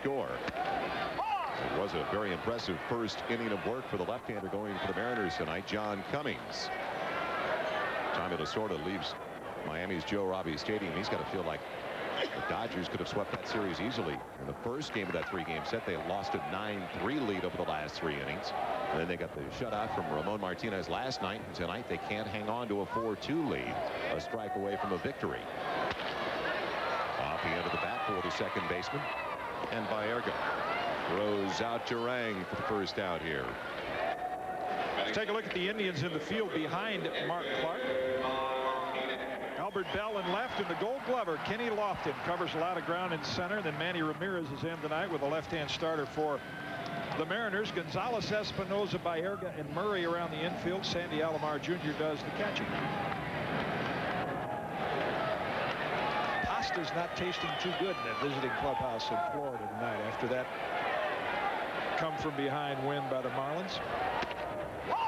score. It was a very impressive first inning of work for the left-hander going for the Mariners tonight, John Cummings. Tommy Lasorda leaves Miami's Joe Robbie Stadium. He's got to feel like the Dodgers could have swept that series easily. In the first game of that 3-game set, they lost a 9-3 lead over the last 3 innings. And then they got the shutout from Ramon Martinez last night. And tonight they can't hang on to a 4-2 lead. A strike away from a victory. Off the end of the bat for the second baseman. And Baerga throws out Durang for the first out here. Let's take a look at the Indians in the field behind Mark Clark. Albert Bell in left, and the Gold Glover Kenny Lofton covers a lot of ground in center. Then Manny Ramirez is in tonight with a left-hand starter for the Mariners. Gonzalez, Espinoza, Baerga, and Murray around the infield. Sandy Alomar Jr. does the catching. Pasta's not tasting too good in that visiting clubhouse in Florida tonight after that come from behind win by the Marlins.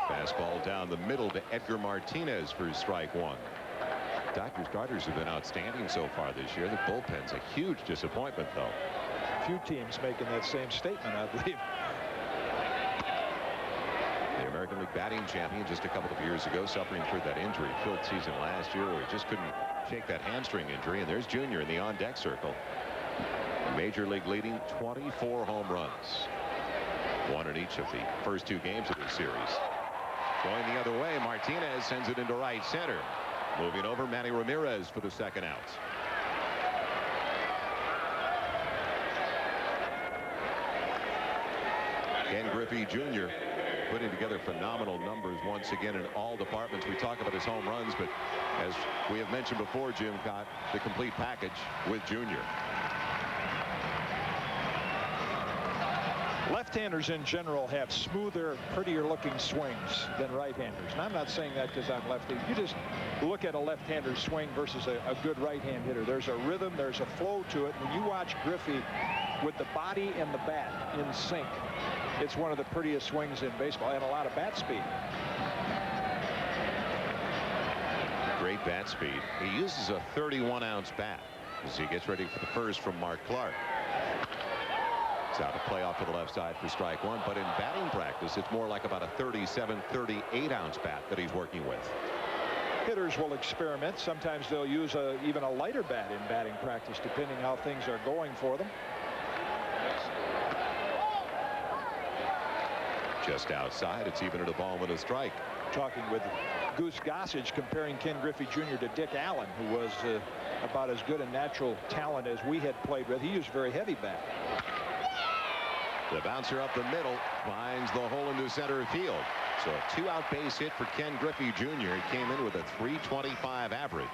Fastball down the middle to Edgar Martinez for strike one. Dodgers starters have been outstanding so far this year. The bullpen's a huge disappointment, though. Few teams making that same statement, I believe. The American League batting champion just a couple of years ago, suffering through that injury filled season last year where he just couldn't shake that hamstring injury. And there's Junior in the on-deck circle. Major League leading 24 home runs. One in each of the first 2 games of this series. Going the other way, Martinez sends it into right center. Moving over, Manny Ramirez for the second out. Ken Griffey Jr. putting together phenomenal numbers once again in all departments. We talk about his home runs, but as we have mentioned before, Jim, got the complete package with Junior. Left-handers in general have smoother, prettier looking swings than right-handers. And I'm not saying that because I'm lefty. You just look at a left-hander swing versus a good right-hand hitter. There's a rhythm, there's a flow to it. When you watch Griffey with the body and the bat in sync, it's one of the prettiest swings in baseball and a lot of bat speed. Great bat speed. He uses a 31-ounce bat as he gets ready for the first from Mark Clark. It's out to play off to the left side for strike one, but in batting practice, it's more like about a 37, 38-ounce bat that he's working with. Hitters will experiment. Sometimes they'll use even a lighter bat in batting practice, depending how things are going for them. Just outside, it's even at a ball and a strike. Talking with Goose Gossage, comparing Ken Griffey Jr. to Dick Allen, who was about as good a natural talent as we had played with. He used a very heavy bat. The bouncer up the middle finds the hole into center field. So a 2-out base hit for Ken Griffey Jr. He came in with a .325 average.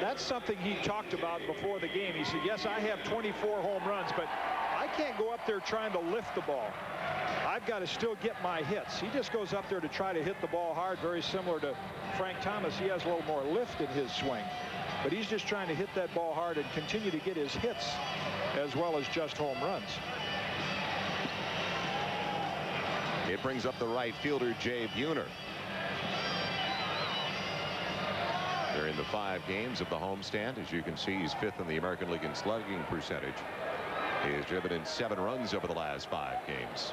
That's something he talked about before the game. He said, yes, I have 24 home runs, but I can't go up there trying to lift the ball. I've got to still get my hits. He just goes up there to try to hit the ball hard, very similar to Frank Thomas. He has a little more lift in his swing, but he's just trying to hit that ball hard and continue to get his hits as well as just home runs. It brings up the right fielder, Jay Buhner. They're in the 5 games of the homestand. As you can see, he's 5th in the American League in slugging percentage. He has driven in 7 runs over the last 5 games.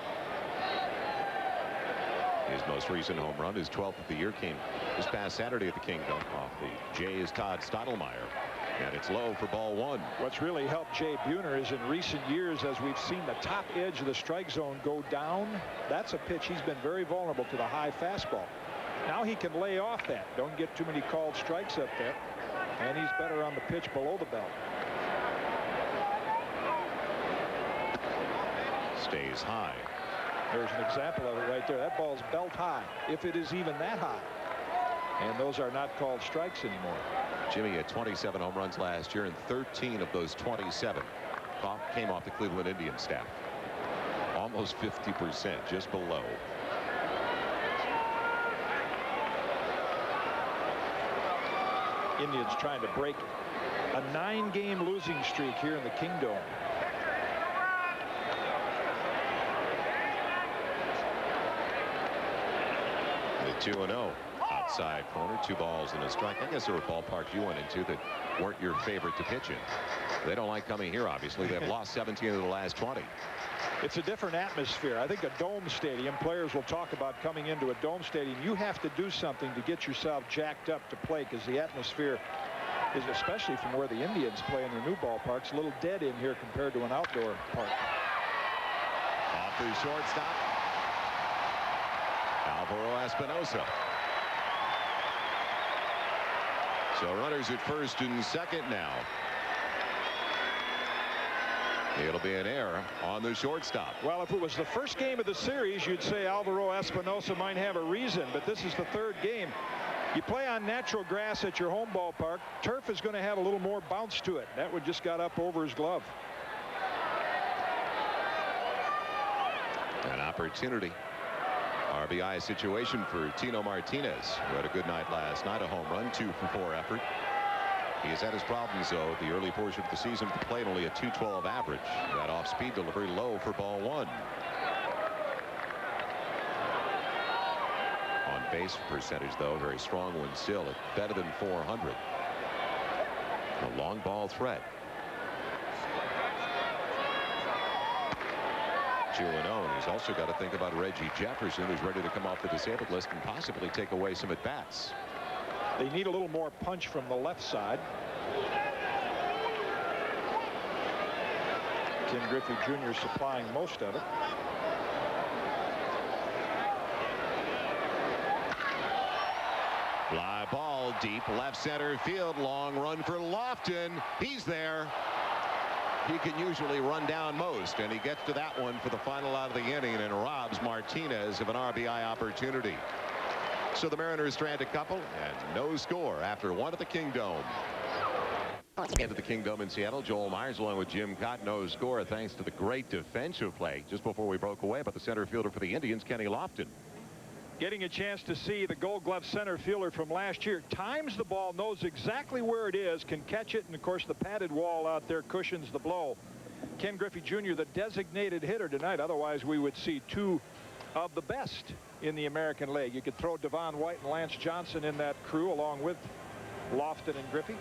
His most recent home run, his 12th of the year, came this past Saturday at the Kingdom off the Jays' Todd Stottlemyre. And it's low for ball 1. What's really helped Jay Buhner is in recent years, as we've seen the top edge of the strike zone go down, that's a pitch he's been very vulnerable to, the high fastball. Now he can lay off that. Don't get too many called strikes up there. And he's better on the pitch below the belt. Stays high. There's an example of it right there. That ball's belt high, if it is even that high. And those are not called strikes anymore. Jimmy had 27 home runs last year, and 13 of those 27 came off the Cleveland Indians staff. Almost 50%, just below. Indians trying to break a 9-game losing streak here in the Kingdom. The 2-0. outside corner. 2 balls and a strike. I guess there were ballparks you went into that weren't your favorite to pitch in. They don't like coming here, obviously. They've lost 17 of the last 20. It's a different atmosphere. I think a dome stadium, players will talk about coming into a dome stadium. You have to do something to get yourself jacked up to play, because the atmosphere is, especially from where the Indians play in their new ballparks, a little dead in here compared to an outdoor park. Off the shortstop, Alvaro Espinosa. So runners at first and second now. It'll be an error on the shortstop. Well, if it was the first game of the series, you'd say Alvaro Espinosa might have a reason, but this is the third game. You play on natural grass at your home ballpark. Turf is going to have a little more bounce to it. That one just got up over his glove. An opportunity. RBI situation for Tino Martinez, who had a good night last night. A home run, 2 for 4 effort. He has had his problems, though, the early portion of the season. At the plate, only a .212 average. That off-speed delivery low for ball 1. On base percentage, though, very strong one still at better than 400. A long ball threat. 2-0. He's also got to think about Reggie Jefferson, who's ready to come off the disabled list and possibly take away some at-bats. They need a little more punch from the left side. Ken Griffey Jr. supplying most of it. Fly ball deep left center field. Long run for Lofton. He's there. He can usually run down most, and he gets to that one for the final out of the inning and robs Martinez of an RBI opportunity. So the Mariners strand a couple and no score after 1 at the Kingdome. Into the Kingdome in Seattle, Joel Myers along with Jim Cott. No score thanks to the great defensive play just before we broke away by the center fielder for the Indians, Kenny Lofton. Getting a chance to see the Gold Glove center fielder from last year. Times the ball, knows exactly where it is, can catch it, and of course the padded wall out there cushions the blow. Ken Griffey Jr., the designated hitter tonight. Otherwise we would see 2 of the best in the American League. You could throw Devon White and Lance Johnson in that crew along with Lofton and Griffey.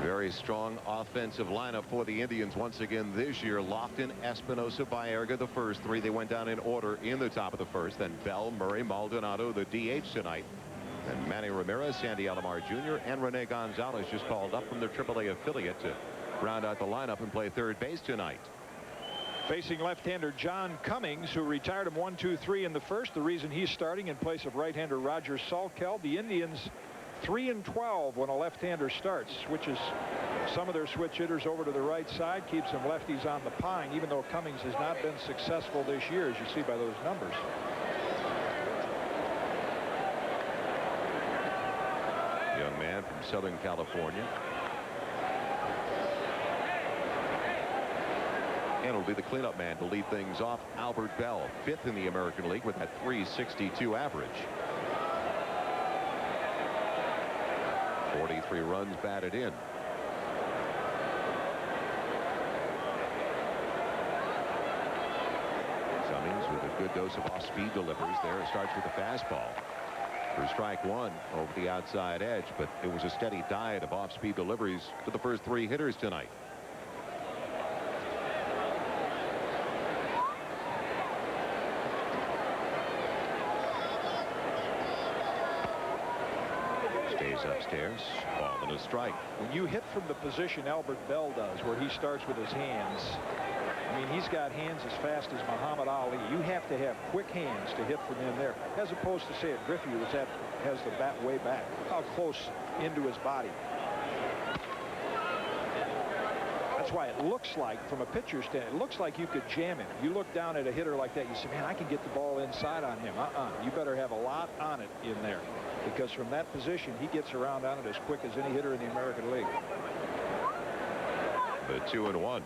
Very strong offensive lineup for the Indians once again this year. Lofton, Espinosa, Baerga, the first 3. They went down in order in the top of the first. Then Bell, Murray, Maldonado, the DH tonight. And Manny Ramirez, Sandy Alomar Jr., and Rene Gonzalez just called up from their AAA affiliate to round out the lineup and play third base tonight. Facing left-hander John Cummings, who retired him 1-2-3 in the first. The reason he's starting in place of right-hander Roger Salkeld. The Indians 3-12 when a left-hander starts. Switches some of their switch hitters over to the right side. Keeps some lefties on the pine, even though Cummings has not been successful this year, as you see by those numbers. Young man from Southern California. And it'll be the cleanup man to lead things off, Albert Bell, 5th in the American League with that .362 average. 43 runs batted in. Cummings with a good dose of off-speed deliveries there. It starts with a fastball for strike 1 over the outside edge, but it was a steady diet of off-speed deliveries to the first 3 hitters tonight. Upstairs, ball and a strike. When you hit from the position Albert Bell does, where he starts with his hands, I mean, he's got hands as fast as Muhammad Ali. You have to have quick hands to hit from in there, as opposed to, say, at Griffey, who has the bat way back. Look how close into his body. That's why it looks like, from a pitcher's stand, it looks like you could jam him. You look down at a hitter like that, you say, man, I can get the ball inside on him. You better have a lot on it in there, because from that position, he gets around on it as quick as any hitter in the American League. The 2-1.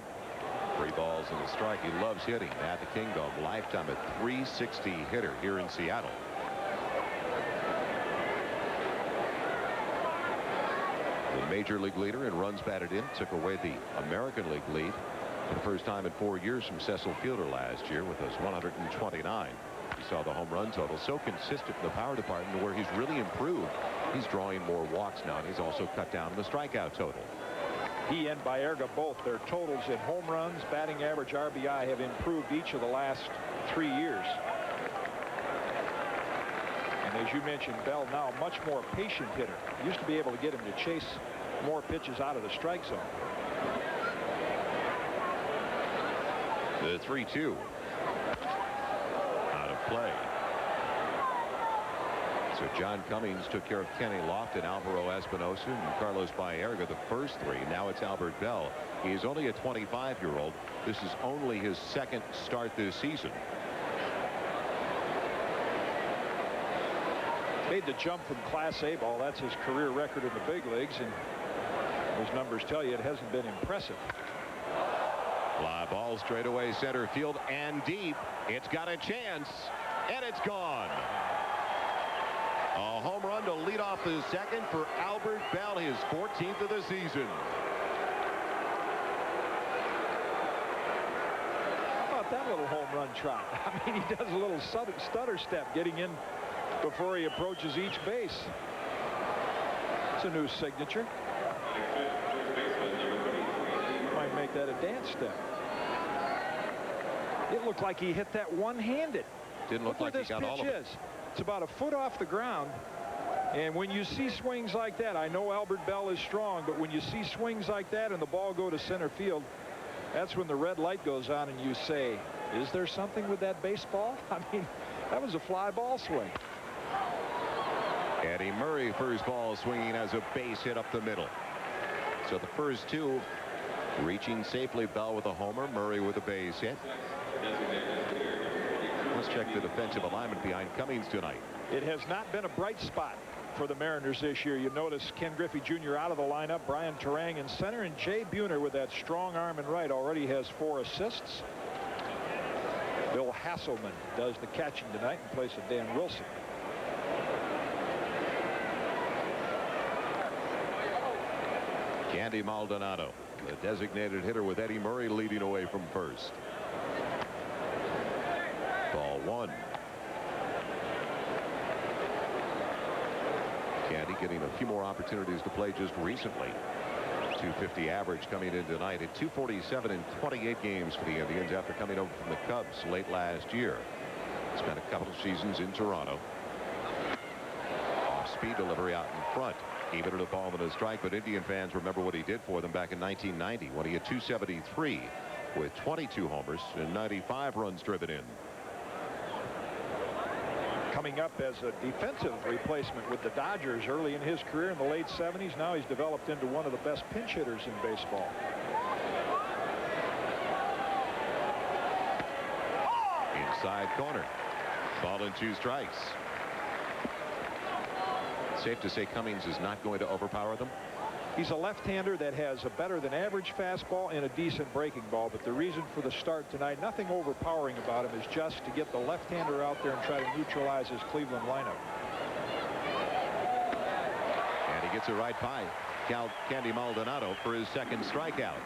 3 balls and a strike. He loves hitting at the Kingdome. Lifetime at .360 hitter here in Seattle. The major league leader in runs batted in took away the American League lead for the first time in 4 years from Cecil Fielder last year with those 129. He's saw the home run total. So consistent in the power department, where he's really improved. He's drawing more walks now, and he's also cut down the strikeout total. He and Baerga both, their totals in home runs, batting average, RBI have improved each of the last 3 years. And as you mentioned, Bell now a much more patient hitter. Used to be able to get him to chase more pitches out of the strike zone. The 3-2 out of play. So John Cummings took care of Kenny Lofton, Alvaro Espinosa, and Carlos Baerga the first 3. Now it's Albert Bell. He's only a 25-year-old. This is only his second start this season. Made the jump from Class A ball. That's his career record in the big leagues, and those numbers tell you it hasn't been impressive. Fly ball straight away center field and deep. It's got a chance, and it's gone. A home run to lead off the second for Albert Bell, his 14th of the season. How about that little home run trot? I mean, he does a little stutter step getting in before he approaches each base. It's a new signature. Might make that a dance step. It looked like he hit that one-handed. Didn't look like he got all of it. It's about a foot off the ground, and when you see swings like that, I know Albert Bell is strong, but when you see swings like that and the ball go to center field, that's when the red light goes on and you say, is there something with that baseball? I mean, that was a fly ball swing. Eddie Murray, first ball swinging as a base hit up the middle. So the first 2 reaching safely. Bell with a homer, Murray with a base hit. Let's check the defensive alignment behind Cummings tonight. It has not been a bright spot for the Mariners this year. You notice Ken Griffey Jr. out of the lineup, Brian Turang in center, and Jay Buhner with that strong arm in right already has 4 assists. Bill Hasselman does the catching tonight in place of Dan Wilson. Candy Maldonado, the designated hitter, with Eddie Murray leading away from first. Ball 1. Candy getting a few more opportunities to play just recently. 250 average coming in tonight at 247 in 28 games for the Indians after coming over from the Cubs late last year. Spent a couple of seasons in Toronto. Off-speed delivery out in front. Even at a ball and a strike, but Indian fans remember what he did for them back in 1990 when he had 273 with 22 homers and 95 runs driven in. Coming up as a defensive replacement with the Dodgers early in his career in the late 70s. Now he's developed into one of the best pinch hitters in baseball. Inside corner. Ball and 2 strikes. Safe to say Cummings is not going to overpower them. He's a left-hander that has a better than average fastball and a decent breaking ball, but the reason for the start tonight, nothing overpowering about him, is just to get the left-hander out there and try to neutralize his Cleveland lineup. And he gets it right by Candy Maldonado for his second strikeout.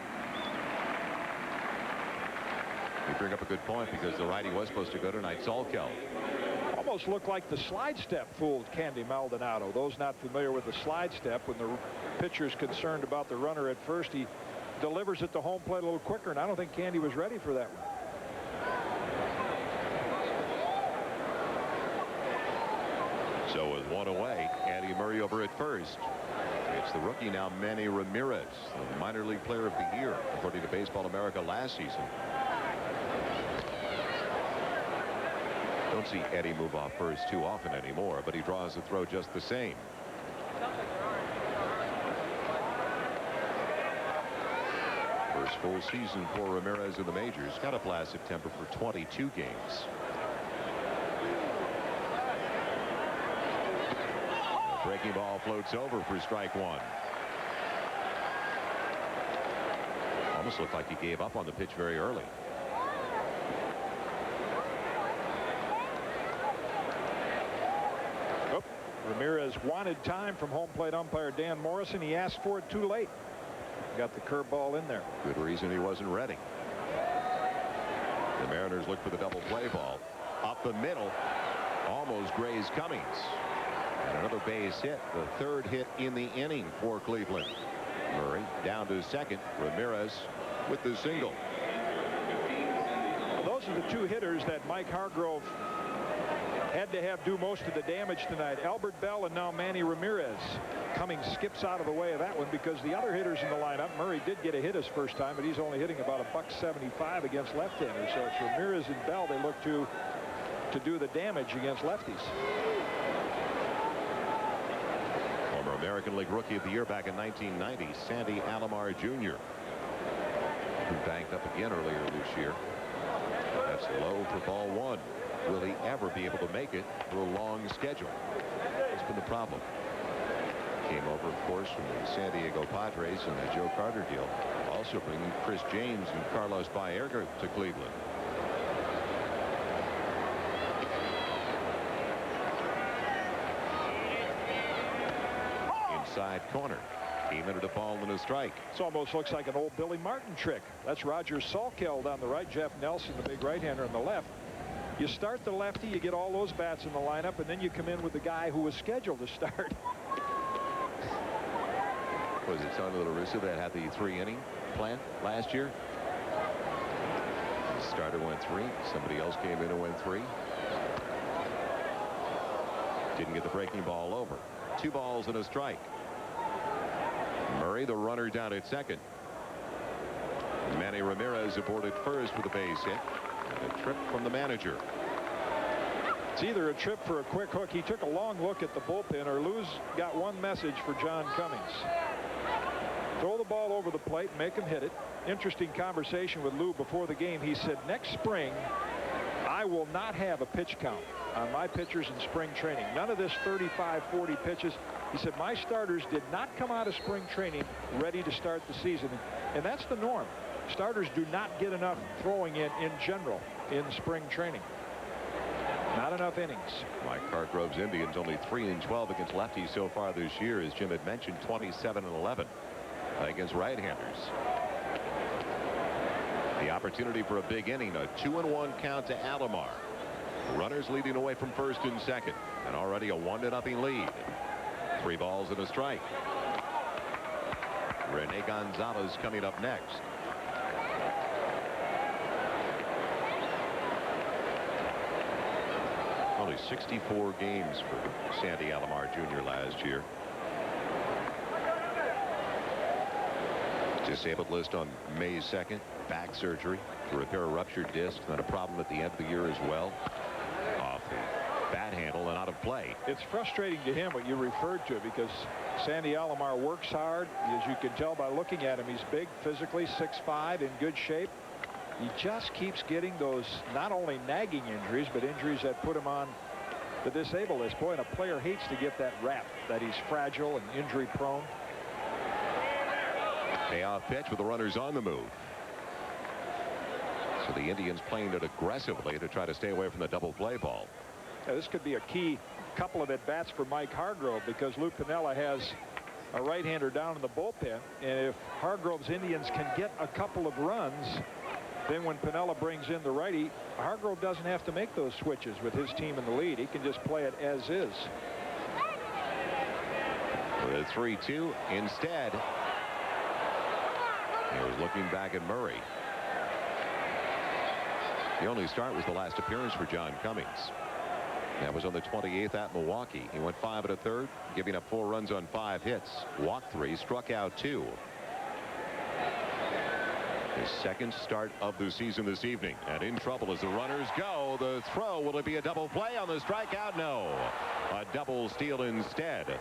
You bring up a good point, because the righty was supposed to go tonight, Salkel. Almost looked like the slide step fooled Candy Maldonado. Those not familiar with the slide step, when the pitcher's concerned about the runner at first, he delivers it to home plate a little quicker, and I don't think Candy was ready for that one. So with 1 away, Eddie Murray over at first. It's the rookie now, Manny Ramirez, the minor league player of the year, according to Baseball America last season. Don't see Eddie move off first too often anymore, but he draws the throw just the same. First full season for Ramirez in the majors. Got up last September for 22 games. The breaking ball floats over for strike 1. Almost looked like he gave up on the pitch very early. Ramirez wanted time from home plate umpire Dan Morrison. He asked for it too late. Got the curveball in there. Good reason he wasn't ready. The Mariners look for the double play ball. up the middle, almost grazed Cummings. And another base hit, the third hit in the inning for Cleveland. Murray down to second. Ramirez with the single. Those are the two hitters that Mike Hargrove had to have do most of the damage tonight. Albert Bell and now Manny Ramirez. Cummings skips out of the way of that one because the other hitters in the lineup, Murray did get a hit his first time, but he's only hitting about $175 against left-handers. So it's Ramirez and Bell they look to do the damage against lefties. Former American League Rookie of the Year back in 1990, Sandy Alomar Jr., who banked up again earlier this year. That's low for ball one. Will he ever be able to make it through a long schedule? That's been the problem. Came over, of course, from the San Diego Padres and the Joe Carter deal. Also bringing Chris James and Carlos Baerga to Cleveland. Inside corner. He minute a ball and a strike. This almost looks like an old Billy Martin trick. That's Roger Salkeld on the right, Jeff Nelson, the big right-hander, on the left. You start the lefty, you get all those bats in the lineup, and then you come in with the guy who was scheduled to start. Was it Tony La Russa that had the 3-inning plan last year? The starter went 3. Somebody else came in and went 3. Didn't get the breaking ball over. 2 balls and a strike. Murray, the runner, down at second. Manny Ramirez aboard at first with a base hit. And a trip from the manager. It's either a trip for a quick hook. He took a long look at the bullpen, or Lou's got one message for John Cummings. Throw the ball over the plate and make him hit it. Interesting conversation with Lou before the game. He said, next spring, I will not have a pitch count on my pitchers in spring training. None of this 35, 40 pitches. He said, my starters did not come out of spring training ready to start the season. And that's the norm. Starters do not get enough throwing in general in spring training. Not enough innings. Mike Hargrove's Indians only 3-12 against lefties so far this year, as Jim had mentioned, 27-11 against right-handers. The opportunity for a big inning, a 2-1 count to Alomar. Runners leading away from first and second, and already a 1-0 lead. 3 balls and a strike. Rene Gonzalez coming up next. Only 64 games for Sandy Alomar Jr. last year. Disabled list on May 2nd. Back surgery to repair a ruptured disc. Not a problem at the end of the year as well. Off the bat handle and out of play. It's frustrating to him what you referred to, because Sandy Alomar works hard. As you can tell by looking at him, he's big physically, 6'5", in good shape. He just keeps getting those not only nagging injuries, but injuries that put him on the disabled list. Boy, and a player hates to get that rap that he's fragile and injury prone. Payoff pitch with the runners on the move. So the Indians playing it aggressively to try to stay away from the double play ball. Yeah, this could be a key couple of at-bats for Mike Hargrove, because Lou Piniella has a right-hander down in the bullpen, and if Hargrove's Indians can get a couple of runs, then when Piniella brings in the righty, Hargrove doesn't have to make those switches with his team in the lead. He can just play it as is. With a 3-2 instead. He was looking back at Murray. The only start was the last appearance for John Cummings. That was on the 28th at Milwaukee. He went 5 1/3, giving up 4 runs on 5 hits, walked 3, struck out 2. His second start of the season this evening, and in trouble as the runners go. The throw, will it be a double play on the strikeout? No, a double steal instead.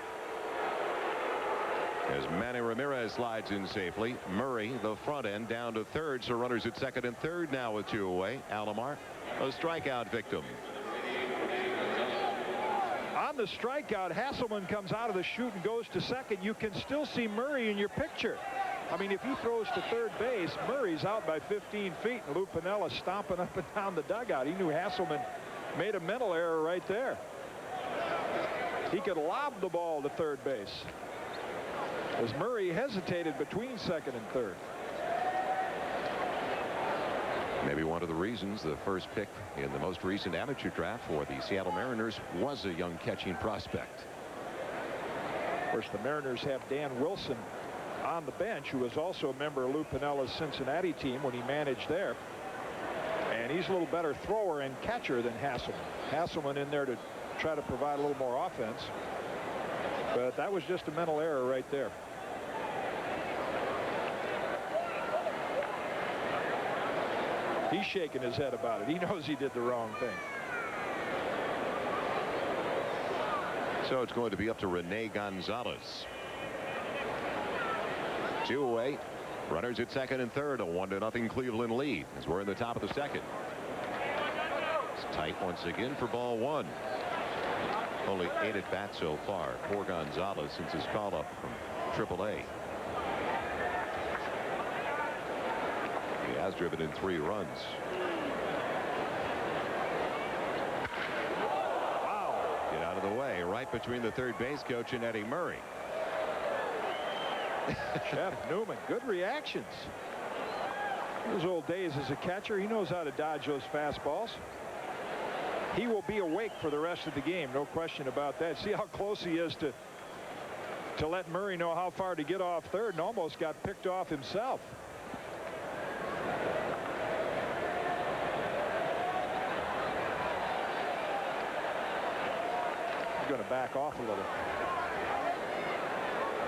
As Manny Ramirez slides in safely, Murray, the front end, down to third, so runners at second and third now with 2 away. Alomar, a strikeout victim. On the strikeout, Hasselman comes out of the chute and goes to second. You can still see Murray in your picture. I mean, if he throws to third base, Murray's out by 15 feet, and Lou Piniella stomping up and down the dugout. He knew Hasselman made a mental error right there. He could lob the ball to third base, as Murray hesitated between second and third. Maybe one of the reasons the first pick in the most recent amateur draft for the Seattle Mariners was a young catching prospect. Of course, the Mariners have Dan Wilson on the bench, who was also a member of Lou Piniella's Cincinnati team when he managed there. And he's a little better thrower and catcher than Hasselman. Hasselman in there to try to provide a little more offense. But that was just a mental error right there. He's shaking his head about it. He knows he did the wrong thing. So it's going to be up to Rene Gonzalez. 2 away. Runners at second and third. A 1-0 Cleveland lead as we're in the top of the second. It's tight once again for ball one. Only 8 at bats so far for Gonzalez since his call up from AAA. He has driven in 3 runs. Wow. Get out of the way. Right between the third base coach and Eddie Murray. Jeff Newman, good reactions. Those old days as a catcher, he knows how to dodge those fastballs. He will be awake for the rest of the game, no question about that. See how close he is to let Murray know how far to get off third, and almost got picked off himself. He's going to back off a little.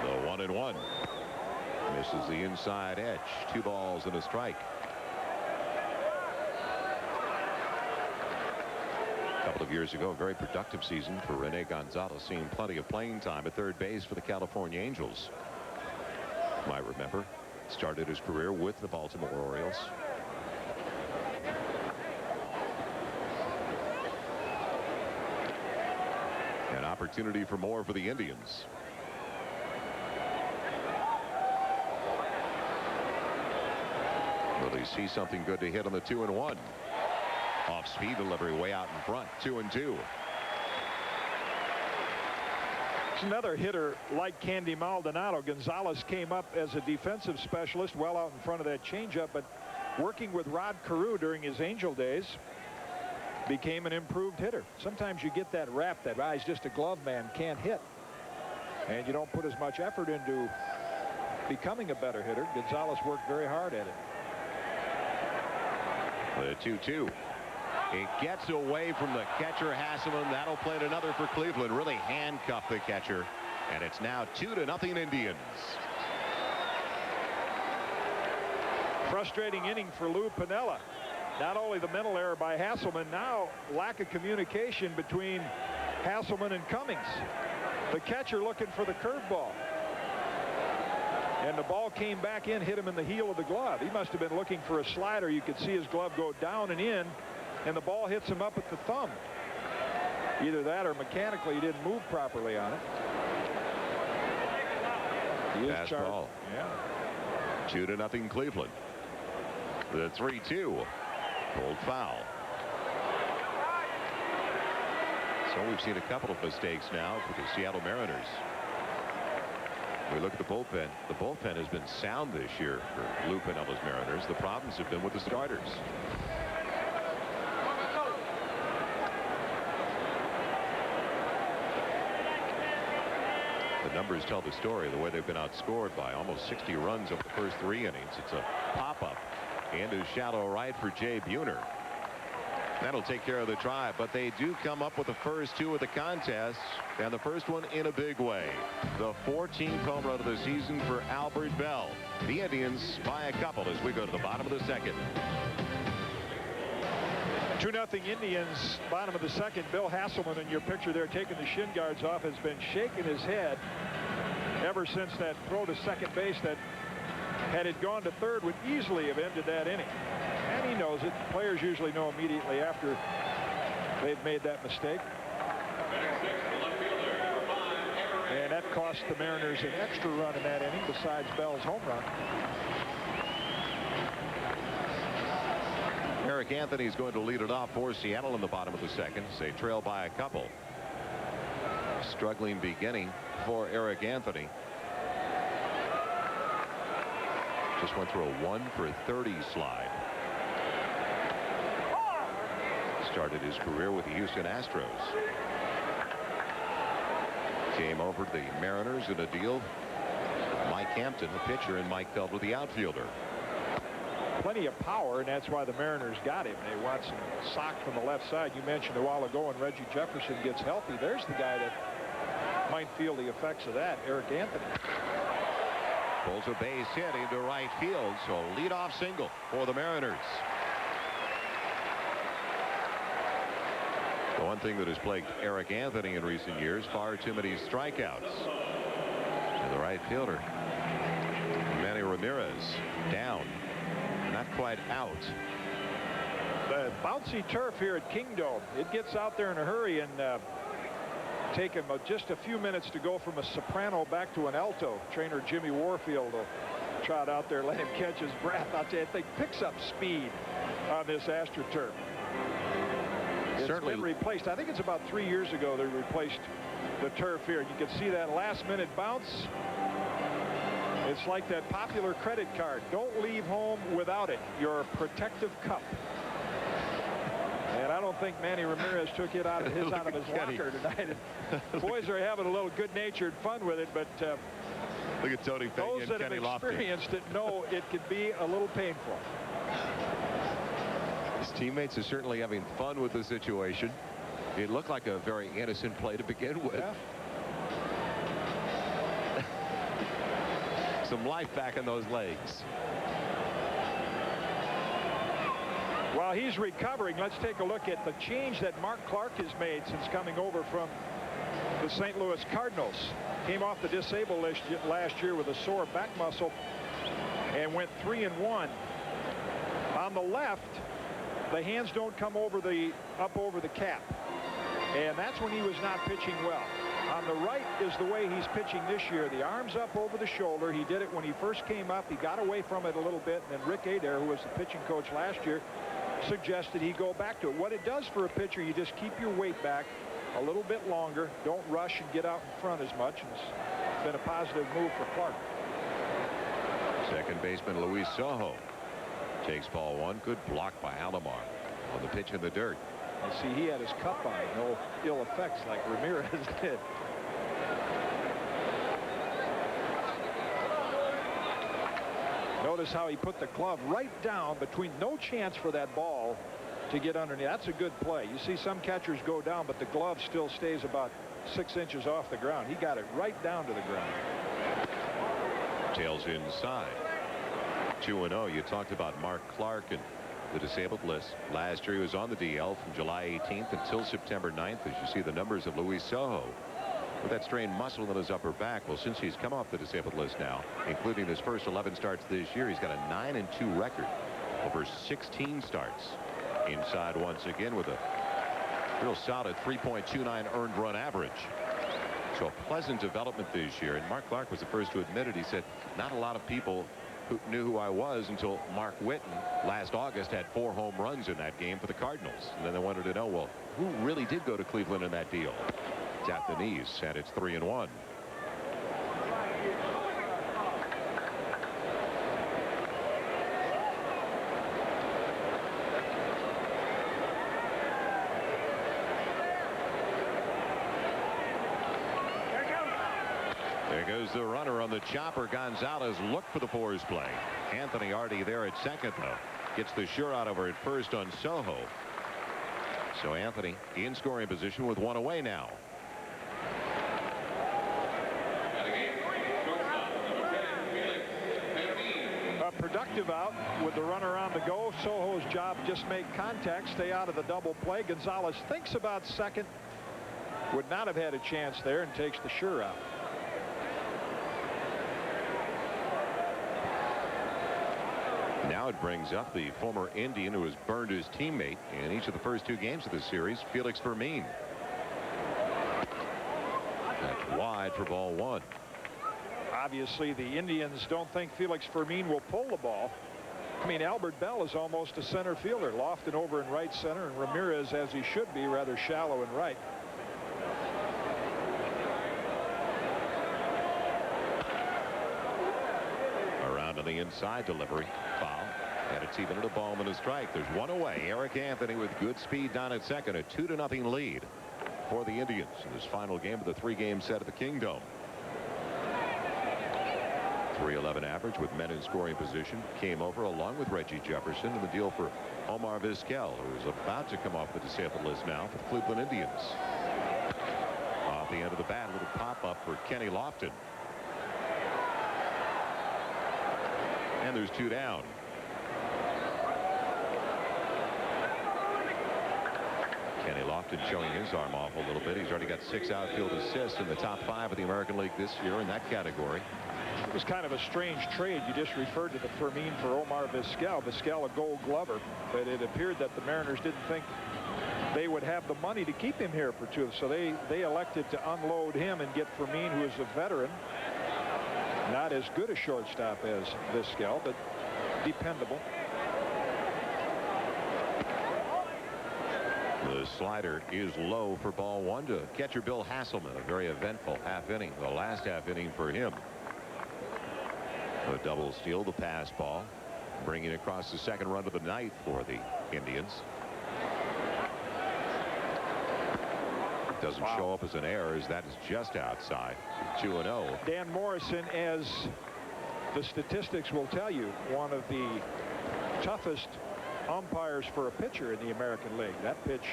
The 1-1. Misses the inside edge. 2 balls and a strike. A couple of years ago, a very productive season for Rene Gonzalez, seeing plenty of playing time at third base for the California Angels. You might remember, started his career with the Baltimore Orioles. An opportunity for more for the Indians. Will they see something good to hit on the 2-1? Off-speed delivery way out in front. 2-2. It's another hitter like Candy Maldonado. Gonzalez came up as a defensive specialist, well out in front of that changeup, but working with Rod Carew during his Angel days, became an improved hitter. Sometimes you get that rap that he's just a glove man, can't hit, and you don't put as much effort into becoming a better hitter. Gonzalez worked very hard at it. The 2-2. It gets away from the catcher, Hasselman. That'll play it another for Cleveland. Really handcuff the catcher. And it's now 2-0 Indians. Frustrating inning for Lou Piniella. Not only the mental error by Hasselman, now lack of communication between Hasselman and Cummings. The catcher looking for the curveball. And the ball came back in, hit him in the heel of the glove. He must have been looking for a slider. You could see his glove go down and in, and the ball hits him up at the thumb. Either that or mechanically he didn't move properly on it. He is charged. Ball. Yeah. 2-0 Cleveland. The 3-2. Pulled foul. So we've seen a couple of mistakes now for the Seattle Mariners. We look at the bullpen. The bullpen has been sound this year for Lou Piniella's Mariners. The problems have been with the starters. The numbers tell the story. The way they've been outscored by almost 60 runs over the first 3 innings. It's a pop-up into shallow right for Jay Buhner. That'll take care of the try, but they do come up with the first 2 of the contest, and the first one in a big way. The 14th home run of the season for Albert Bell. The Indians by a couple as we go to the bottom of the second. 2-0 Indians, bottom of the second. Bill Hasselman in your picture there taking the shin guards off has been shaking his head ever since that throw to second base that, had it gone to third, would easily have ended that inning. And he knows it. Players usually know immediately after they've made that mistake. And that cost the Mariners an extra run in that inning besides Bell's home run. Eric Anthony is going to lead it off for Seattle in the bottom of the second. They trail by a couple. Struggling beginning for Eric Anthony. Just went through a 1-for-30 slide. Started his career with the Houston Astros. Came over to the Mariners in a deal with Mike Hampton, the pitcher, and Mike Felder, the outfielder. Plenty of power, and that's why the Mariners got him. They want some sock from the left side. You mentioned a while ago when Reggie Jefferson gets healthy, there's the guy that might feel the effects of that, Eric Anthony. Pulls a base hit into right field, so leadoff single for the Mariners. The one thing that has plagued Eric Anthony in recent years, far too many strikeouts. And the right fielder, Manny Ramirez, down, not quite out. The bouncy turf here at Kingdome, it gets out there in a hurry, and take him just a few minutes to go from a soprano back to an alto. Trainer Jimmy Warfield will trot out there, let him catch his breath. I'll tell you, that thing picks up speed on this AstroTurf. It's Certainly been replaced. I think it's about 3 years ago they replaced the turf here. You can see that last-minute bounce. It's like that popular credit card. Don't leave home without it. Your protective cup. And I don't think Manny Ramirez took it out of his locker tonight. Boys are having a little good-natured fun with it, but look at Tony Pena those that have experienced it know it can be a little painful. His teammates are certainly having fun with the situation. It looked like a very innocent play to begin with. Yeah. Some life back in those legs. While he's recovering, let's take a look at the change that Mark Clark has made since coming over from the St. Louis Cardinals. Came off the disabled list last year with a sore back muscle and went 3-1. On the left, the hands don't come over up over the cap, and that's when he was not pitching well. On the right is the way he's pitching this year. The arms up over the shoulder. He did it when he first came up. He got away from it a little bit, and then Rick Adair, who was the pitching coach last year, suggested he go back to it. What it does for a pitcher, you just keep your weight back a little bit longer. Don't rush and get out in front as much. And it's been a positive move for Clark. Second baseman Luis Sojo takes ball one. Good block by Alomar on the pitch in the dirt. You see, he had his cup on. No ill effects like Ramirez did. Notice how he put the glove right down between, no chance for that ball to get underneath. That's a good play. You see some catchers go down, but the glove still stays about 6 inches off the ground. He got it right down to the ground. Tails inside. 2-0. You talked about Mark Clark and the disabled list. Last year he was on the DL from July 18th until September 9th. As you see the numbers of Luis Sojo with that strained muscle in his upper back. Well, since he's come off the disabled list now, including his first 11 starts this year, he's got a 9-2 record over 16 starts. Inside once again with a real solid 3.29 earned run average. So a pleasant development this year. And Mark Clark was the first to admit it. He said, not a lot of people who knew who I was until Mark Whitten last August had 4 home runs in that game for the Cardinals. And then they wanted to know, well, who really did go to Cleveland in that deal? Tapped the knees, and it's 3-1. There goes the runner on the chopper. Gonzalez looked for the force play. Anthony already there at second, though. Gets the shutout over at first on Sojo. So Anthony in scoring position with 1 away now. A productive out with the runner on the go. Sojo's job, just make contact, stay out of the double play. Gonzalez thinks about second. Would not have had a chance there and takes the sure out. Now it brings up the former Indian who has burned his teammate in each of the first 2 games of the series, Felix Fermin. That's wide for ball 1. Obviously, the Indians don't think Felix Fermin will pull the ball. I mean, Albert Bell is almost a center fielder, lofted over in right center, and Ramirez, as he should be, rather shallow in right. Around on the inside delivery. Foul. Had And it's even at a ball and a strike. There's one away. Eric Anthony with good speed down at second. A 2-0 lead for the Indians in this final game of the 3-game set at the Kingdome. .311 average with men in scoring position. Came over along with Reggie Jefferson in the deal for Omar Vizquel, who is about to come off the disabled list now for the Cleveland Indians. Off the end of the bat, a little pop-up for Kenny Lofton. And there's 2 down. Kenny Lofton showing his arm off a little bit. He's already got 6 outfield assists in the top 5 of the American League this year in that category. It was kind of a strange trade. You just referred to the Fermin for Omar Vizquel. Vizquel, a Gold Glover, but it appeared that the Mariners didn't think they would have the money to keep him here for 2. So they elected to unload him and get Fermin, who is a veteran. Not as good a shortstop as Vizquel, but dependable. The slider is low for ball 1 to catcher Bill Hasselman. A very eventful half inning. The last half inning for him. A double steal, the pass ball, bringing across the second run of the night for the Indians. Doesn't show up as an error, as that is just outside. 2-0. Dan Morrison, as the statistics will tell you, one of the toughest umpires for a pitcher in the American League. That pitch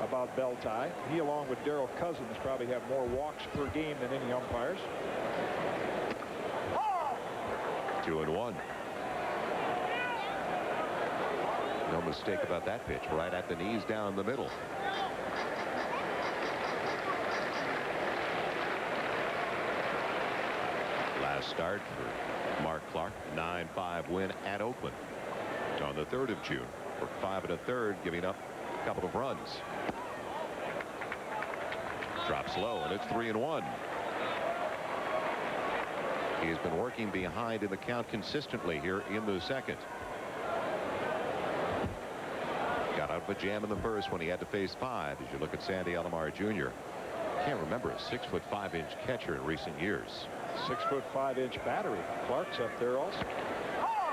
about bell tie. He, along with Darryl Cousins, probably have more walks per game than any umpires. 2-1. No mistake about that pitch. Right at the knees, down the middle. Last start for Mark Clark. 9-5 win at Oakland on the 3rd of June. For 5 1/3, giving up a couple of runs. Drops low, and it's 3-1. He has been working behind in the count consistently here in the second. Got out of a jam in the first when he had to face 5. As you look at Sandy Alomar Jr. Can't remember a 6'5" catcher in recent years. 6'5" battery. Clark's up there also.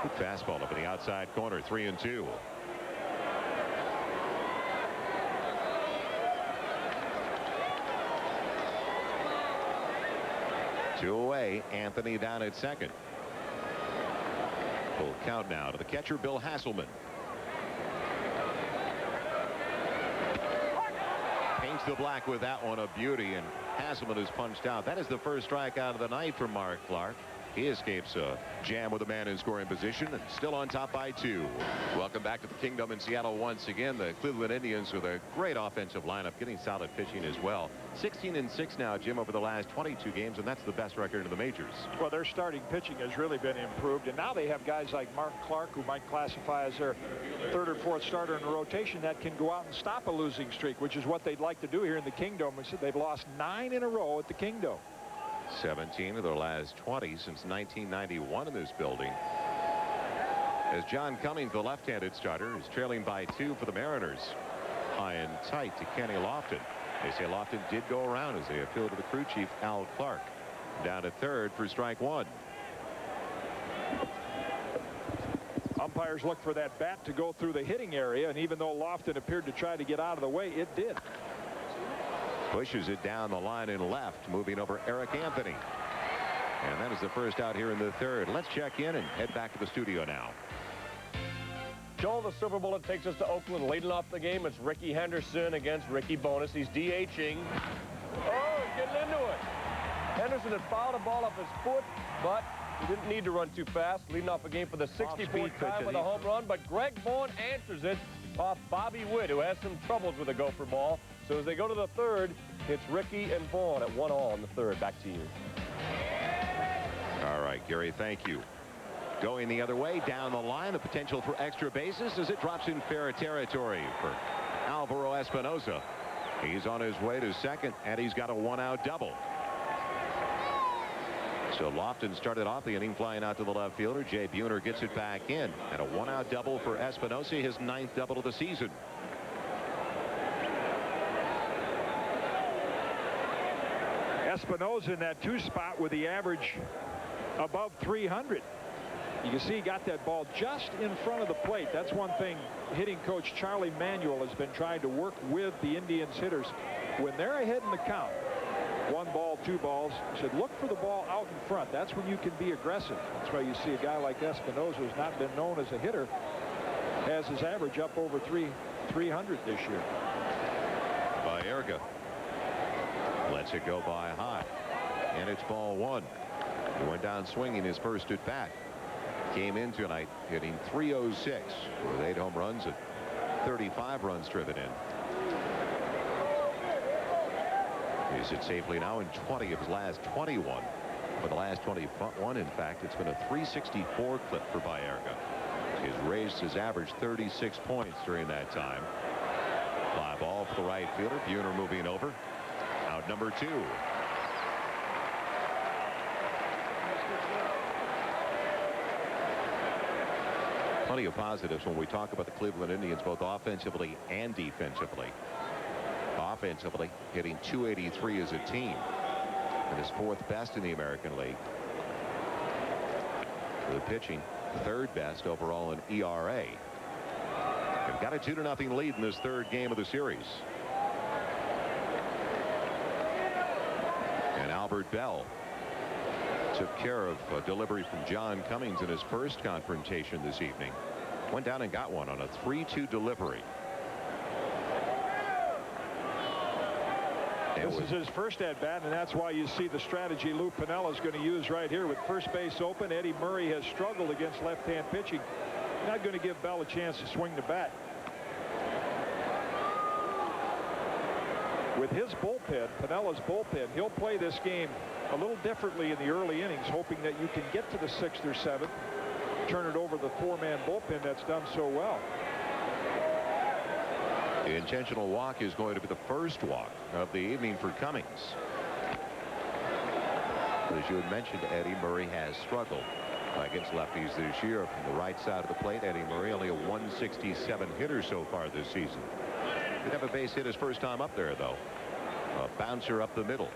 Good fastball up in the outside corner. 3-2. Two away. Anthony down at second. Full count now to the catcher Bill Hasselman. Paints the black with that one, a beauty, and Hasselman is punched out. That is the first strikeout of the night for Mark Clark. He escapes a jam with a man in scoring position and still on top by 2. Welcome back to the Kingdome in Seattle once again. The Cleveland Indians with a great offensive lineup, getting solid pitching as well. 16-6 now, Jim, over the last 22 games, and that's the best record in the majors. Well, their starting pitching has really been improved, and now they have guys like Mark Clark, who might classify as their 3rd or 4th starter in a rotation that can go out and stop a losing streak, which is what they'd like to do here in the Kingdome. They've lost 9 in a row at the Kingdome. 17 of their last 20 since 1991 in this building. As John Cummings, the left-handed starter, is trailing by 2 for the Mariners. High and tight to Kenny Lofton. They say Lofton did go around as they appeal to the crew chief, Al Clark. Down at 3rd for strike 1. Umpires look for that bat to go through the hitting area, and even though Lofton appeared to try to get out of the way, it did. Pushes it down the line in left, moving over Eric Anthony. And that is the first out here in the 3rd. Let's check in and head back to the studio now. Joel, the Silver Bullet takes us to Oakland. Leading off the game, it's Ricky Henderson against Ricky Bowness. He's DHing. Oh, getting into it. Henderson had fouled a ball off his foot, but he didn't need to run too fast. Leading off the game for the 64th time with a home run, but Greg Vaughn answers it off Bobby Witt, who has some troubles with a gopher ball. So as they go to the 3rd, it's Ricky and Vaughn at 1-all in the 3rd. Back to you. All right, Gary, thank you. Going the other way, down the line, the potential for extra bases as it drops in fair territory for Alvaro Espinosa. He's on his way to second, and he's got a 1-out double. So Lofton started off the inning flying out to the left fielder. Jay Buhner gets it back in, and a 1-out double for Espinosa, his 9th double of the season. Espinosa in that 2 spot with the average above 300. You can see he got that ball just in front of the plate. That's one thing hitting coach Charlie Manuel has been trying to work with the Indians hitters. When they're ahead in the count, 1 ball, 2 balls, he said, look for the ball out in front. That's when you can be aggressive. That's why you see a guy like Espinosa, who's not been known as a hitter, has his average up over 300 this year. Baerga lets it go by high, and it's ball 1. He went down swinging his first at bat. Came in tonight hitting .306 with 8 home runs and 35 runs driven in. He's hit safely now in 20 of his last 21. For the last 21, in fact, it's been a .364 clip for Baerga. He's raised his average 36 points during that time. Fly ball for the right fielder. Buhner moving over. Out number 2. Plenty of positives when we talk about the Cleveland Indians, both offensively and defensively. Offensively, hitting .283 as a team, and is 4th best in the American League. For the pitching, 3rd best overall in ERA. They've got a 2-0 lead in this 3rd game of the series. And Albert Bell took care of a delivery from John Cummings in his first confrontation this evening. Went down and got one on a 3-2 delivery. This is his first at bat, and that's why you see the strategy Lou Piniella is going to use right here with first base open. Eddie Murray has struggled against left-hand pitching. Not going to give Bell a chance to swing the bat. With his bullpen, Pinella's bullpen, he'll play this game a little differently in the early innings, hoping that you can get to the 6th or 7th, turn it over the 4-man bullpen that's done so well. The intentional walk is going to be the first walk of the evening for Cummings. As you had mentioned, Eddie Murray has struggled against lefties this year. From the right side of the plate, Eddie Murray only a .167 hitter so far this season. Did have a base hit his first time up there, though. A bouncer up the middle.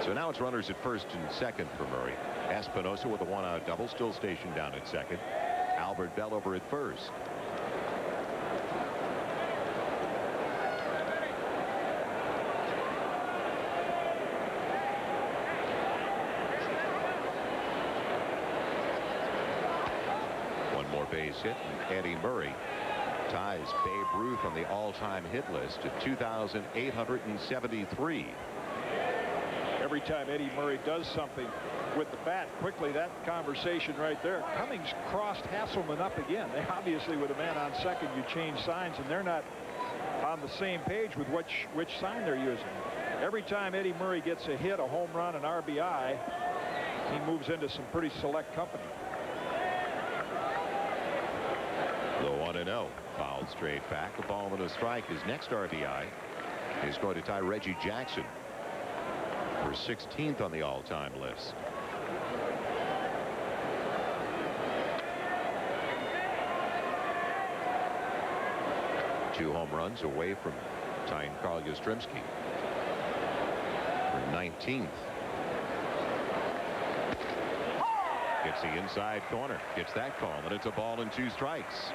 So now it's runners at first and second for Murray. Espinosa with a 1-out double, still stationed down at second. Albert Bell over at first. Base hit, and Eddie Murray ties Babe Ruth on the all-time hit list at 2,873. Every time Eddie Murray does something with the bat quickly, that conversation right there. Cummings crossed Hasselman up again. They obviously, with a man on second, you change signs, and they're not on the same page with which sign they're using. Every time Eddie Murray gets a hit, a home run, an RBI, he moves into some pretty select company. The 1-0, fouled straight back. A ball and a strike. His next RBI is going to tie Reggie Jackson for 16th on the all-time list. Two home runs away from tying Carl Yastrzemski for 19th. Gets the inside corner, gets that call, and it's a ball and 2 strikes.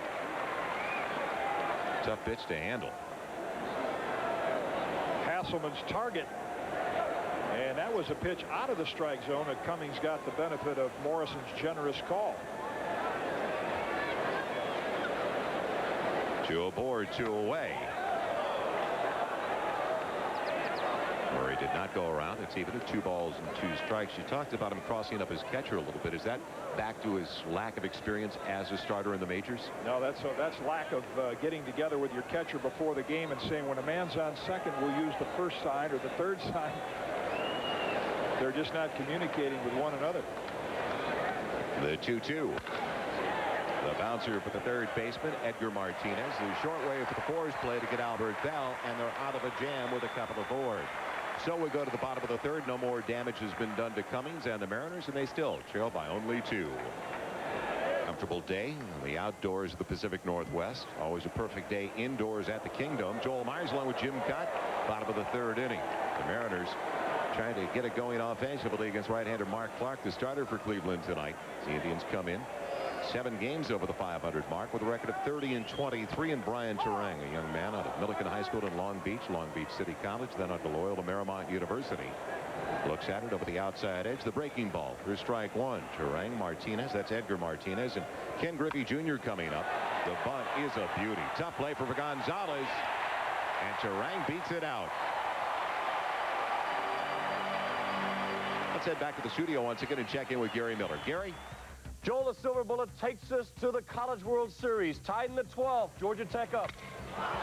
Tough pitch to handle. Hasselman's target, and that was a pitch out of the strike zone that Cummings got the benefit of Morrison's generous call. 2 aboard, 2 away. Murray did not go around. It's even at 2 balls and 2 strikes. You talked about him crossing up his catcher a little bit. Is that back to his lack of experience as a starter in the majors? No, that's lack of getting together with your catcher before the game and saying, when a man's on second, we'll use the first sign or the third sign. They're just not communicating with one another. The 2-2. The bouncer for the third baseman, Edgar Martinez. The short wave for the fours play to get Albert Bell, and they're out of a jam with a couple of boards. So we go to the bottom of the third. No more damage has been done to Cummings and the Mariners, and they still trail by only 2. Comfortable day in the outdoors of the Pacific Northwest. Always a perfect day indoors at the Kingdom. Joel Myers along with Jim Cott. Bottom of the third inning. The Mariners trying to get it going offensively against right-hander Mark Clark, the starter for Cleveland tonight. The Indians come in 7 games over the 500 mark with a record of 30-23. And Brian Turang, a young man out of Millikan High School in Long Beach City College, then on to Loyola Marymount University. Looks at it over the outside edge. The breaking ball through strike one. Turang, Martinez, that's Edgar Martinez, and Ken Griffey Jr. coming up. The bunt is a beauty. Tough play for Gonzalez, and Turang beats it out. Let's head back to the studio once again and check in with Gary Miller. Gary? Joel, the Silver Bullet takes us to the College World Series. Tied in the 12th. Georgia Tech up.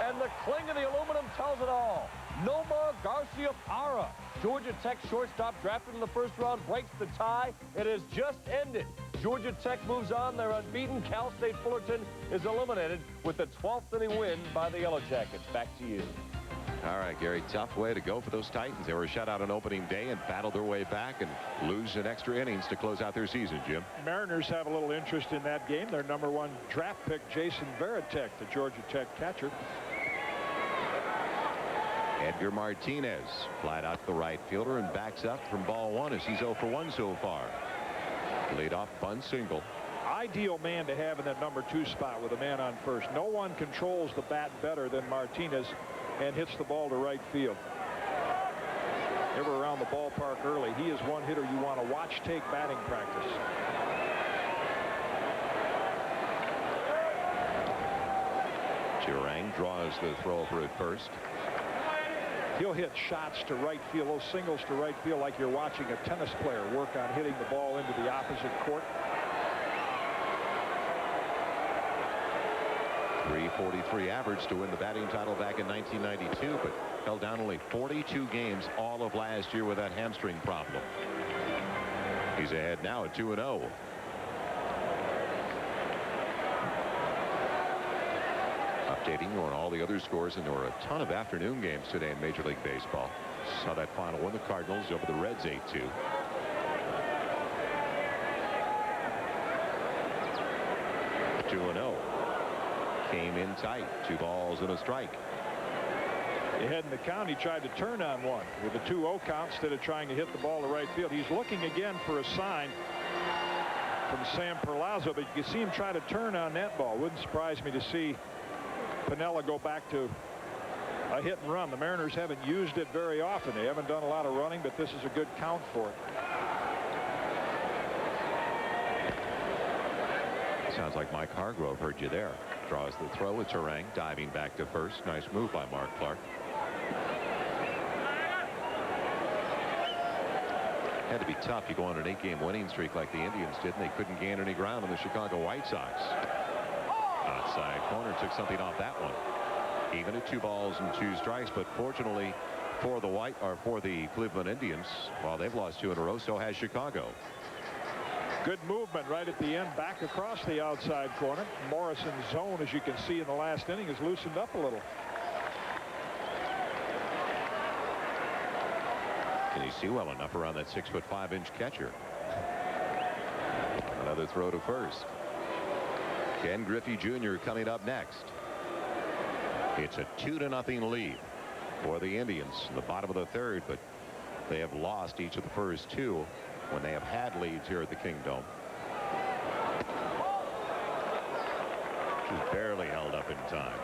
And the cling of the aluminum tells it all. Nomar Garcia-Parra, Georgia Tech shortstop drafted in the first round, breaks the tie. It has just ended. Georgia Tech moves on. They're unbeaten. Cal State Fullerton is eliminated with the 12th inning win by the Yellow Jackets. Back to you. All right, Gary, tough way to go for those Titans. They were shut out on opening day and battled their way back and lose in extra innings to close out their season, Jim. Mariners have a little interest in that game. Their #1 draft pick, Jason Varitek, the Georgia Tech catcher. Edgar Martinez flat out the right fielder and backs up from ball one as he's 0 for 1 so far. Leadoff bunt single. Ideal man to have in that #2 spot with a man on first. No one controls the bat better than Martinez and hits the ball to right field. Ever around the ballpark early. He is one hitter you want to watch take batting practice. Turang draws the throw for at first. He'll hit shots to right field, those singles to right field, like you're watching a tennis player work on hitting the ball into the opposite court. .343 average to win the batting title back in 1992, but held down only 42 games all of last year with that hamstring problem. He's ahead now at 2-0. Updating you on all the other scores, and there were a ton of afternoon games today in Major League Baseball. Saw that final win, the Cardinals over the Reds 8-2. Came in tight. 2 balls and a strike. Ahead in the count, he tried to turn on one with a 2-0 count instead of trying to hit the ball to right field. He's looking again for a sign from Sam Perlaza, but you can see him try to turn on that ball. Wouldn't surprise me to see Piniella go back to a hit and run. The Mariners haven't used it very often. They haven't done a lot of running, but this is a good count for it. Sounds like Mike Hargrove heard you there. Draws the throw with Turang, diving back to first. Nice move by Mark Clark. Had to be tough. You go on an 8-game winning streak like the Indians did, and they couldn't gain any ground on the Chicago White Sox. Outside corner took something off that one. Even at 2 balls and 2 strikes, but fortunately for the Cleveland Indians, while they've lost 2 in a row, so has Chicago. Good movement right at the end, back across the outside corner. Morrison's zone, as you can see in the last inning, has loosened up a little. Can you see well enough around that 6'5" catcher? Another throw to first. Ken Griffey Jr. coming up next. It's a 2-0 lead for the Indians in the bottom of the 3rd, but they have lost each of the first 2 when they have had leads here at the Kingdome. Just barely held up in time.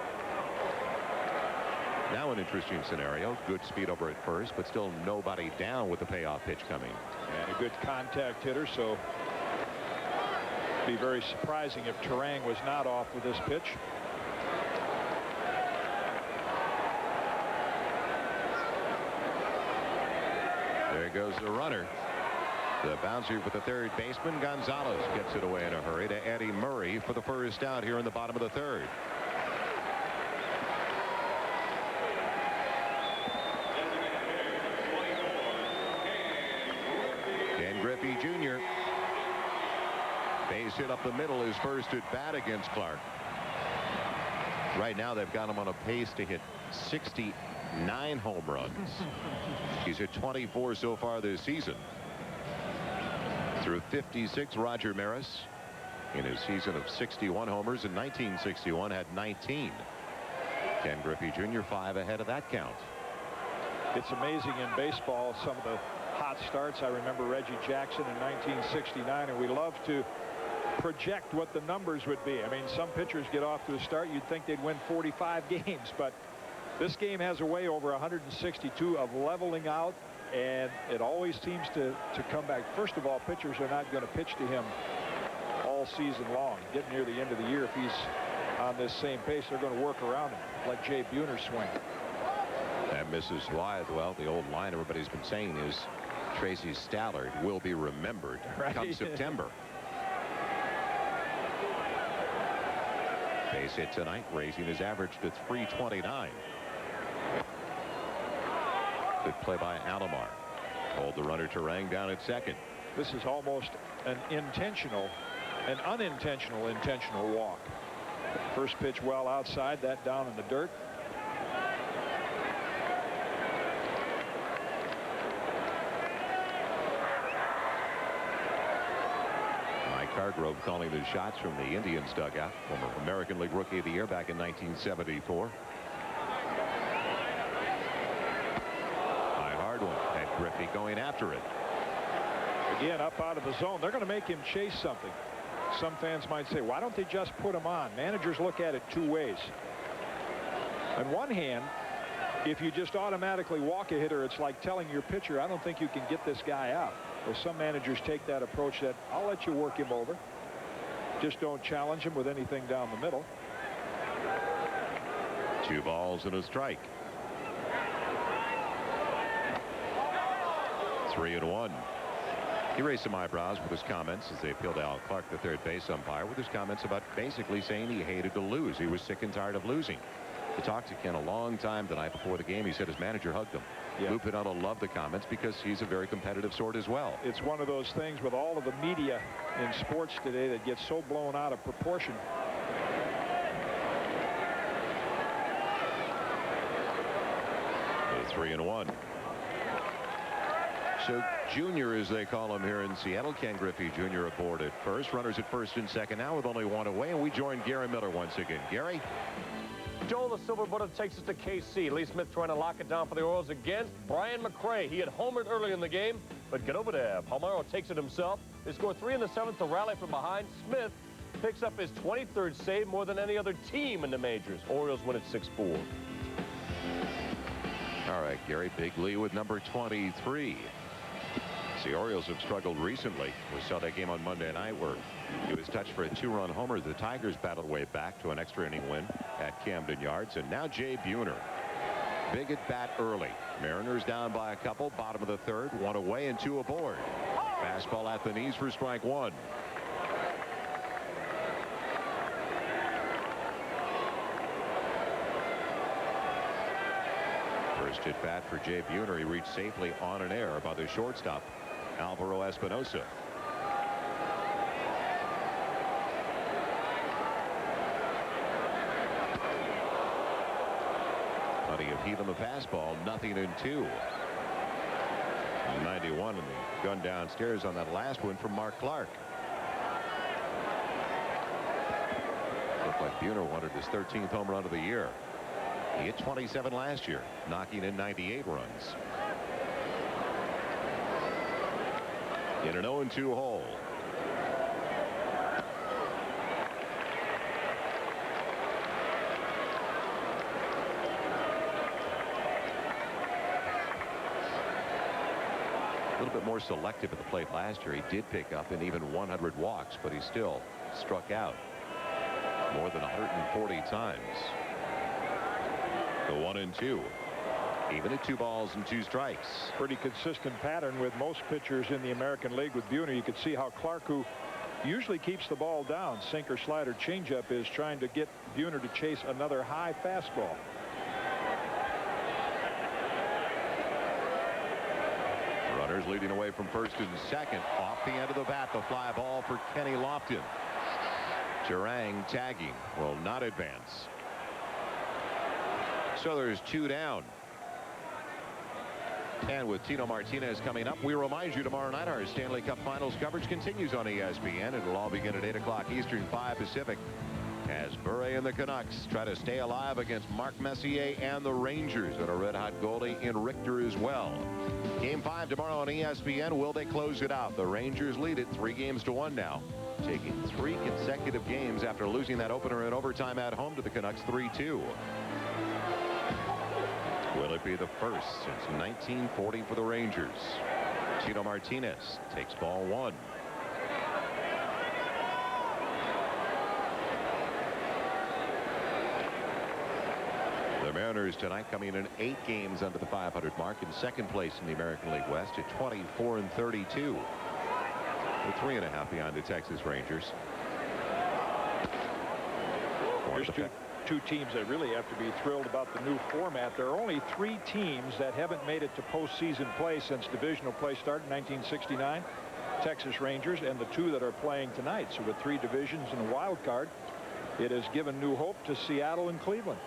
Now an interesting scenario. Good speed over at first, but still nobody down with the payoff pitch coming. And a good contact hitter, so it'd be very surprising if Turang was not off with this pitch. There goes the runner. The bouncer for the 3rd baseman, Gonzalez, gets it away in a hurry to Eddie Murray for the first out here in the bottom of the 3rd. Ken Griffey Jr. Base hit up the middle, his first at bat against Clark. Right now they've got him on a pace to hit 69 home runs. He's hit 24 so far this season. Through 56, Roger Maris, in his season of 61 homers in 1961, had 19. Ken Griffey Jr. 5 ahead of that count. It's amazing in baseball, some of the hot starts. I remember Reggie Jackson in 1969, and we love to project what the numbers would be. I mean, some pitchers get off to a start, you'd think they'd win 45 games, but this game has a way over 162 of leveling out, and it always seems to come back. First of all, pitchers are not going to pitch to him all season long. Getting near the end of the year, if he's on this same pace, they're going to work around him, like Jay Buhner's swing. And Mrs. Wyatt, well, the old line everybody's been saying is Tracy Stallard will be remembered come September. Base hit tonight, raising his average to 329. Good play by Alomar. Hold the runner Terang down at second. This is almost an unintentional intentional walk. First pitch well outside, that down in the dirt. Mike Hargrove calling the shots from the Indians dugout. Former American League Rookie of the Year back in 1974. High hard one. And Griffey going after it. Again, up out of the zone. They're going to make him chase something. Some fans might say, why don't they just put him on? Managers look at it two ways. On one hand, if you just automatically walk a hitter, it's like telling your pitcher, I don't think you can get this guy out. Well, some managers take that approach that I'll let you work him over. Just don't challenge him with anything down the middle. 2 balls and a strike. 3-1. He raised some eyebrows with his comments as they appealed to Al Clark, the third base umpire, with his comments about basically saying he hated to lose. He was sick and tired of losing. He talked to Ken a long time the night before the game. He said his manager hugged him. Yeah. Lou Piniella loved the comments because he's a very competitive sort as well. It's one of those things with all of the media in sports today that gets so blown out of proportion. The 3-1. So Junior, as they call him here in Seattle, Ken Griffey Jr. aboard at first. Runners at first and second now with only one away, and we join Gary Miller once again. Gary? Joel, the Silver Bullet takes us to KC. Lee Smith trying to lock it down for the Orioles against Brian McRae. He had homered early in the game, but get over there. Palmeiro takes it himself. They score 3 in the 7th to rally from behind. Smith picks up his 23rd save, more than any other team in the majors. Orioles win at 6-4. All right, Gary. Big Lee with number 23. The Orioles have struggled recently. We saw that game on Monday night where he was touched for a 2-run homer. The Tigers battled way back to an extra inning win at Camden Yards. And now Jay Buhner. Big at bat early. Mariners down by a couple. Bottom of the third. 1 away and 2 aboard. Fastball at the knees for strike 1. First at bat for Jay Buhner. He reached safely on an error by the shortstop, Alvaro Espinosa. Plenty of heat on the fastball. Nothing in 2. 91 and the gun downstairs on that last one from Mark Clark. Looked like Buhner wanted his 13th home run of the year. He hit 27 last year, knocking in 98 runs. In an 0-2 hole. A little bit more selective at the plate last year. He did pick up in even 100 walks, but he still struck out more than 140 times. The 1-2. Even at 2 balls and 2 strikes. Pretty consistent pattern with most pitchers in the American League. With Buhner, you could see how Clark, who usually keeps the ball down, sinker, slider, changeup, is trying to get Buhner to chase another high fastball. Runners leading away from first and second. Off the end of the bat, the fly ball for Kenny Lofton. Terang tagging, will not advance. So there's 2 down. And with Tino Martinez coming up, we remind you tomorrow night our Stanley Cup Finals coverage continues on ESPN. It'll all begin at 8 o'clock Eastern, 5 Pacific. as Bure and the Canucks try to stay alive against Mark Messier and the Rangers, and a red-hot goalie in Richter as well. Game 5 tomorrow on ESPN. Will they close it out? The Rangers lead it 3-1 now, taking 3 consecutive games after losing that opener in overtime at home to the Canucks 3-2. Will it be the first since 1940 for the Rangers? Tino Martinez takes ball 1. The Mariners tonight coming in 8 games under the 500 mark, in second place in the American League West at 24-32. They're 3.5 behind the Texas Rangers. There's two teams that really have to be thrilled about the new format. There are only 3 teams that haven't made it to postseason play since divisional play started in 1969. Texas Rangers and the 2 that are playing tonight. So with 3 divisions and a wild card, it has given new hope to Seattle and Cleveland.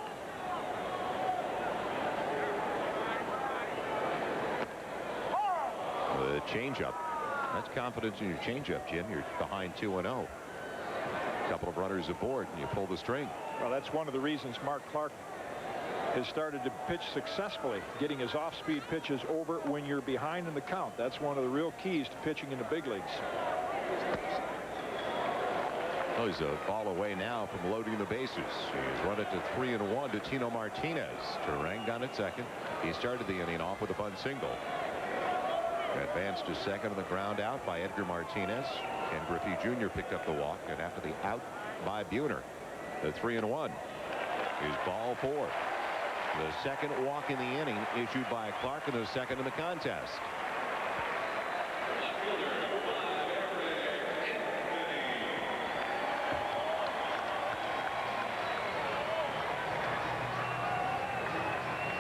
The changeup. That's confidence in your changeup, Jim. You're behind 2-0. A couple of runners aboard, and you pull the string. Well, that's one of the reasons Mark Clark has started to pitch successfully, getting his off-speed pitches over when you're behind in the count. That's one of the real keys to pitching in the big leagues. Well, he's a ball away now from loading the bases. He's run it to 3-1 to Tino Martinez. Turang on at second. He started the inning off with a bunt single. Advanced to second on the ground out by Edgar Martinez. Ken Griffey Jr. picked up the walk, and after the out by Buhner, the 3-1 is ball 4. The second walk in the inning issued by Clark, and the second in the contest.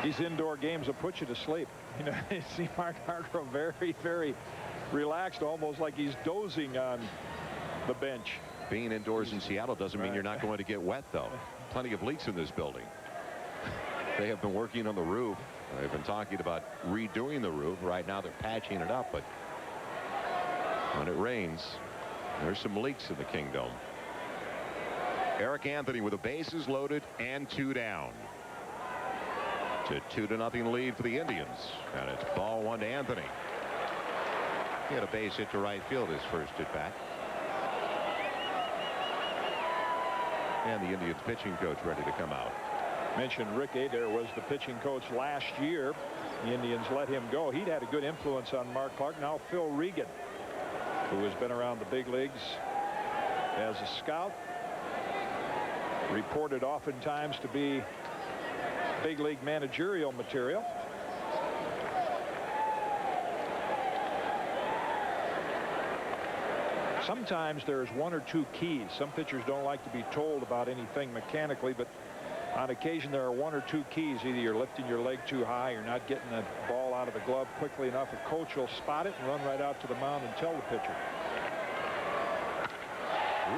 These indoor games will put you to sleep. You know, you see Mark Hargrove very, very relaxed, almost like he's dozing on the bench. Being indoors in Seattle doesn't mean you're not going to get wet, though. Plenty of leaks in this building. They have been working on the roof. They've been talking about redoing the roof. Right now they're patching it up, but when it rains, there's some leaks in the Kingdome. Eric Anthony with the bases loaded and 2 down. To 2-0 lead for the Indians, and it's ball 1 to Anthony. He had a base hit to right field his first at bat. And the Indians pitching coach ready to come out. Mentioned Rick Adair was the pitching coach last year. The Indians let him go. He'd had a good influence on Mark Clark. Now Phil Regan, who has been around the big leagues as a scout, reported oftentimes to be big league managerial material. Sometimes there's 1 or 2 keys. Some pitchers don't like to be told about anything mechanically, but on occasion there are 1 or 2 keys. Either you're lifting your leg too high, you're not getting the ball out of the glove quickly enough. A coach will spot it and run right out to the mound and tell the pitcher.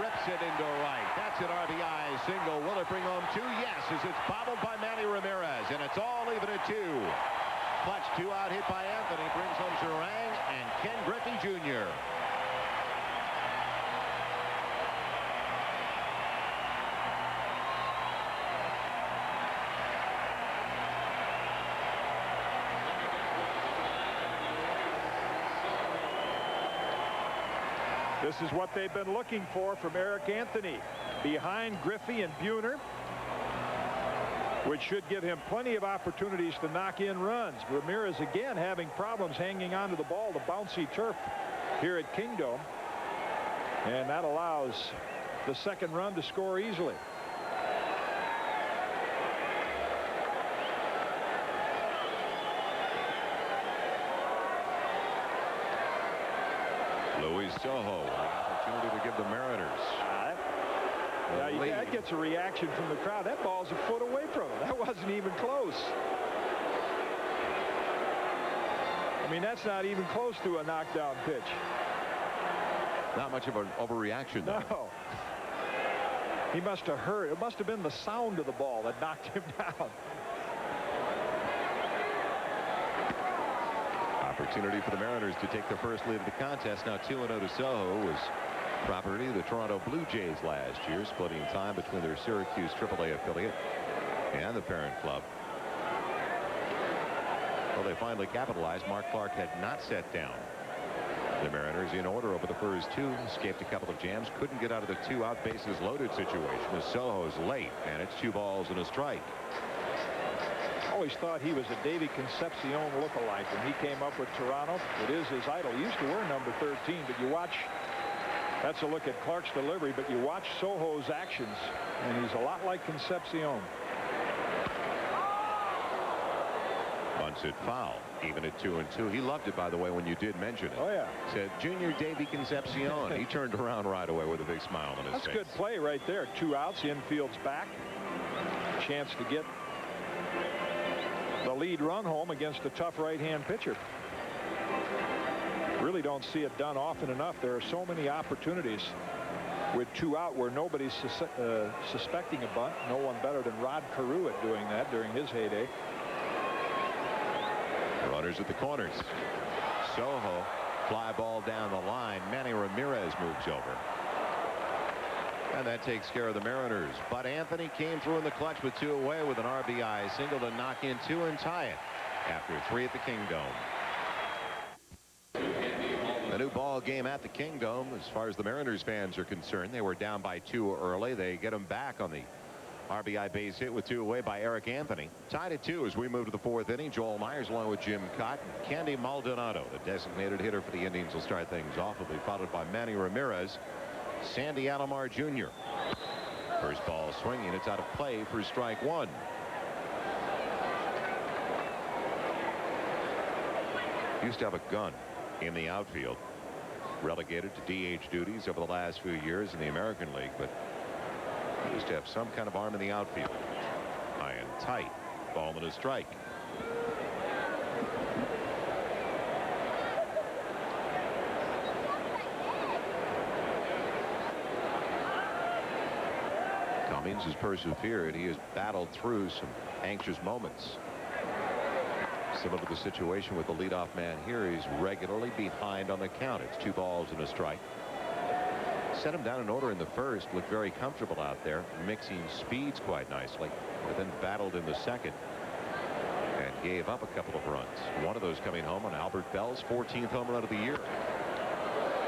Rips it into right. That's an RBI single. Will it bring home 2? Yes, as it's bobbled by Manny Ramirez, and it's all even at 2. Clutch 2-out hit by Anthony brings home Turang and Ken Griffey Jr. This is what they've been looking for from Eric Anthony, behind Griffey and Buhner, which should give him plenty of opportunities to knock in runs. Ramirez again having problems hanging onto the ball, the bouncy turf here at Kingdome, and that allows the second run to score easily. Luis Sojo, an opportunity to give the Mariners. That gets a reaction from the crowd. That ball's a foot away from him. That wasn't even close. I mean, that's not even close to a knockdown pitch. Not much of an overreaction, though. No. He must have heard. It must have been the sound of the ball that knocked him down. Opportunity for the Mariners to take their first lead of the contest. Now 2-0 to Soho, was property of the Toronto Blue Jays last year, splitting time between their Syracuse AAA affiliate and the parent club. Well, they finally capitalized. Mark Clark had not set down the Mariners in order over the first two. Escaped a couple of jams. Couldn't get out of the 2-out bases loaded situation as Sojo's late, and it's 2 balls and a strike. Always thought he was a Davey Concepcion lookalike when he came up with Toronto. It is his idol. He used to wear number 13, but you watch. That's a look at Clark's delivery, but you watch Sojo's actions, and he's a lot like Concepcion. Bunts it foul, even at 2-2. He loved it, by the way, when you did mention it. Oh, yeah. Said Junior Davey Concepcion. He turned around right away with a big smile on his face. That's good play right there. 2 outs, infield's back. Chance to get the lead run home against a tough right-hand pitcher. Really don't see it done often enough. There are so many opportunities with 2 out where nobody's suspecting a bunt. No one better than Rod Carew at doing that during his heyday. Runners at the corners. Sojo, fly ball down the line. Manny Ramirez moves over. And that takes care of the Mariners. But Anthony came through in the clutch with 2 away with an RBI single to knock in 2 and tie it after 3 at the Kingdome. The new ball game at the Kingdome, as far as the Mariners fans are concerned. They were down by 2 early. They get them back on the RBI base hit with 2 away by Eric Anthony. Tied at 2 as we move to the 4th inning. Joel Myers along with Jim Cott. Candy Maldonado, the designated hitter for the Indians, will start things off. Will be followed by Manny Ramirez. Sandy Alomar Jr. First ball swinging. It's out of play for strike 1. Used to have a gun in the outfield. Relegated to DH duties over the last few years in the American League, but used to have some kind of arm in the outfield. High and tight. Ball and a strike. Cummings has persevered. He has battled through some anxious moments. Similar to the situation with the leadoff man here, he's regularly behind on the count. It's 2 balls and a strike. Set him down in order in the first. Looked very comfortable out there, mixing speeds quite nicely. But then battled in the second and gave up a couple of runs. One of those coming home on Albert Bell's 14th home run of the year.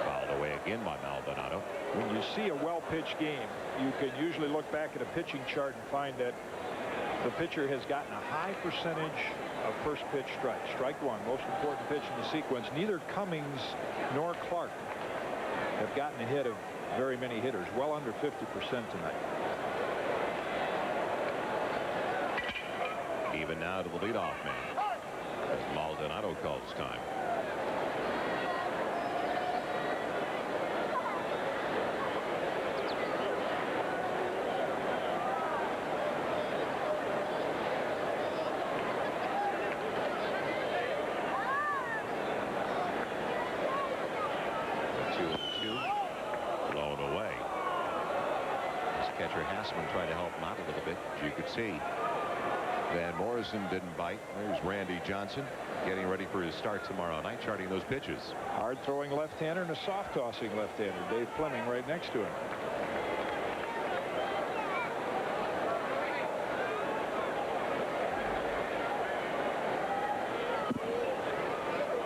Fouled away again by Maldonado. When you see a well-pitched game, you can usually look back at a pitching chart and find that the pitcher has gotten a high percentage of first pitch strikes. Strike 1, most important pitch in the sequence. Neither Cummings nor Clark have gotten ahead of very many hitters. Well under 50% tonight. Even now to the leadoff man as Maldonado calls time. Trying to help him out a little bit, as you could see. Van Morrison didn't bite. There's Randy Johnson getting ready for his start tomorrow night, charting those pitches. Hard throwing left-hander and a soft tossing left-hander. Dave Fleming right next to him.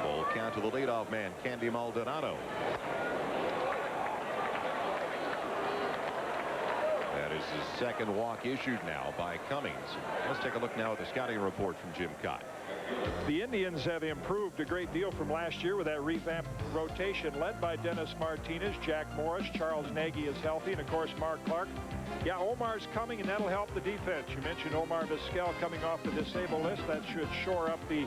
Full count to the leadoff man, Candy Maldonado. That is his second walk issued now by Cummings. Let's take a look now at the scouting report from Jim Cott. The Indians have improved a great deal from last year with that revamped rotation led by Dennis Martinez, Jack Morris, Charles Nagy is healthy, and of course Mark Clark. Yeah, Omar's coming, and that'll help the defense. You mentioned Omar Vizquel coming off the disabled list. That should shore up the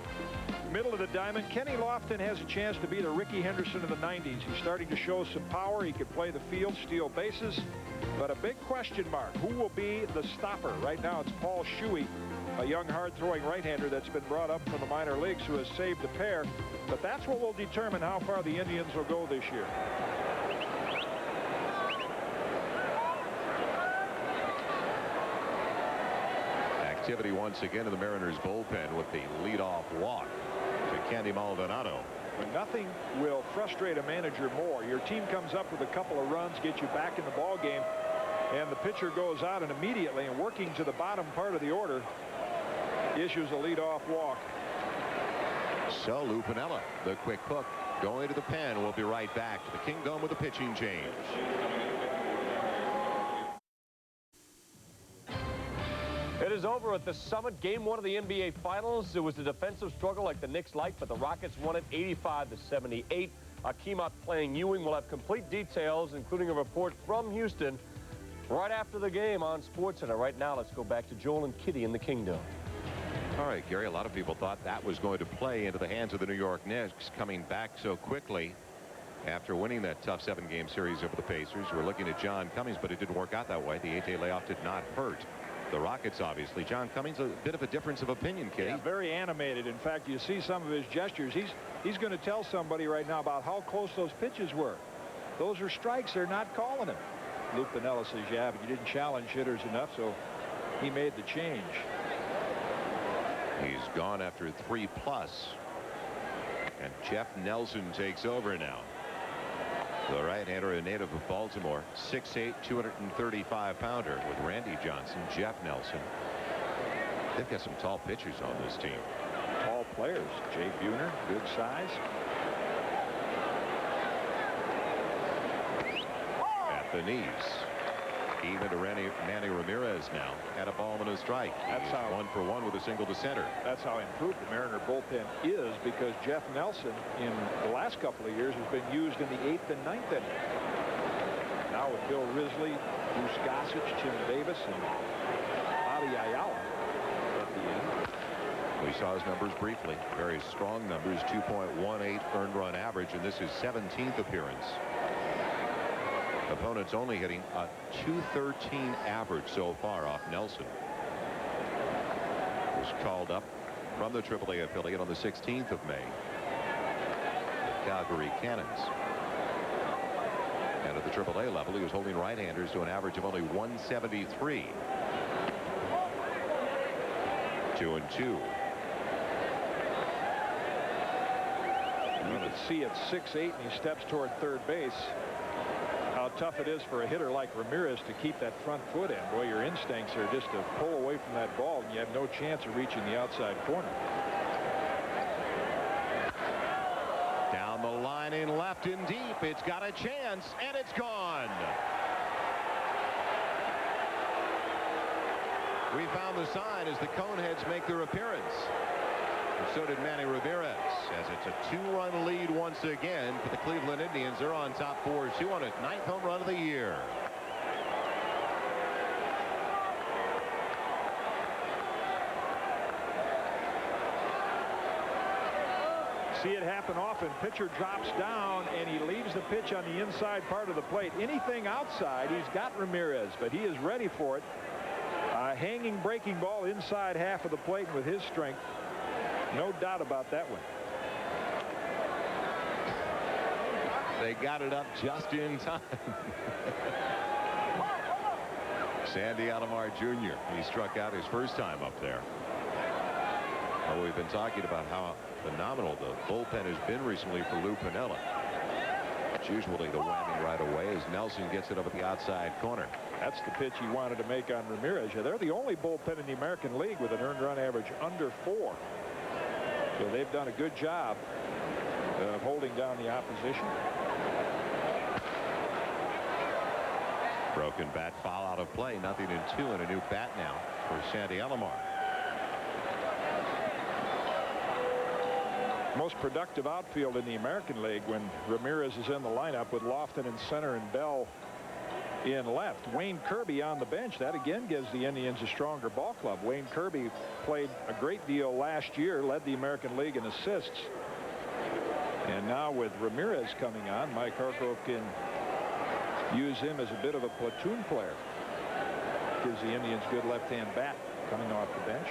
middle of the diamond. Kenny Lofton has a chance to be the Ricky Henderson of the 90s. He's starting to show some power. He can play the field, steal bases. But a big question mark, who will be the stopper? Right now it's Paul Shuey, a young hard-throwing right-hander that's been brought up from the minor leagues who has saved a pair. But that's what will determine how far the Indians will go this year. Activity once again in the Mariners bullpen with the leadoff walk to Candy Maldonado. But nothing will frustrate a manager more. Your team comes up with a couple of runs, get you back in the ball game, and the pitcher goes out and immediately, and working to the bottom part of the order, issues a leadoff walk. So Lou Piniella, the quick hook, going to the pen. We'll be right back to the Kingdome with a pitching change. It is over at the Summit. Game 1 of the NBA Finals. It was a defensive struggle like the Knicks liked, but the Rockets won it 85-78. Akeem playing Ewing will have complete details, including a report from Houston, right after the game on SportsCenter. Right now, let's go back to Joel and Kitty in the Kingdome. All right, Gary, a lot of people thought that was going to play into the hands of the New York Knicks, coming back so quickly after winning that tough 7-game series over the Pacers. We're looking at John Cummings, but it didn't work out that way. The 8-day layoff did not hurt the Rockets, obviously. John Cummings, a bit of a difference of opinion, Kitty. Yeah, very animated. In fact, you see some of his gestures. He's going to tell somebody right now about how close those pitches were. Those are strikes. They're not calling him. Lou Piniella says, yeah, but you didn't challenge hitters enough, so he made the change. He's gone after 3+. And Jeff Nelson takes over now. The right-hander, a native of Baltimore, 6'8", 235-pounder with Randy Johnson, Jeff Nelson. They've got some tall pitchers on this team. Tall players. Jay Buhner, good size. At the knees. Even to Manny Ramirez now at a ball and a strike. That's how 1 for 1 with a single to center. That's how improved the Mariner bullpen is, because Jeff Nelson in the last couple of years has been used in the 8th and 9th inning. Now with Bill Risley, Bruce Gossage, Tim Davis, and Adi Ayala at the end. We saw his numbers briefly. Very strong numbers, 2.18 earned run average, and this is 17th appearance. Opponents only hitting a .213 average so far off Nelson. Was called up from the AAA affiliate on the 16th of May. The Calgary Cannons. And at the AAA level, he was holding right-handers to an average of only 173. 2-2. You can see at 6'8", and he steps toward third base. How tough it is for a hitter like Ramirez to keep that front foot in. Boy, your instincts are just to pull away from that ball, and you have no chance of reaching the outside corner. Down the line in left and deep. It's got a chance, and it's gone. We found the sign as the Coneheads make their appearance. And so did Manny Ramirez, as it's a 2-run lead once again for the Cleveland Indians. They're on top 4-2 on a 9th home run of the year. See it happen often. Pitcher drops down and he leaves the pitch on the inside part of the plate. Anything outside, he's got Ramirez, but he is ready for it. A hanging breaking ball inside half of the plate with his strength. No doubt about that one. They got it up just in time. Sandy Alomar Jr. He struck out his first time up there. Well, we've been talking about how phenomenal the bullpen has been recently for Lou Piniella. It's usually the whammy right away as Nelson gets it up at the outside corner. That's the pitch he wanted to make on Ramirez. Yeah, they're the only bullpen in the American League with an earned run average under 4. So they've done a good job of holding down the opposition. Broken bat foul out of play. 0-2 and a new bat now for Sandy Alomar. Most productive outfield in the American League when Ramirez is in the lineup with Lofton in center and Bell in left. Wayne Kirby on the bench. That again gives the Indians a stronger ball club. Wayne Kirby played a great deal last year, led the American League in assists. And now with Ramirez coming on, Mike Hargrove can use him as a bit of a platoon player. Gives the Indians good left-hand bat coming off the bench.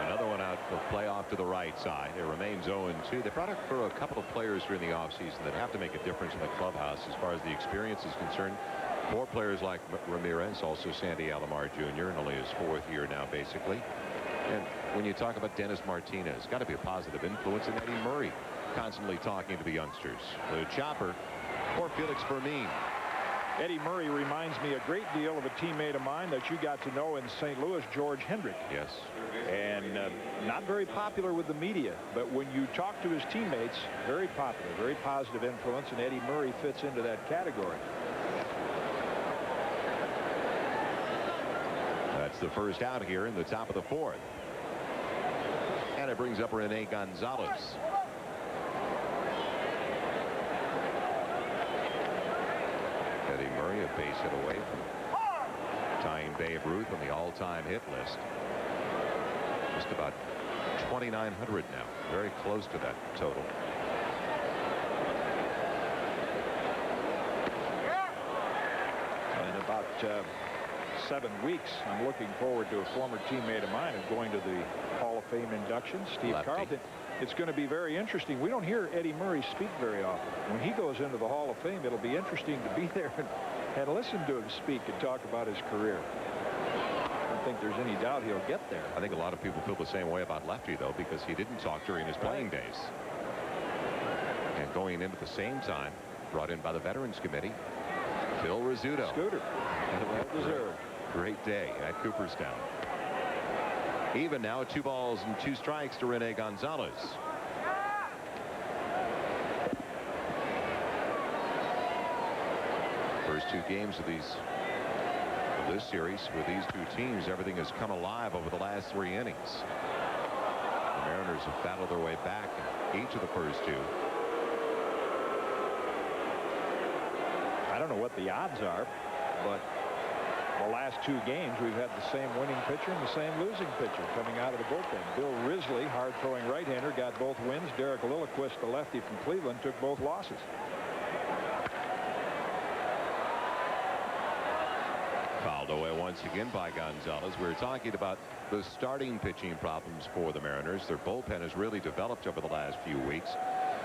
Another one out for play off to the right side. It remains 0-2. They brought up for a couple of players during the offseason that have to make a difference in the clubhouse as far as the experience is concerned. 4 players like Ramirez, also Sandy Alomar Jr. in only his 4th year now, basically. And when you talk about Dennis Martinez, got to be a positive influence in Eddie Murray, constantly talking to the youngsters. The chopper for Felix Fermin. Eddie Murray reminds me a great deal of a teammate of mine that you got to know in St. Louis, George Hendrick. Yes. And not very popular with the media, but when you talk to his teammates, very popular, very positive influence, and Eddie Murray fits into that category. That's the first out here in the top of the fourth. And it brings up Rene Gonzalez. Eddie Murray, a base hit away from tying Babe Ruth on the all-time hit list. Just about 2,900 now. Very close to that total. In about 7 weeks, I'm looking forward to a former teammate of mine who's going to the Hall of Fame induction, Steve Lefty. Carlton. It's going to be very interesting. We don't hear Eddie Murray speak very often. When he goes into the Hall of Fame, it'll be interesting to be there and listen to him speak and talk about his career. I don't think there's any doubt he'll get there. I think a lot of people feel the same way about Lefty, though, because he didn't talk during his playing days. And going into the same time, brought in by the Veterans Committee, Phil Rizzuto. Scooter. Well deserved. Great day at Cooperstown. Even now, 2 balls and 2 strikes to Rene Gonzalez. First 2 games of this series with these 2 teams, everything has come alive over the last 3 innings. The Mariners have battled their way back in each of the first 2. I don't know what the odds are, but the last 2 games we've had the same winning pitcher and the same losing pitcher coming out of the bullpen. Bill Risley, hard-throwing right-hander, got both wins. Derek Lilliquist, the lefty from Cleveland, took both losses. Fouled away once again by Gonzalez. We were talking about the starting pitching problems for the Mariners. Their bullpen has really developed over the last few weeks.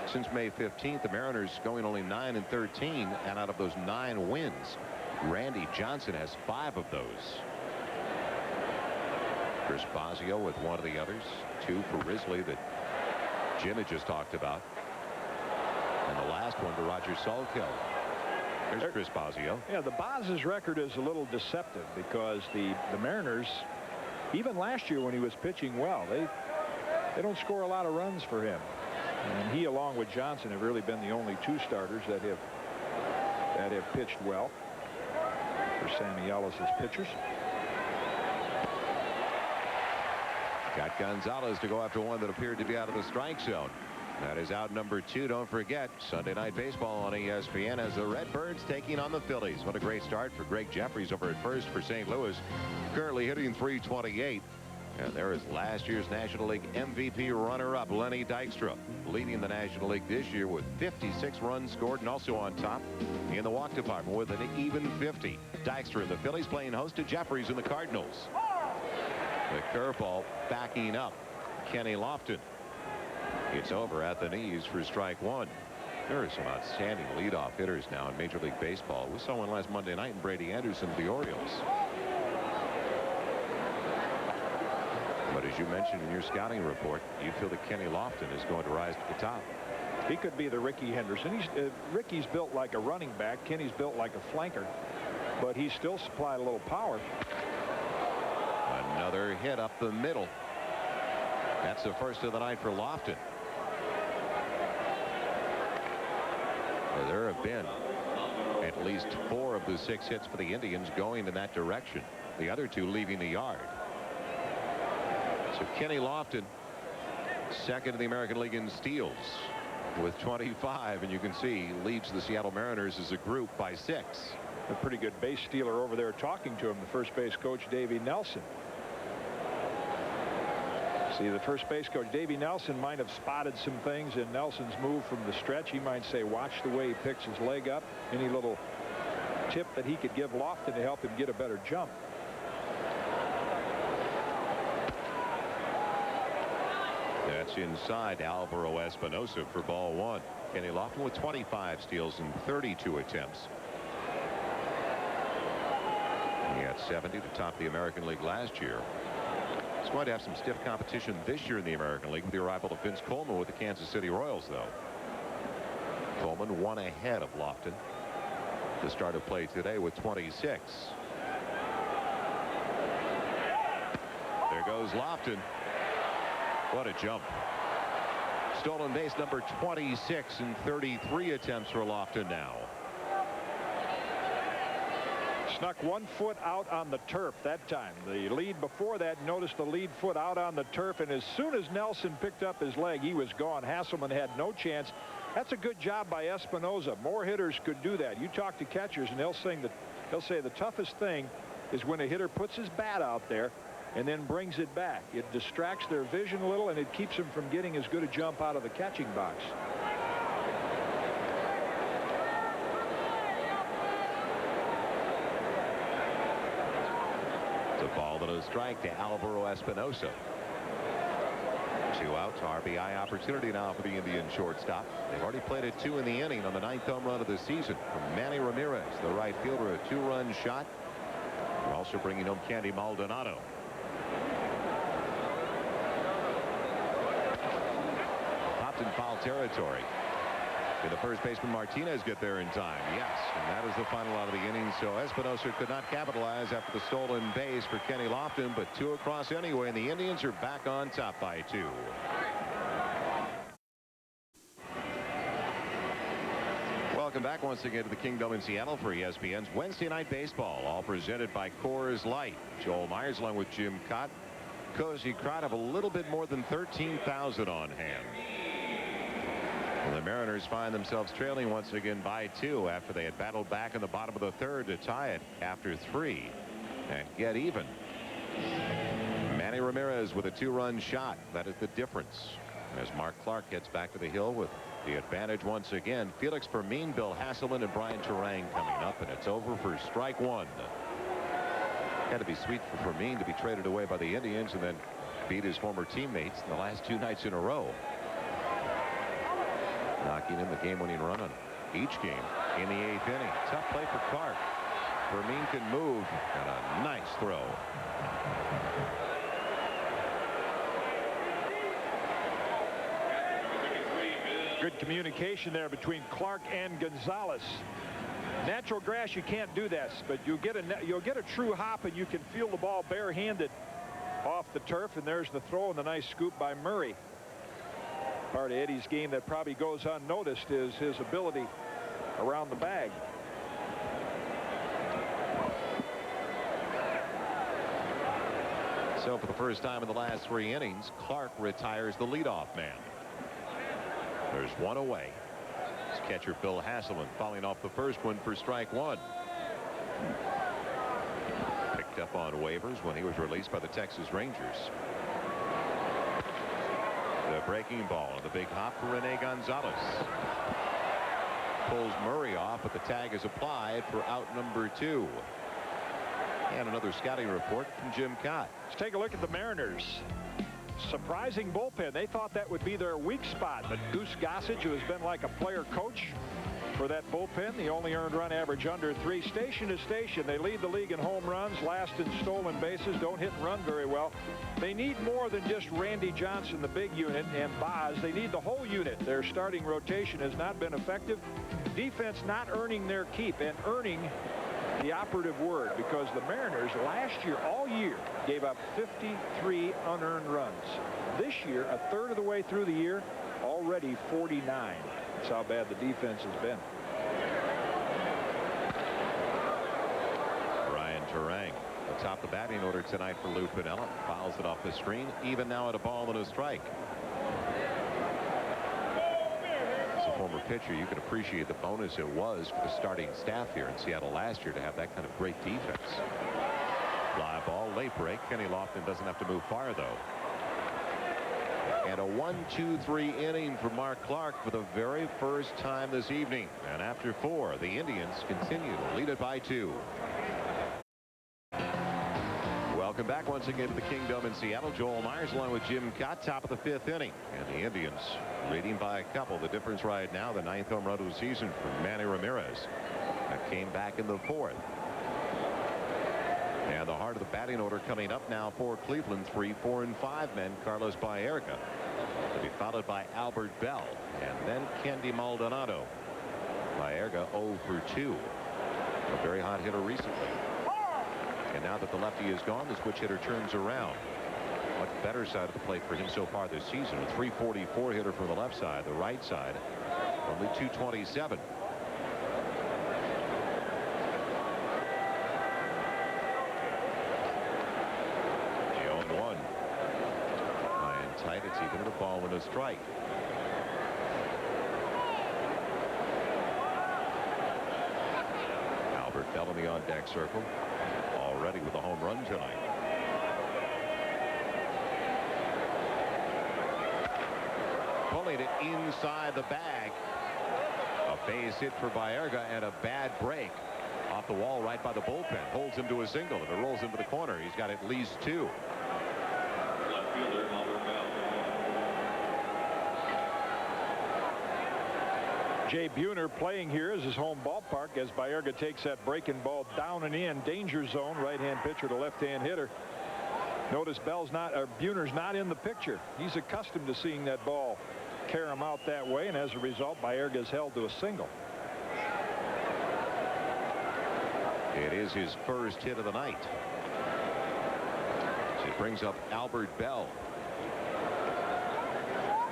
Since May 15th, the Mariners going only 9-13, and out of those 9 wins, Randy Johnson has 5 of those. Chris Bosio with one of the others, 2 for Risley that Jim had just talked about, and the last one to Roger Salkill. There's Chris Bosio. Yeah, the Boz's record is a little deceptive because the Mariners, even last year when he was pitching well, they don't score a lot of runs for him. And he, along with Johnson, have really been the only 2 starters that have pitched well for Sammy Ellis's pitchers. Got Gonzalez to go after one that appeared to be out of the strike zone. That is out number 2. Don't forget, Sunday Night Baseball on ESPN as the Redbirds taking on the Phillies. What a great start for Greg Jeffries over at first for St. Louis. Currently hitting .328. And there is last year's National League MVP runner-up Lenny Dykstra, leading the National League this year with 56 runs scored, and also on top in the walk department with an even 50. Dykstra and the Phillies playing host to Jeffries and the Cardinals. The curveball backing up Kenny Lofton. It's over at the knees for strike 1. There are some outstanding leadoff hitters now in Major League Baseball. We saw one last Monday night in Brady Anderson of the Orioles. But as you mentioned in your scouting report, you feel that Kenny Lofton is going to rise to the top. He could be the Ricky Henderson. Ricky's built like a running back. Kenny's built like a flanker, but he's still supplied a little power. Another hit up the middle. That's the first of the night for Lofton. Well, there have been at least 4 of the 6 hits for the Indians going in that direction. The other 2 leaving the yard. So Kenny Lofton, second in the American League in steals with 25, and you can see leads the Seattle Mariners as a group by 6. A pretty good base stealer over there talking to him, the first base coach, Davey Nelson. See, the first base coach, Davey Nelson, might have spotted some things in Nelson's move from the stretch. He might say, watch the way he picks his leg up. Any little tip that he could give Lofton to help him get a better jump. That's inside Alvaro Espinosa for ball 1. Kenny Lofton with 25 steals and 32 attempts. He had 70 to top the American League last year. It's going to have some stiff competition this year in the American League with the arrival of Vince Coleman with the Kansas City Royals, though. Coleman one ahead of Lofton. The start of play today with 26. There goes Lofton. What a jump. Stolen base number 26 and 33 attempts for Lofton now. Snuck 1 foot out on the turf that time. The lead before that, noticed the lead foot out on the turf, and as soon as Nelson picked up his leg, he was gone. Hasselman had no chance. That's a good job by Espinosa. More hitters could do that. You talk to catchers and they'll say the toughest thing is when a hitter puts his bat out there and then brings it back. It distracts their vision a little, and it keeps them from getting as good a jump out of the catching box. It's a ball and a strike to Alvaro Espinosa. 2 outs, RBI opportunity now for the Indian shortstop. They've already played at 2 in the inning on the 9th home run of the season from Manny Ramirez, the right fielder, a 2-run shot. We're also bringing home Candy Maldonado. Popped in foul territory. Did the first baseman Martinez get there in time? Yes, and that is the final out of the inning. So Espinosa could not capitalize after the stolen base for Kenny Lofton, but 2 across anyway, and the Indians are back on top by 2. Welcome back once again to the Kingdome in Seattle for ESPN's Wednesday Night Baseball, all presented by Coors Light. Joel Myers along with Jim Cott. Cozy crowd of a little bit more than 13,000 on hand. And the Mariners find themselves trailing once again by 2 after they had battled back in the bottom of the 3rd to tie it after 3 and get even. Manny Ramirez with a 2-run shot. That is the difference as Mark Clark gets back to the hill with the advantage once again. Felix Fermin, Bill Hasselman, and Brian Turang coming up, and it's over for strike 1. Had to be sweet for Fermin to be traded away by the Indians and then beat his former teammates in the last 2 nights in a row. Knocking in the game-winning run on each game in the 8th inning. Tough play for Clark. Fermin can move, and a nice throw. Good communication there between Clark and Gonzalez. Natural grass, you can't do that, but you'll get a true hop, and you can feel the ball barehanded off the turf. And there's the throw and the nice scoop by Murray. Part of Eddie's game that probably goes unnoticed is his ability around the bag. So for the first time in the last 3 innings, Clark retires the leadoff man. There's 1 away. It's catcher Bill Hasselman falling off the first one for strike 1. Picked up on waivers when he was released by the Texas Rangers. The breaking ball and the big hop for Rene Gonzalez. Pulls Murray off, but the tag is applied for out number 2. And another scouting report from Jim Cott. Let's take a look at the Mariners. Surprising bullpen. They thought that would be their weak spot, but Goose Gossage, who has been like a player coach for that bullpen, the only earned run average under 3. Station to station, they lead the league in home runs, last in stolen bases, don't hit and run very well. They need more than just Randy Johnson, the big unit, and Boz. They need the whole unit. Their starting rotation has not been effective. Defense not earning their keep, and earning the operative word, because the Mariners last year, all year, gave up 53 unearned runs. This year, a third of the way through the year, already 49. That's how bad the defense has been. Brian Turang atop the batting order tonight for Lou Piniella. Fouls it off the screen. Even now at a ball and a strike. As a former pitcher, you can appreciate the bonus it was for the starting staff here in Seattle last year to have that kind of great defense. Fly ball, late break. Kenny Lofton doesn't have to move far, though. And a 1-2-3 inning for Mark Clark for the very first time this evening. And after 4, the Indians continue to lead it by 2. Welcome back once again to the Kingdome in Seattle. Joel Myers along with Jim Cott, top of the 5th inning. And the Indians leading by a couple. The difference right now, the 9th home run of the season for Manny Ramirez. That came back in the 4th. And the heart of the batting order coming up now for Cleveland. 3, 4, and 5 men. Carlos Baerga to be followed by Albert Bell and then Candy Maldonado. Baerga 0 for 2. A very hot hitter recently. And now that the lefty is gone, the switch hitter turns around. Much better side of the plate for him so far this season. A 344 hitter from the left side. The right side only 227. The 0-1. High and tight. It's even a ball and a strike. Albert Bell in the on-deck circle. Already with a home run tonight. Pulling it inside the bag. A base hit for Baerga and a bad break off the wall right by the bullpen. Holds him to a single. If it rolls into the corner, he's got at least 2. Left fielder Albert Bell. Jay Buhner playing here as his home ballpark as Baerga takes that breaking ball down and in. Danger zone. Right-hand pitcher to left-hand hitter. Notice Buhner's not in the picture. He's accustomed to seeing that ball carry him out that way, and as a result, Baerga is held to a single. It is his first hit of the night. So it brings up Albert Bell.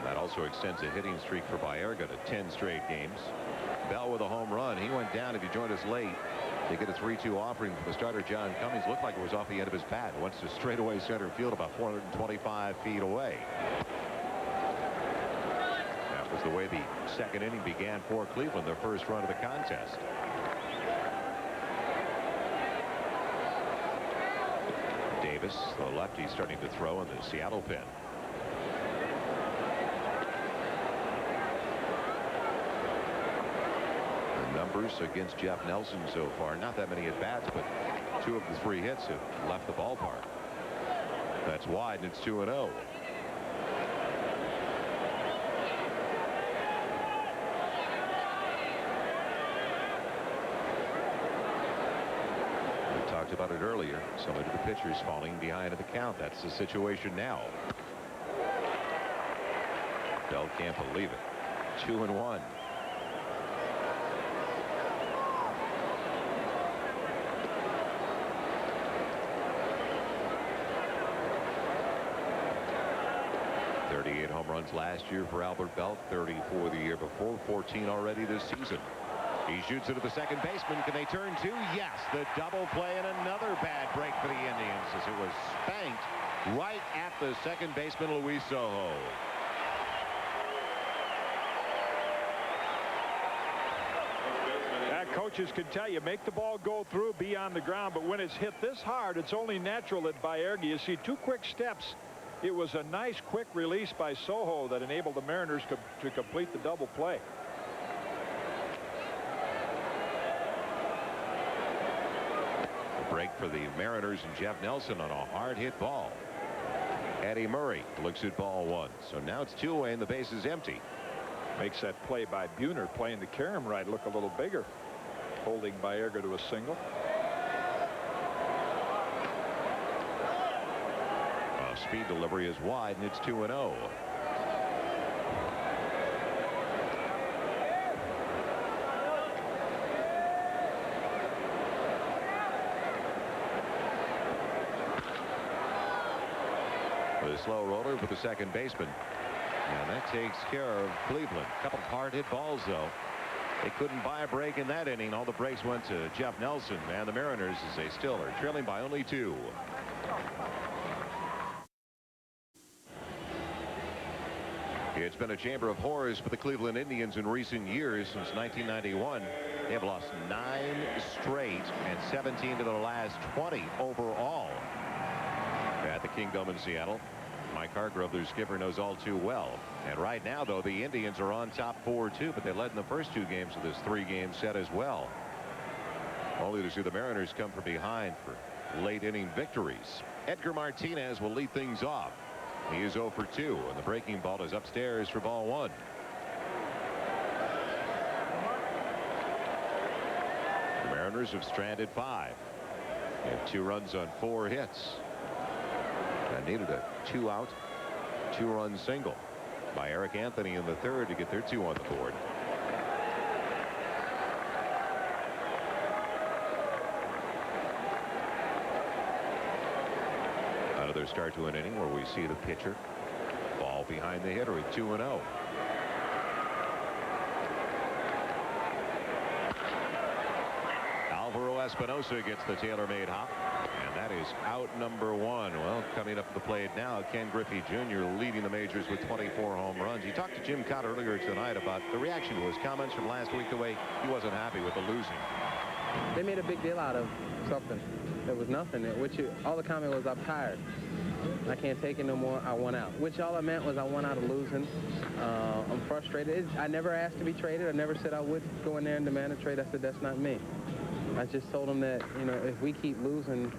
That also extends a hitting streak for Baerga to 10 straight games. Bell with a home run. He went down. If you joined us late, they get a 3-2 offering from the starter John Cummings. Looked like it was off the end of his bat. It went to straightaway center field about 425 feet away. That was the way the second inning began for Cleveland, their first run of the contest. Davis, the lefty, starting to throw in the Seattle pen. Numbers against Jeff Nelson so far. Not that many at bats, but 2 of the 3 hits have left the ballpark. That's wide, and it's 2-0. We talked about it earlier. So many of the pitchers falling behind at the count. That's the situation now. Bell can't believe it. 2-1. Home runs last year for Albert Bell, 34 the year before, 14 already this season. He shoots it at the second baseman. Can they turn 2? Yes. The double play and another bad break for the Indians as it was spanked right at the second baseman, Luis Sojo. Coaches can tell you, make the ball go through, be on the ground, but when it's hit this hard, it's only natural that Baerga, you see 2 quick steps. It was a nice quick release by Sojo that enabled the Mariners to complete the double play. A break for the Mariners and Jeff Nelson on a hard hit ball. Eddie Murray looks at ball 1. So now it's 2 away and the base is empty. Makes that play by Buhner playing the carom right look a little bigger. Holding Baerga to a single. Speed delivery is wide, and it's 2-0. With a slow roller for the second baseman. And that takes care of Cleveland. A couple of hard hit balls, though. They couldn't buy a break in that inning. All the breaks went to Jeff Nelson and the Mariners as they still are trailing by only 2. It's been a chamber of horrors for the Cleveland Indians in recent years. Since 1991, they have lost 9 straight and 17 to the last 20 overall. At the Kingdome in Seattle, Mike Hargrove, their skipper, knows all too well. And right now, though, the Indians are on top 4-2, but they led in the first 2 games of this 3-game set as well. Only to see the Mariners come from behind for late inning victories. Edgar Martinez will lead things off. He is 0 for 2, and the breaking ball is upstairs for ball 1. The Mariners have stranded 5. And 2 runs on 4 hits. And needed a 2-out, 2-run single by Eric Anthony in the 3rd to get their 2 on the board. Another start to an inning where we see the pitcher ball behind the hitter at 2-0. Alvaro Espinosa gets the tailor-made hop, and that is out number 1. Well, coming up to the plate now, Ken Griffey Jr. leading the majors with 24 home runs. He talked to Jim Cott earlier tonight about the reaction to his comments from last week, the way he wasn't happy with the losing. They made a big deal out of something. There was nothing, all the comment was, I'm tired. I can't take it no more. I want out. Which all I meant was I want out of losing. I'm frustrated. I never asked to be traded. I never said I would go in there and demand a trade. I said that's not me. I just told them that, if we keep losing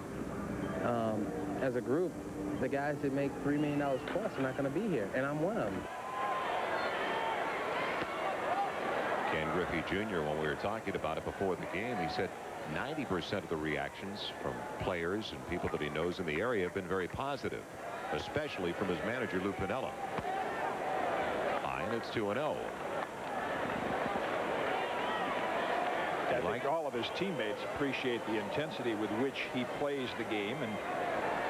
as a group, the guys that make $3 million plus are not going to be here, and I'm one of them. Ken Griffey Jr., when we were talking about it before the game, he said 90% of the reactions from players and people that he knows in the area have been very positive, especially from his manager, Lou Piniella. High, and it's 2-0. I think all of his teammates appreciate the intensity with which he plays the game and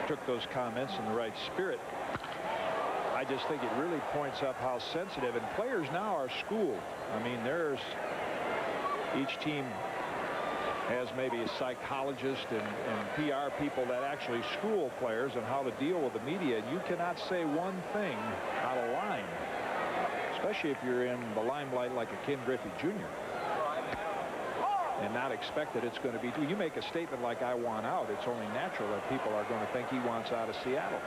took those comments in the right spirit. I just think it really points up how sensitive, and players now are schooled. I mean, each team has maybe a psychologist and PR people that actually school players on how to deal with the media. And you cannot say one thing out of line, especially if you're in the limelight like a Ken Griffey Jr. and not expect that it's going to be. You make a statement like I want out, it's only natural that people are going to think he wants out of Seattle.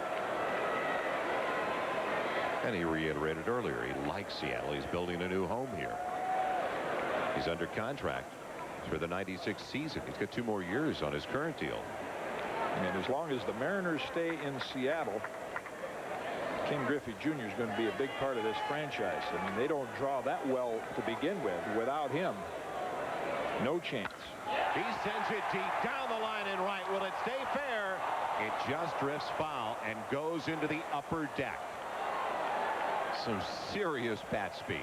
And he reiterated earlier, he likes Seattle. He's building a new home here. He's under contract for the '96 season. He's got 2 more years on his current deal. And as long as the Mariners stay in Seattle, Ken Griffey Jr. is going to be a big part of this franchise. I mean, they don't draw that well to begin with. Without him, no chance. He sends it deep down the line and right. Will it stay fair? It just drifts foul and goes into the upper deck. Some serious bat speed.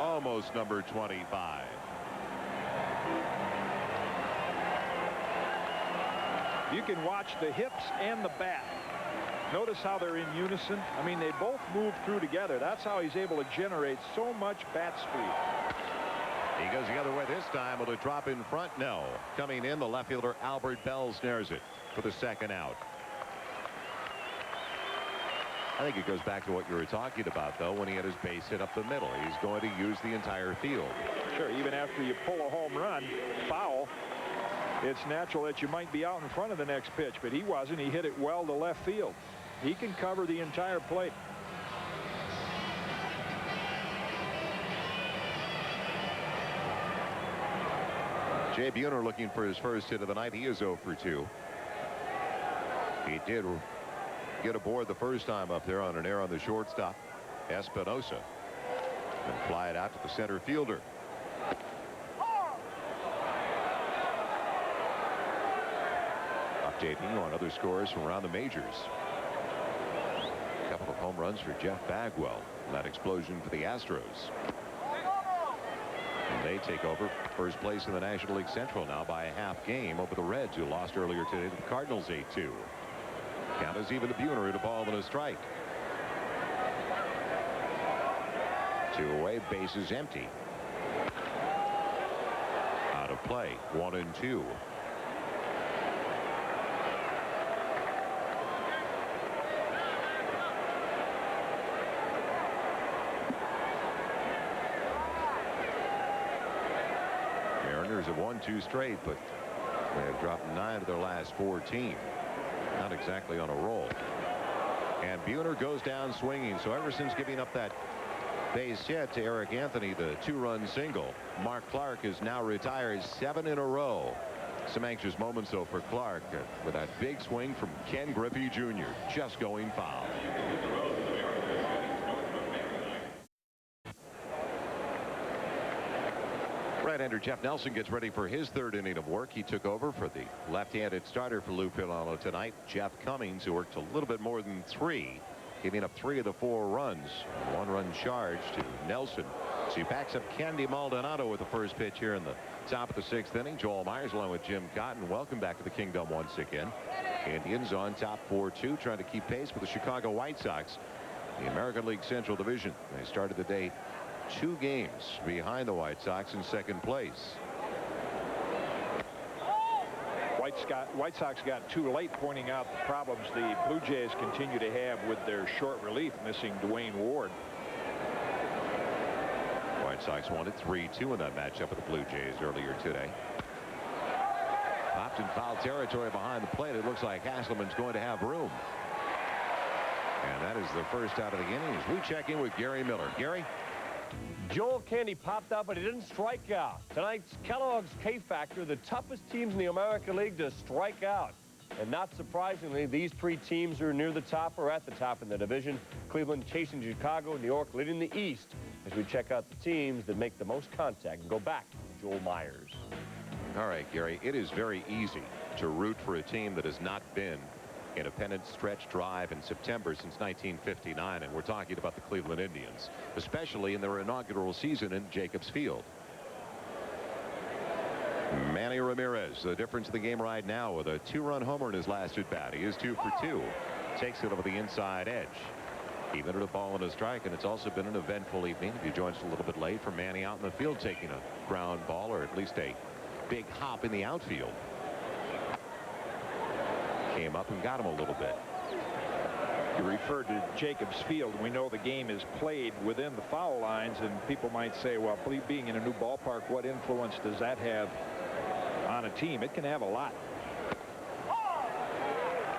Almost number 25. You can watch the hips and the bat. Notice how they're in unison. I mean, they both move through together. That's how he's able to generate so much bat speed. He goes the other way this time. Will it drop in front? No. Coming in, the left fielder Albert Bell snares it for the 2nd out. I think it goes back to what you were talking about, though, when he had his base hit up the middle. He's going to use the entire field. Sure, even after you pull a home run, foul, it's natural that you might be out in front of the next pitch, but he wasn't. He hit it well to left field. He can cover the entire plate. Jay Buhner looking for his first hit of the night. He is 0 for 2. He did get aboard the first time up there on an error on the shortstop, Espinosa, and fly it out to the center fielder. Updating on other scores from around the majors. A couple of home runs for Jeff Bagwell. That explosion for the Astros. And they take over first place in the National League Central now by a half game over the Reds, who lost earlier today to the Cardinals 8-2. Count is even to Buhner at a ball and a strike. 2 away, bases empty. Out of play, 1-2. Mariners have won 2 straight, but they have dropped 9 of their last 14. Not exactly on a roll. And Buhner goes down swinging. So ever since giving up that base hit to Eric Anthony, the 2-run single, Mark Clark is now retired 7 in a row. Some anxious moments, though, for Clark with that big swing from Ken Griffey Jr. just going foul. Right right-hander Jeff Nelson gets ready for his third inning of work. He took over for the left-handed starter for Lou Piniella tonight, Jeff Cummings, who worked a little bit more than 3, giving up 3 of the 4 runs. 1-run charge to Nelson. So he backs up Candy Maldonado with the first pitch here in the top of the 6th inning. Joel Myers along with Jim Cotton. Welcome back to the Kingdom once again. Indians on top 4-2, trying to keep pace with the Chicago White Sox, the American League Central Division. They started the day 2 games behind the White Sox in second place. White Sox got too late, pointing out the problems the Blue Jays continue to have with their short relief, missing Dwayne Ward. White Sox wanted 3-2 in that matchup with the Blue Jays earlier today. Popped in foul territory behind the plate. It looks like Hasselman's going to have room. And that is the first out of the innings. We check in with Gary Miller. Gary? Joel Candy popped out, but he didn't strike out. Tonight's Kellogg's K-Factor, the toughest teams in the American League to strike out. And not surprisingly, these 3 teams are near the top or at the top in the division. Cleveland chasing Chicago, New York leading the East. As we check out the teams that make the most contact and go back to Joel Myers. All right, Gary, it is very easy to root for a team that has not been in a pennant stretch drive in September since 1959, and we're talking about the Cleveland Indians, especially in their inaugural season in Jacobs Field. Manny Ramirez, the difference in the game right now with a 2-run homer in his last at bat. He is 2 for 2. Takes it over the inside edge. Even at a ball and a strike, and it's also been an eventful evening. If you joined us a little bit late, for Manny out in the field taking a ground ball, or at least a big hop in the outfield. Came up and got him a little bit. You referred to Jacobs Field. We know the game is played within the foul lines, and people might say, well, being in a new ballpark, what influence does that have on a team? It can have a lot.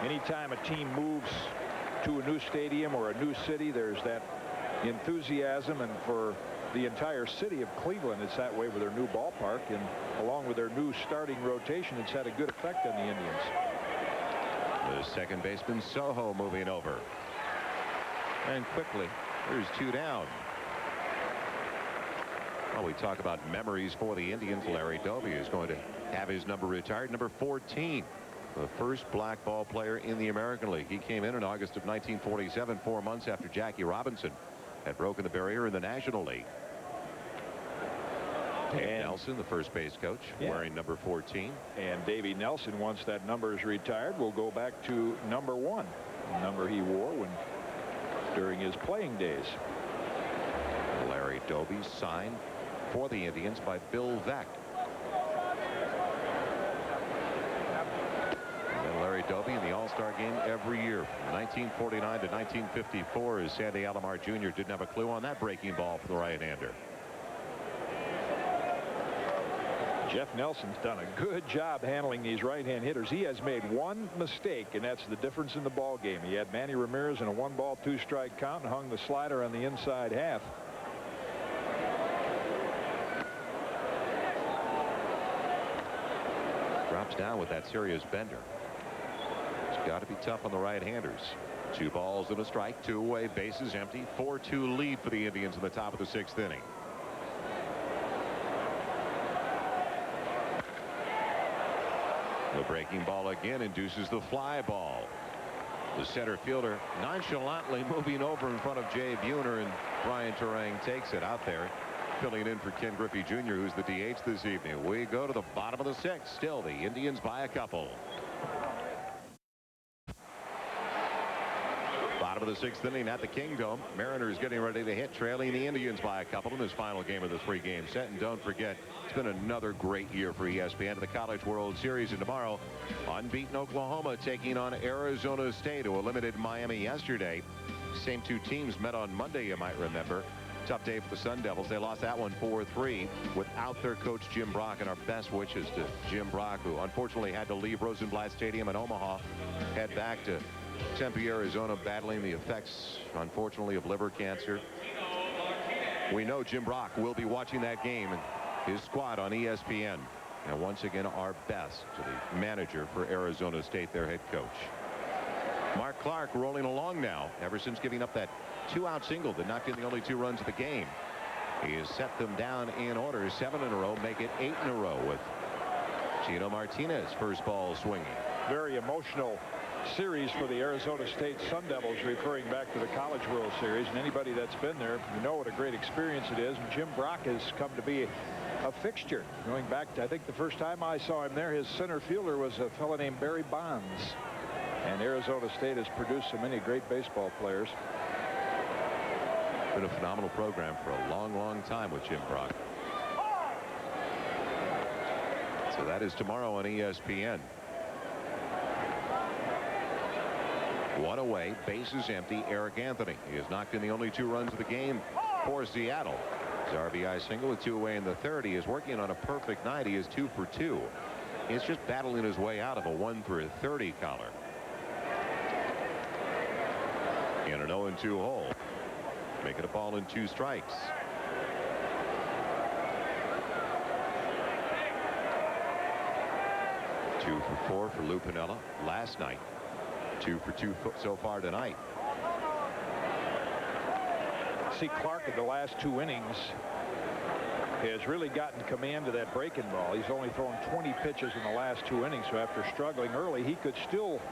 Anytime a team moves to a new stadium or a new city, there's that enthusiasm, and for the entire city of Cleveland, it's that way with their new ballpark, and along with their new starting rotation, it's had a good effect on the Indians. The second baseman Soho moving over, and quickly there's 2 down. Well, we talk about memories for the Indians. Larry Doby is going to have his number retired, number 14, the first black ball player in the American League. He came in August of 1947, 4 months after Jackie Robinson had broken the barrier in the National League. Dave Nelson, the first base coach, wearing number 14. And Davey Nelson, once that number is retired, will go back to number 1, the number he wore during his playing days. Larry Doby signed for the Indians by Bill Veeck. And then Larry Doby in the All-Star game every year from 1949 to 1954, as Sandy Alomar Jr. didn't have a clue on that breaking ball for the right-hander. Jeff Nelson's done a good job handling these right-hand hitters. He has made one mistake, and that's the difference in the ball game. He had Manny Ramirez in a 1-ball 2-strike count and hung the slider on the inside half. Drops down with that serious bender. It's got to be tough on the right-handers. 2 balls and a strike, 2 away, bases empty. 4-2 lead for the Indians in the top of the 6th inning. The breaking ball again induces the fly ball. The center fielder nonchalantly moving over in front of Jay Buhner, and Brian Turang takes it out there, filling in for Ken Griffey Jr., who's the DH this evening. We go to the bottom of the 6th. Still the Indians by a couple. Bottom of the 6th inning at the Kingdome. Mariners getting ready to hit, trailing the Indians by a couple in this final game of the 3-game set. And don't forget, it's been another great year for ESPN, the College World Series. And tomorrow, unbeaten Oklahoma taking on Arizona State, who eliminated Miami yesterday. Same 2 teams met on Monday, you might remember. Tough day for the Sun Devils. They lost that one 4-3 without their coach Jim Brock, and our best wishes to Jim Brock, who unfortunately had to leave Rosenblatt Stadium in Omaha, head back to Tempe, Arizona, battling the effects, unfortunately, of liver cancer. We know Jim Brock will be watching that game and his squad on ESPN. And once again, our best to the manager for Arizona State, their head coach. Mark Clark rolling along now ever since giving up that 2-out single that knocked in the only 2 runs of the game. He has set them down in order. 7 in a row, make it 8 in a row with Gino Martinez first ball swinging. Very emotional series for the Arizona State Sun Devils, referring back to the College World Series, and anybody that's been there, you know what a great experience it is. And Jim Brock has come to be a fixture. Going back to, I think the first time I saw him there, his center fielder was a fellow named Barry Bonds. And Arizona State has produced so many great baseball players. Been a phenomenal program for a long time with Jim Brock. So that is tomorrow on ESPN. 1 away, bases empty. Eric Anthony. He has knocked in the only 2 runs of the game for Seattle. His RBI single with 2 away in the 3rd. He is working on a perfect night. He is 2 for 2. He's just battling his way out of a 1-for-30 collar. In an 0-2 hole. Make it a ball and 2 strikes. Two for 4 for Lou Piniella last night. 2 for 2 so far tonight. See, Clark in the last 2 innings has really gotten command of that breaking ball. He's only thrown 20 pitches in the last 2 innings. So after struggling early, he could still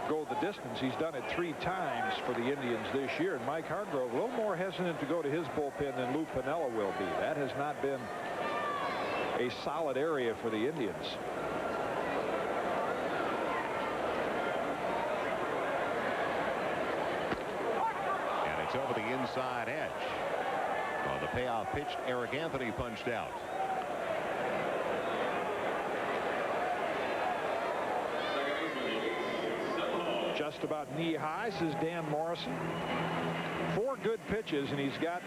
go the distance. He's done it 3 times for the Indians this year. And Mike Hargrove a little more hesitant to go to his bullpen than Lou Piniella will be. That has not been a solid area for the Indians. And it's over the inside edge. On the payoff pitch, Eric Anthony punched out. Just about knee high, says Dan Morrison. 4 good pitches, and he's got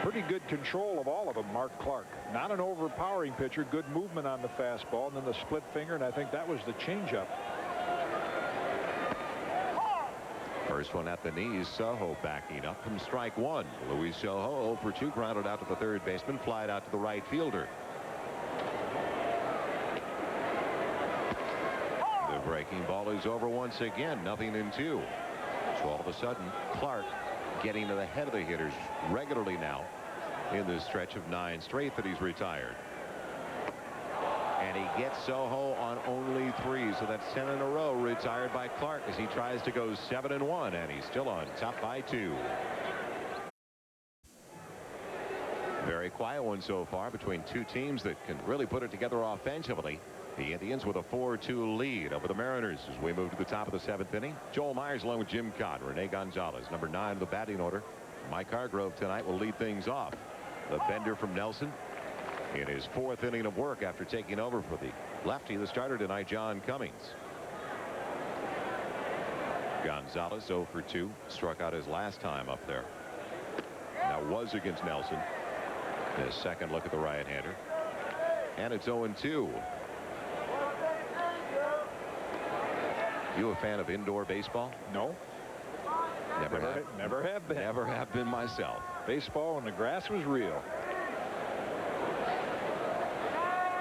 pretty good control of all of them. Mark Clark, not an overpowering pitcher, good movement on the fastball, and then the split finger, and I think that was the changeup. First one at the knees. Soho backing up from strike 1. Luis Soho 0 for 2, grounded out to the 3rd baseman, flied out to the right fielder. The breaking ball is over once again. 0-2. So all of a sudden, Clark getting to the head of the hitters regularly now in this stretch of 9 straight that he's retired. And he gets Soho on only 3, so that's 10 in a row retired by Clark as he tries to go 7-1, and he's still on top by 2. Very quiet one so far between 2 teams that can really put it together offensively. The Indians with a 4-2 lead over the Mariners as we move to the top of the 7th inning. Joel Myers along with Jim Cott, Rene Gonzalez, number 9 of the batting order. Mike Hargrove tonight will lead things off. The bender from Nelson in his 4th inning of work after taking over for the lefty, the starter tonight, John Cummings. Gonzalez 0 for 2, struck out his last time up there. That was against Nelson. His second look at the right-hander. And it's 0-2. You a fan of indoor baseball? No. Never have. Never have been. Never have been myself. Baseball when the grass was real.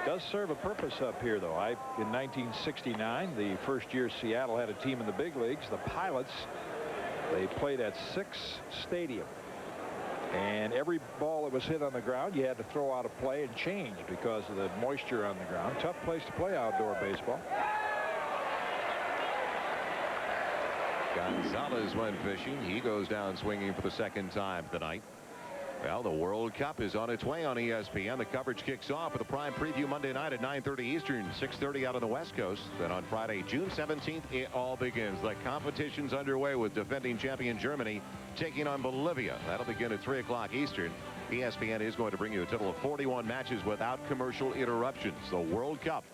Does serve a purpose up here, though. In 1969, the first year Seattle had a team in the big leagues, the Pilots, they played at 6 Stadium. And every ball that was hit on the ground, you had to throw out of play and change because of the moisture on the ground. Tough place to play outdoor baseball. Gonzalez went fishing. He goes down swinging for the 2nd time tonight. Well, the World Cup is on its way on ESPN. The coverage kicks off with a prime preview Monday night at 9:30 Eastern, 6:30 out on the West Coast. Then on Friday, June 17th, it all begins. The competition's underway with defending champion Germany taking on Bolivia. That'll begin at 3 o'clock Eastern. ESPN is going to bring you a total of 41 matches without commercial interruptions. The World Cup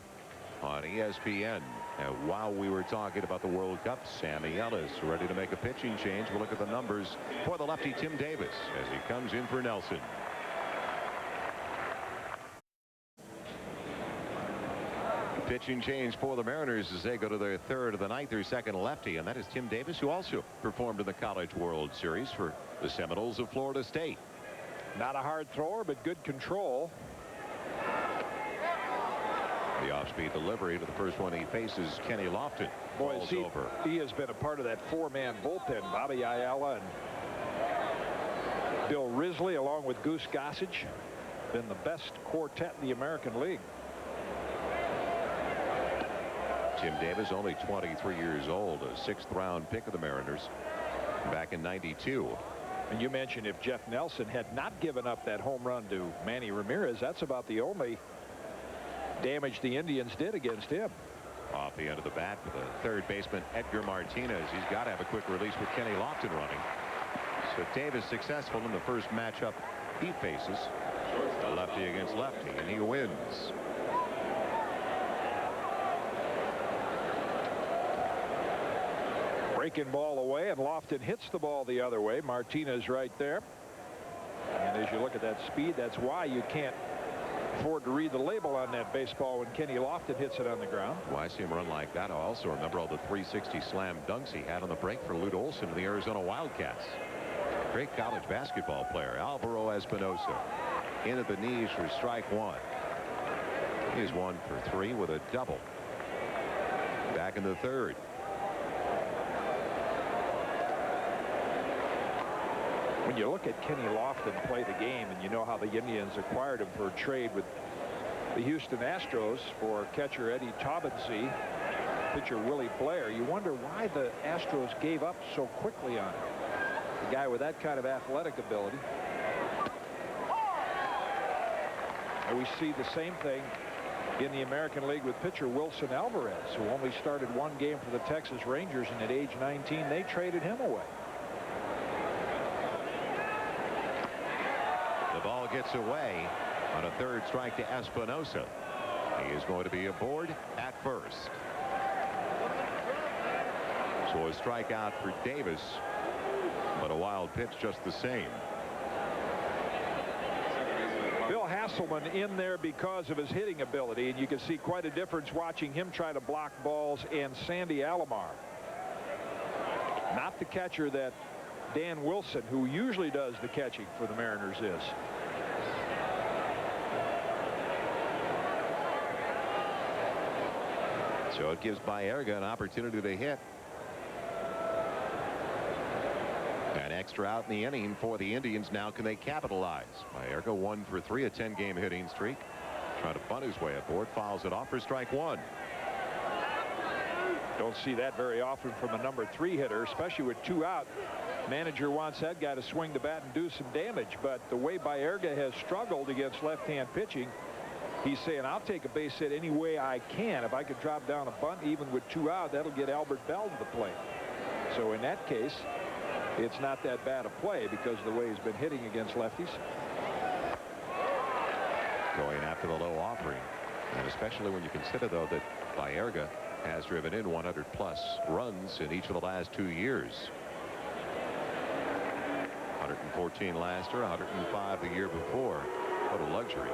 on ESPN. And while we were talking about the World Cup, Sammy Ellis ready to make a pitching change. We'll look at the numbers for the lefty Tim Davis as he comes in for Nelson. Pitching change for the Mariners as they go to their 3rd of the night, their 2nd lefty, and that is Tim Davis, who also performed in the College World Series for the Seminoles of Florida State. Not a hard thrower, but good control. The off-speed delivery to the first one he faces, Kenny Lofton. Boy, over. He has been a part of that 4-man bullpen. Bobby Ayala and Bill Risley along with Goose Gossage, been the best quartet in the American League. Tim Davis, only 23 years old, a 6th round pick of the Mariners back in '92. And you mentioned if Jeff Nelson had not given up that home run to Manny Ramirez, that's about the only damage the Indians did against him. Off the end of the bat for the third baseman Edgar Martinez. He's got to have a quick release with Kenny Lofton running. So Davis successful in the first matchup he faces. Lefty against lefty, and he wins. Breaking ball away, and Lofton hits the ball the other way. Martinez right there. And as you look at that speed, that's why you can't afford to read the label on that baseball when Kenny Lofton hits it on the ground. Well, I see him run like that. I also remember all the 360 slam dunks he had on the break for Lute Olson in the Arizona Wildcats. Great college basketball player. Alvaro Espinosa in at the knees for strike one. He's 1 for 3 with a double. Back in the third. When you look at Kenny Lofton play the game, and you know how the Indians acquired him for a trade with the Houston Astros for catcher Eddie Taubensee, pitcher Willie Blair, you wonder why the Astros gave up so quickly on him. A guy with that kind of athletic ability. And we see the same thing in the American League with pitcher Wilson Alvarez, who only started 1 game for the Texas Rangers, and at age 19 they traded him away. The ball gets away on a third strike to Espinosa. He is going to be aboard at first. So a strikeout for Davis, but a wild pitch just the same. Bill Hasselman in there because of his hitting ability, and you can see quite a difference watching him try to block balls, and Sandy Alomar. Not the catcher that Dan Wilson, who usually does the catching for the Mariners, is. So it gives Baerga an opportunity to hit. An extra out in the inning for the Indians. Now can they capitalize? Baerga 1 for 3, a 10-game hitting streak. Trying to bunt his way aboard. Fouls it off for strike one. Don't see that very often from a number 3 hitter, especially with 2 out. Manager wants that guy to swing the bat and do some damage, but the way Baerga has struggled against left-hand pitching, he's saying, I'll take a base hit any way I can. If I could drop down a bunt even with 2 out, that'll get Albert Bell to the plate. So in that case, it's not that bad a play because of the way he's been hitting against lefties. Going after the low offering, and especially when you consider, though, that Baerga has driven in 100-plus runs in each of the last 2 years. 114 last year, 105 the year before. What a luxury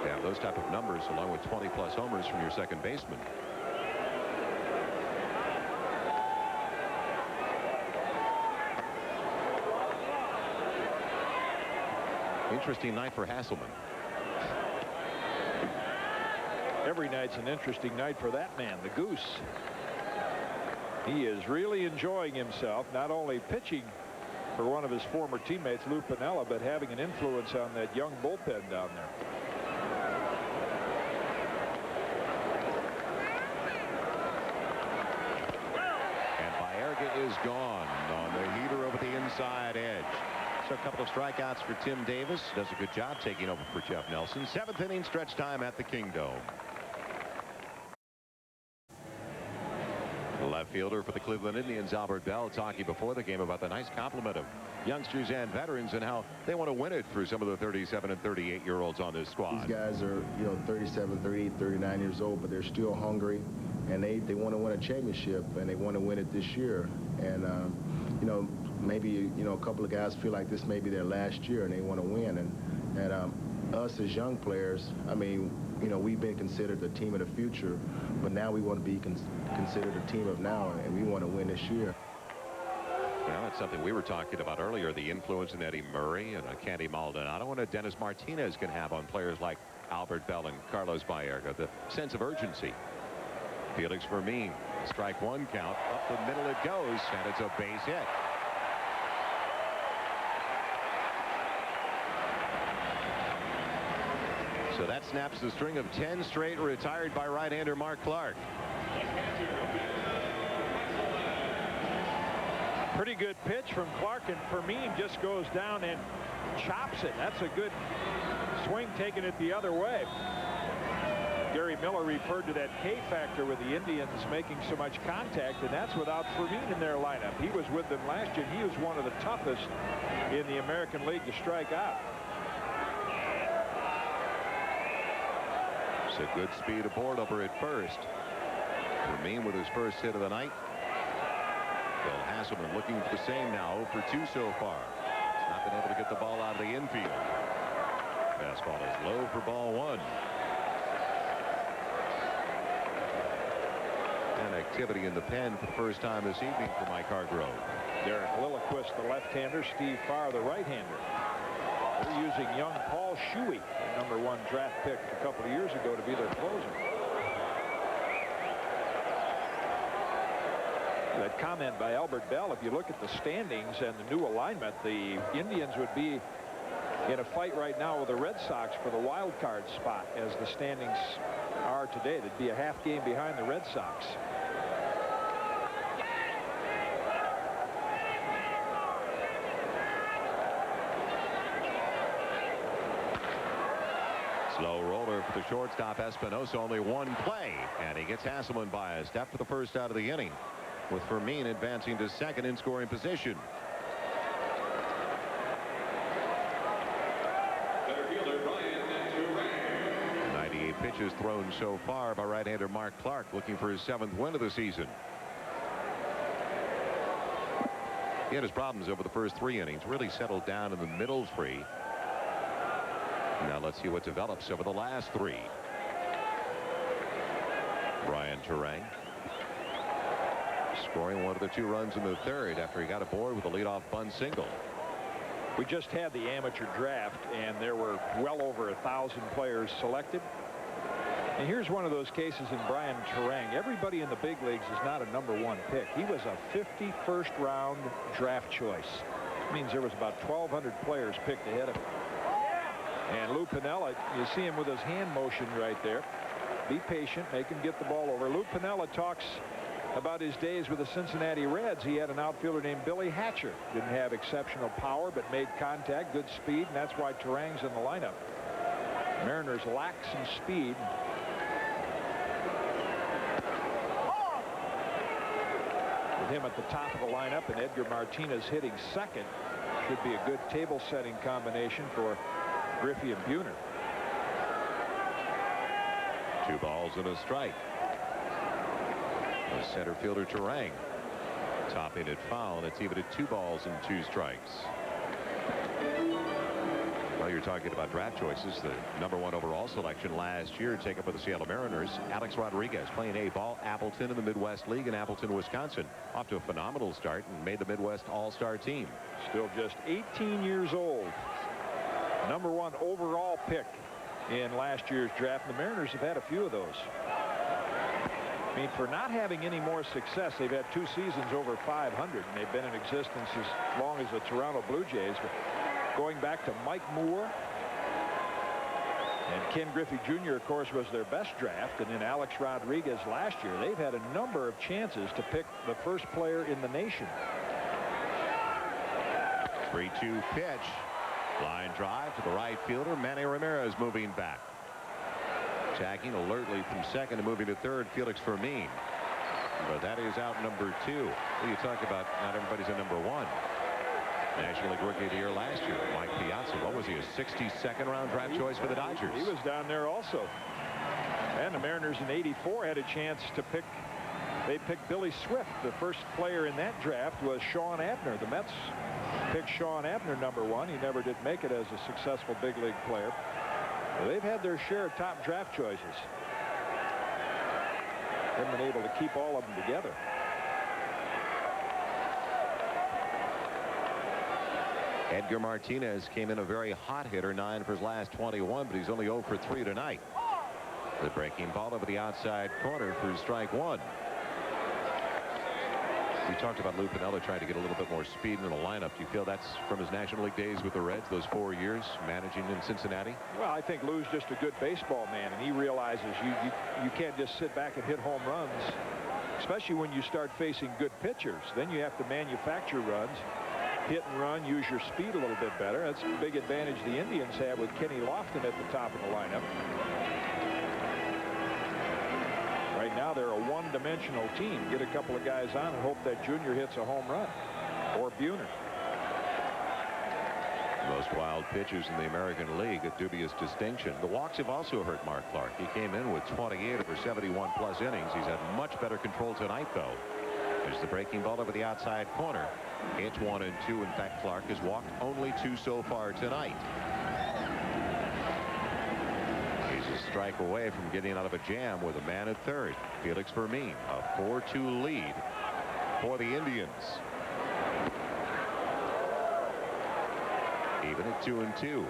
to have those type of numbers along with 20-plus homers from your second baseman. Interesting night for Hasselman. Every night's an interesting night for that man, the Goose. He is really enjoying himself, not only pitching for one of his former teammates, Lou Piniella, but having an influence on that young bullpen down there. And Baerga is gone on the heater over the inside edge. So a couple of strikeouts for Tim Davis. Does a good job taking over for Jeff Nelson. 7th inning stretch time at the Kingdome. Left fielder for the Cleveland Indians, Albert Bell, talking before the game about the nice compliment of youngsters and veterans and how they want to win it through some of the 37 and 38-year-olds on this squad. These guys are, 37, 38, 39 years old, but they're still hungry, and they want to win a championship, and they want to win it this year. And, maybe, a couple of guys feel like this may be their last year, and they want to win. And us as young players, I mean, we've been considered the team of the future, but now we want to be considered a team of now, and we want to win this year. Well, that's something we were talking about earlier, the influence in Eddie Murray and Candy Maldonado and Dennis Martinez can have on players like Albert Bell and Carlos Baerga, the sense of urgency. Felix Vermin, strike one count, up the middle it goes, and it's a base hit. So that snaps the string of 10 straight retired by right-hander Mark Clark. Pretty good pitch from Clark, and Fermin just goes down and chops it. That's a good swing, taking it the other way. Gary Miller referred to that K factor with the Indians making so much contact, and that's without Fermin in their lineup. He was with them last year. He was one of the toughest in the American League to strike out. So good speed aboard over at first. Fermin with his first hit of the night. Bill Hasselman looking for the same now for 2 so far. He's not been able to get the ball out of the infield. Fastball is low for ball 1. And activity in the pen for the first time this evening for Mike Hargrove. Derek Lilliquist, the left-hander, Steve Farr, the right-hander. They're using young Paul Shuey, the #1 draft pick a couple of years ago, to be their closer. That comment by Albert Bell, if you look at the standings and the new alignment, the Indians would be in a fight right now with the Red Sox for the wild card spot as the standings are today. They'd be a half game behind the Red Sox. Slow roller for the shortstop Espinosa. Only one play, and he gets Hasselman by a step for the first out of the inning, with Fermin advancing to second in scoring position. Center fielder Brian Turang. 98 pitches thrown so far by right-hander Mark Clark, looking for his 7th win of the season. He had his problems over the first 3 innings, really settled down in the middle 3. Now let's see what develops over the last 3. Brian Turang scoring one of the 2 runs in the 3rd after he got aboard with a leadoff bunt single. We just had the amateur draft, and there were well over 1,000 players selected. And here's one of those cases in Brian Turang. Everybody in the big leagues is not a #1 pick. He was a 51st round draft choice. It means there was about 1,200 players picked ahead of him. And Lou Piniella, you see him with his hand motion right there. Be patient, make him get the ball over. Lou Piniella talks about his days with the Cincinnati Reds. He had an outfielder named Billy Hatcher. Didn't have exceptional power, but made contact, good speed, and that's why Turang's in the lineup. Mariners lack some speed. With him at the top of the lineup and Edgar Martinez hitting second, should be a good table-setting combination for Griffey and Buhner. 2 balls and a strike. The center fielder Turang topping it foul, and it's even at 2 balls and 2 strikes. Well, you're talking about draft choices. The #1 overall selection last year taken for the Seattle Mariners, Alex Rodriguez, playing A-ball, Appleton in the Midwest League in Appleton, Wisconsin. Off to a phenomenal start and made the Midwest All-Star team. Still just 18 years old. #1 overall pick in last year's draft. The Mariners have had a few of those. I mean, for not having any more success, they've had 2 seasons over 500, and they've been in existence as long as the Toronto Blue Jays. But going back to Mike Moore and Ken Griffey Jr., of course, was their best draft, and then Alex Rodriguez last year. They've had a number of chances to pick the first player in the nation. 3-2 pitch. Line drive to the right fielder. Manny Ramirez moving back. Tagging alertly from second and moving to third, Felix Fermin. But that is out #2. Well, you talk about not everybody's a #1. National League Rookie of the Year last year, Mike Piazza. What was he, a 62nd round draft choice for the Dodgers? He was down there also. And the Mariners in '84 had a chance to pick. They picked Billy Swift. The first player in that draft was Sean Abner. The Mets picked Sean Abner #1. He never did make it as a successful big league player. Well, they've had their share of top draft choices. They've been able to keep all of them together. Edgar Martinez came in a very hot hitter, 9 for his last 21, but he's only 0 for 3 tonight. The breaking ball over the outside corner for strike 1. We talked about Lou Piniella trying to get a little bit more speed in the lineup. Do you feel that's from his National League days with the Reds, those 4 years managing in Cincinnati? Well, I think Lou's just a good baseball man, and he realizes you can't just sit back and hit home runs, especially when you start facing good pitchers. Then you have to manufacture runs, hit and run, use your speed a little bit better. That's a big advantage the Indians have with Kenny Lofton at the top of the lineup. Right now, they're a one-dimensional team. Get a couple of guys on and hope that Junior hits a home run, or Buhner. Most wild pitches in the American League, a dubious distinction. The walks have also hurt Mark Clark. He came in with 28 over 71+ innings. He's had much better control tonight, though. There's the breaking ball over the outside corner. It's 1-2. In fact, Clark has walked only 2 so far tonight. He's a strike away from getting out of a jam with a man at third. Felix Fermin, a 4-2 lead for the Indians. Even at 2-2.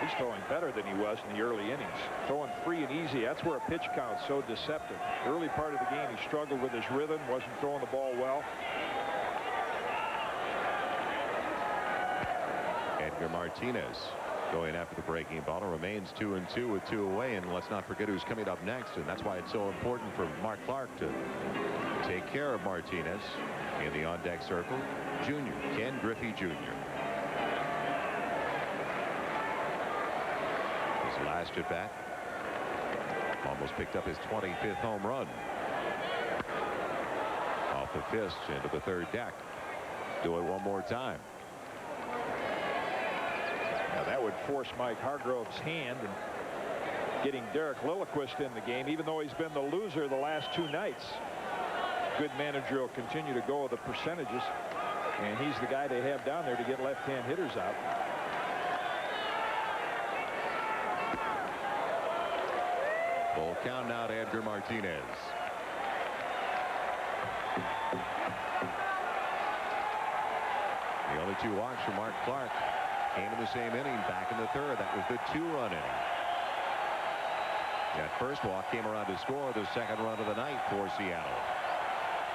He's throwing better than he was in the early innings. Throwing free and easy. That's where a pitch count's so deceptive. The early part of the game, he struggled with his rhythm, wasn't throwing the ball well. Edgar Martinez going after the breaking ball. It remains 2-2 with 2 away. And let's not forget who's coming up next. And that's why it's so important for Mark Clark to take care of Martinez in the on-deck circle. Junior, Ken Griffey Jr. His last at bat. Almost picked up his 25th home run. Off the fist into the third deck. Do it one more time. Now that would force Mike Hargrove's hand and getting Derek Lilliquist in the game, even though he's been the loser the last 2 nights. Good manager will continue to go with the percentages, and he's the guy they have down there to get left-hand hitters out. Full count now to Edgar Martinez. The only 2 walks for Mark Clark came in the same inning back in the third. That was the 2-run inning. That first walk came around to score the second run of the night for Seattle.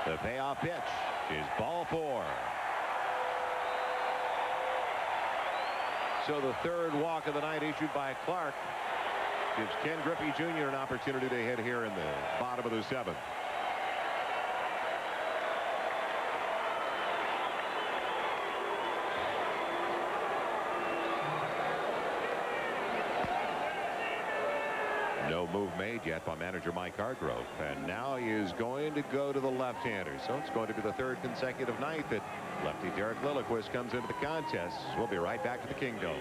The payoff pitch is ball 4. So the third walk of the night issued by Clark gives Ken Griffey Jr. an opportunity to hit here in the bottom of the 7th. No move made yet by manager Mike Hargrove, and now he is going to go to the left-hander. So it's going to be the 3rd consecutive night that lefty Derek Lilliquist comes into the contest. We'll be right back to the Kingdome.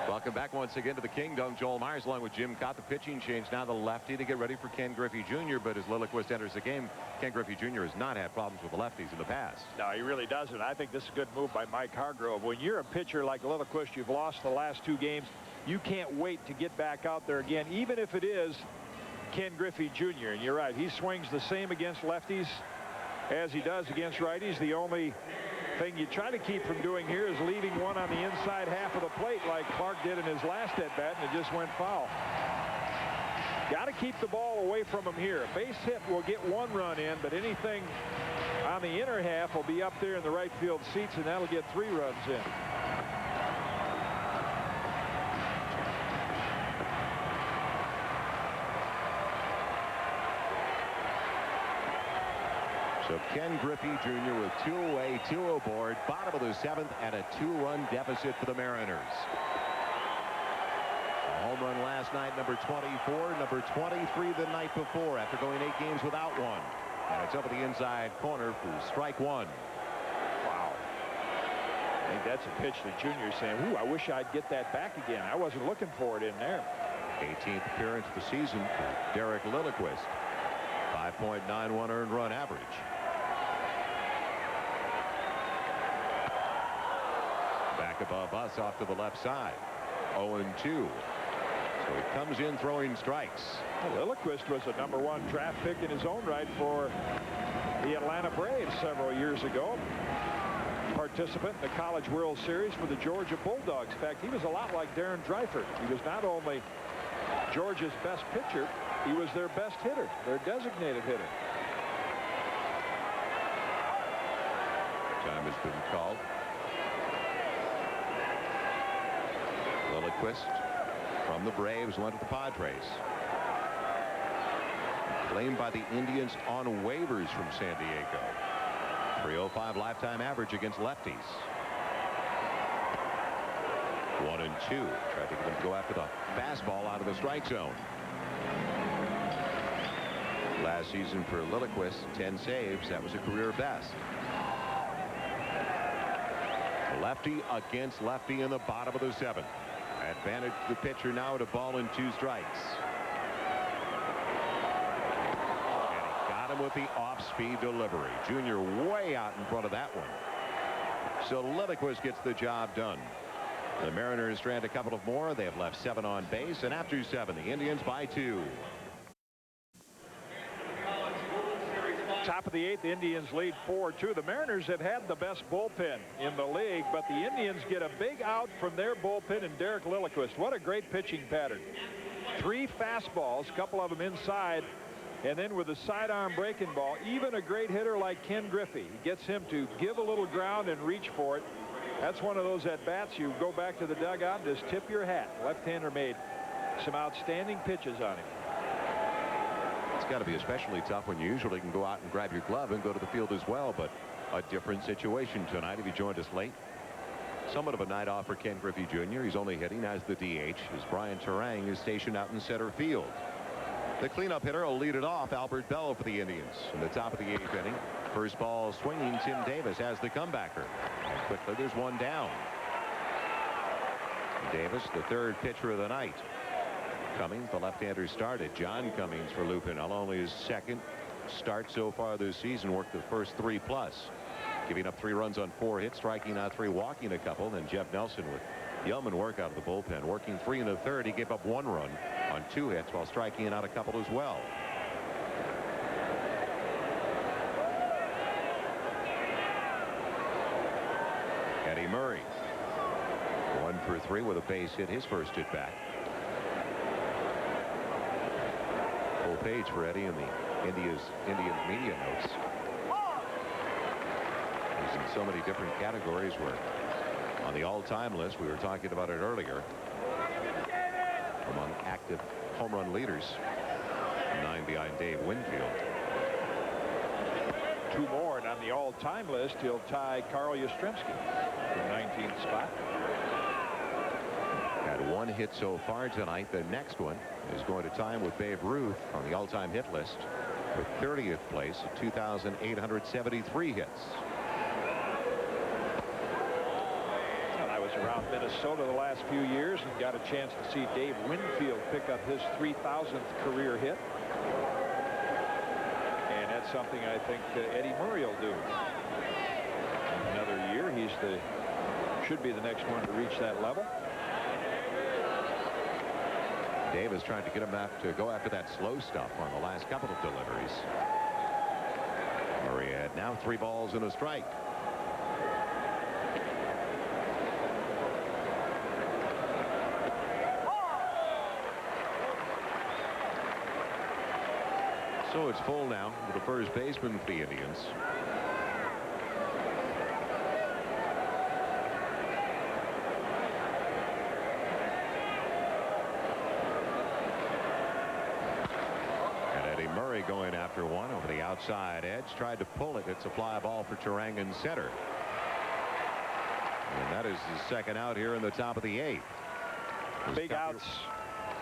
Welcome back once again to the Kingdome. Joel Myers along with Jim Cott. The pitching change now the lefty to get ready for Ken Griffey Jr. But as Lilliquist enters the game, Ken Griffey Jr. has not had problems with the lefties in the past. No, he really doesn't. I think this is a good move by Mike Hargrove. When you're a pitcher like Lilliquist, you've lost the last 2 games. You can't wait to get back out there again, even if it is Ken Griffey Jr. And you're right, he swings the same against lefties as he does against righties. The only thing you try to keep from doing here is leaving one on the inside half of the plate like Clark did in his last at-bat, and it just went foul. Got to keep the ball away from him here. A base hit will get 1 run in, but anything on the inner half will be up there in the right field seats, and that'll get 3 runs in. So Ken Griffey Jr. with 2 away, 2 aboard, bottom of the 7th, and a 2-run deficit for the Mariners. A home run last night, number 24, number 23 the night before after going 8 games without one. And it's over the inside corner for strike 1. Wow. I think that's a pitch that Junior's saying, ooh, I wish I'd get that back again. I wasn't looking for it in there. 18th appearance of the season for Derek Lilliquist. 5.91 earned run average. Back above us off to the left side. 0-2. So he comes in throwing strikes. Well, Lilliquist was a number 1 draft pick in his own right for the Atlanta Braves several years ago. Participant in the College World Series for the Georgia Bulldogs. In fact, he was a lot like Darren Dreifort. He was not only Georgia's best pitcher, he was their best hitter, their designated hitter. Time has been called. Lilliquist from the Braves went to the Padres. Claimed by the Indians on waivers from San Diego. 305 lifetime average against lefties. 1-2. Tried to get him to go after the fastball out of the strike zone. Last season for Lilliquist, 10 saves. That was a career best. Lefty against lefty in the bottom of the 7th. Advantage to the pitcher now to ball and 2 strikes. And he got him with the off-speed delivery. Junior way out in front of that one. So Lilliquist gets the job done. The Mariners strand a couple of more. They have left 7 on base, and after 7, the Indians by 2. Top of the 8th, the Indians lead 4-2. The Mariners have had the best bullpen in the league, but the Indians get a big out from their bullpen and Derek Lilliquist. What a great pitching pattern. 3 fastballs, a couple of them inside, and then with a sidearm breaking ball, even a great hitter like Ken Griffey, he gets him to give a little ground and reach for it. That's one of those at-bats you go back to the dugout and just tip your hat. Left-hander made some outstanding pitches on him. It's got to be especially tough when you usually can go out and grab your glove and go to the field as well, but a different situation tonight. If you joined us late, somewhat of a night off for Ken Griffey Jr. He's only hitting as the DH as Brian Turang is stationed out in center field. The cleanup hitter will lead it off, Albert Bell for the Indians. In the top of the 8th inning, first ball swinging, Tim Davis has the comebacker. And quickly there's one down. Davis, the 3rd pitcher of the night. Cummings, the left-hander, started. John Cummings for Lou Piniella, only his 2nd start so far this season. Worked the first 3+, giving up 3 runs on 4 hits, striking out 3, walking a couple. Then Jeff Nelson with yeoman work out of the bullpen, working 3 in the 3rd. He gave up 1 run on 2 hits while striking out a couple as well. Eddie Murray, 1 for 3 with a base hit, his first at bat. Full page for Eddie in the Indian media notes. He's in so many different categories. Where on the all-time list, we were talking about it earlier, among active home run leaders, 9 behind Dave Winfield. 2 more, and on the all-time list, he'll tie Carl Yastrzemski for 19th spot. Had 1 hit so far tonight. The next one is going to tie him with Babe Ruth on the all-time hit list for 30th place at 2,873 hits. Well, I was around Minnesota the last few years and got a chance to see Dave Winfield pick up his 3,000th career hit. And that's something I think Eddie Murray will do. In another year, should be the next one to reach that level. Davis trying to get him to go after that slow stuff on the last couple of deliveries. Murray had now 3 balls and a strike. So it's full now with the first baseman for the Indians. Going after one over the outside edge, tried to pull it. It's a fly ball for Turang in center. And that is the 2nd out here in the top of the 8th. Big outs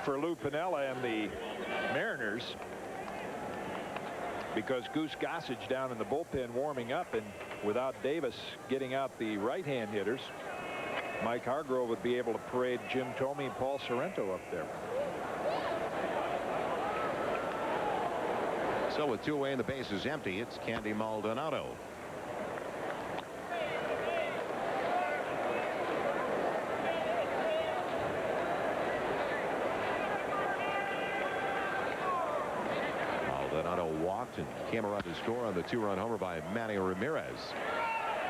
for Lou Piniella and the Mariners, because Goose Gossage down in the bullpen warming up, and without Davis getting out the right-hand hitters, Mike Hargrove would be able to parade Jim Thome and Paul Sorrento up there. So with 2 away and the base is empty, it's Candy Maldonado. Maldonado walked and came around to score on the 2-run homer by Manny Ramirez.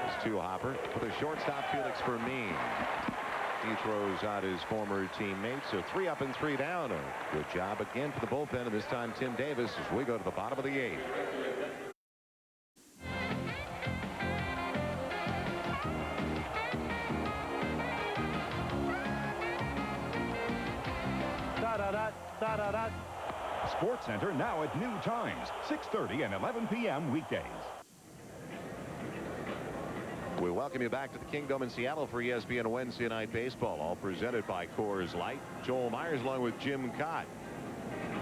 It's 2 hopper for the shortstop Felix Fermin. He throws out his former teammates. So 3 up and 3 down. A good job again for the bullpen, and this time Tim Davis as we go to the bottom of the 8th. Sports Center now at new times, 6:30 and 11 p.m. weekdays. We welcome you back to the Kingdom in Seattle for ESPN Wednesday Night Baseball, all presented by Coors Light. Joel Myers along with Jim Cott.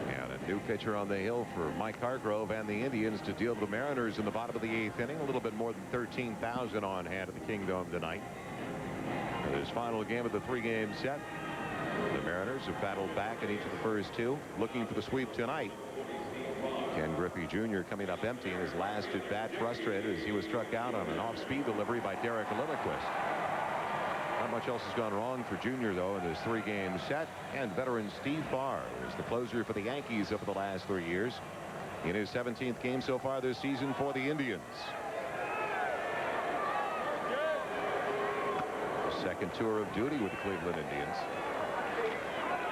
And a new pitcher on the hill for Mike Hargrove and the Indians to deal with the Mariners in the bottom of the 8th inning. A little bit more than 13,000 on hand at the Kingdom tonight. For this final game of the 3-game set, the Mariners have battled back in each of the first 2, looking for the sweep tonight. Ken Griffey Jr. coming up empty in his last at bat, frustrated as he was struck out on an off-speed delivery by Derek Lilliquist. Not much else has gone wrong for Jr. though in this 3-game set, and veteran Steve Farr is the closer for the Yankees over the last 3 years in his 17th game so far this season for the Indians. Second tour of duty with the Cleveland Indians.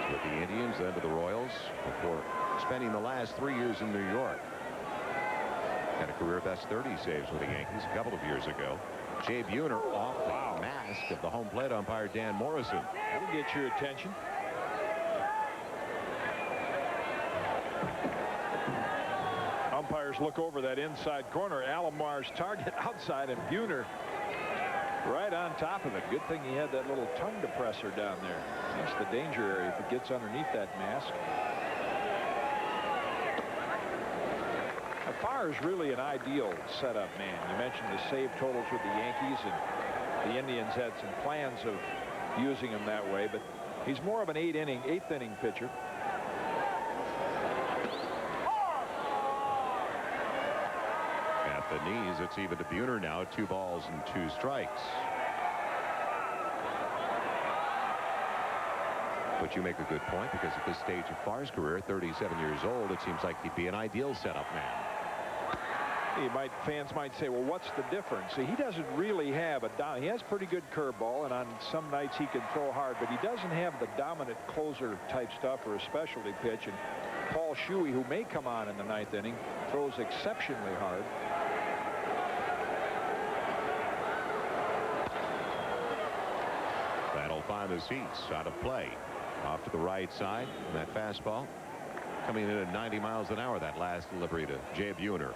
With the Indians, then to the Royals, before spending the last 3 years in New York. Had a career best 30 saves with the Yankees a couple of years ago. Jay Buhner off the mask of the home plate umpire Dan Morrison. That'll get your attention. Umpires look over that inside corner. Alomar's target outside, and Buhner right on top of it. Good thing he had that little tongue depressor down there. That's the danger area if it gets underneath that mask. Farr is really an ideal setup man. You mentioned the save totals with the Yankees, and the Indians had some plans of using him that way, but he's more of an eighth inning pitcher. At the knees, it's even to Buhner now, 2 balls and 2 strikes. But you make a good point, because at this stage of Farr's career, 37 years old, it seems like he'd be an ideal setup man. Fans might say, well, what's the difference? See, he doesn't really have he has pretty good curveball, and on some nights he can throw hard, but he doesn't have the dominant closer type stuff or a specialty pitch. And Paul Shuey, who may come on in the 9th inning, throws exceptionally hard. That'll find the seats out of play. Off to the right side, and that fastball coming in at 90 miles an hour, that last delivery to Jay Buhner.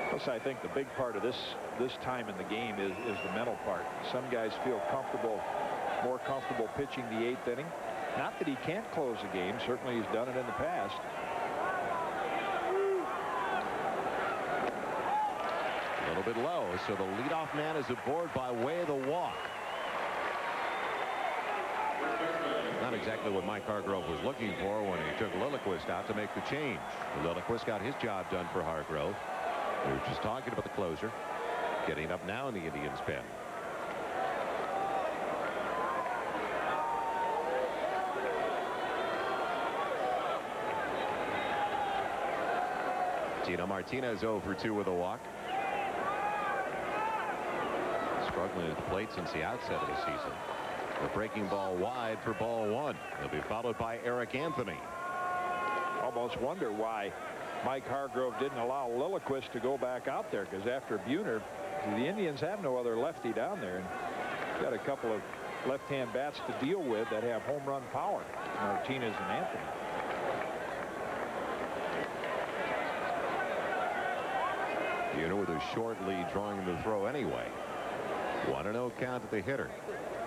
Plus, I think the big part of this time in the game is the mental part. Some guys feel more comfortable pitching the 8th inning. Not that he can't close a game. Certainly he's done it in the past. A little bit low, so the leadoff man is aboard by way of the walk. Not exactly what Mike Hargrove was looking for when he took Lilliquist out to make the change. Lilliquist got his job done for Hargrove. We were just talking about the closer getting up now in the Indians' pen. Tino Martinez 0 for 2 with a walk. Struggling at the plate since the outset of the season. The breaking ball wide for ball 1. He'll be followed by Eric Anthony. Almost wonder why Mike Hargrove didn't allow Lilliquist to go back out there, because after Buhner, the Indians have no other lefty down there, and got a couple of left-hand bats to deal with that have home run power, Martinez and Anthony. Buhner with a short lead, drawing him to throw anyway. 1-0 count to the hitter,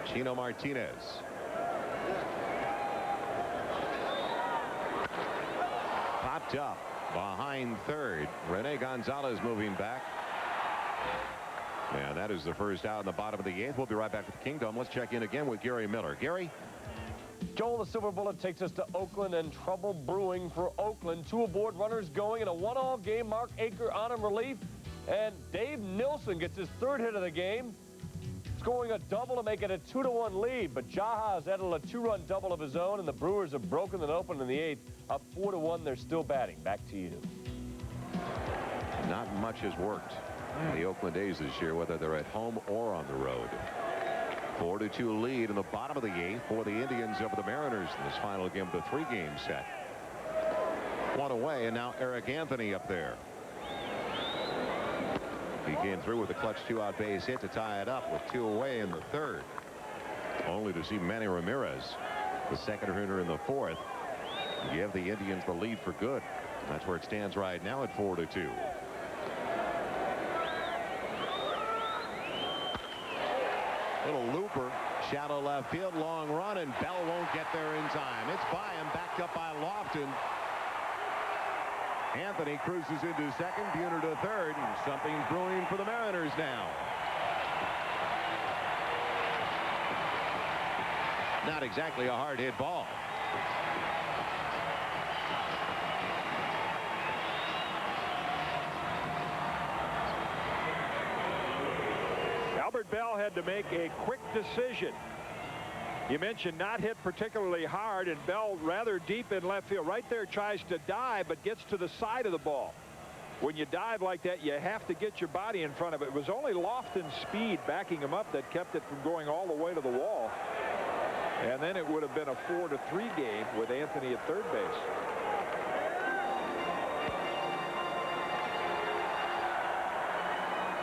Tino Martinez. Popped up behind third. Rene Gonzalez moving back. And that is the first out in the bottom of the 8th. We'll be right back with the Kingdom. Let's check in again with Gary Miller. Gary? Joel, the Silver Bullet takes us to Oakland, and trouble brewing for Oakland. 2 aboard, runners going in a 1-all game. Mark Aker on in relief, and Dave Nilsson gets his 3rd hit of the game, scoring a double to make it a 2-1 lead. But Jaha's added a 2-run double of his own, and the Brewers have broken and open in the 8th. Up 4-1. They're still batting. Back to you. Not much has worked in the Oakland A's this year, whether they're at home or on the road. 4-2 lead in the bottom of the 8th for the Indians over the Mariners in this final game of the 3-game set. 1 away, and now Eric Anthony up there. He came through with a clutch 2-out base hit to tie it up with 2 away in the 3rd. Only to see Manny Ramirez, the second hitter in the 4th, give the Indians the lead for good. That's where it stands right now at 4-2. Little looper, shallow left field, long run, and Bell won't get there in time. It's by him, backed up by Lofton. Anthony cruises into second, Buhner to third, and something's brewing for the Mariners now. Not exactly a hard hit ball. Albert Bell had to make a quick decision. You mentioned not hit particularly hard, and Bell rather deep in left field. Right there tries to dive, but gets to the side of the ball. When you dive like that, you have to get your body in front of it. It was only Lofton's speed backing him up that kept it from going all the way to the wall. And then it would have been a 4-3 game with Anthony at third base.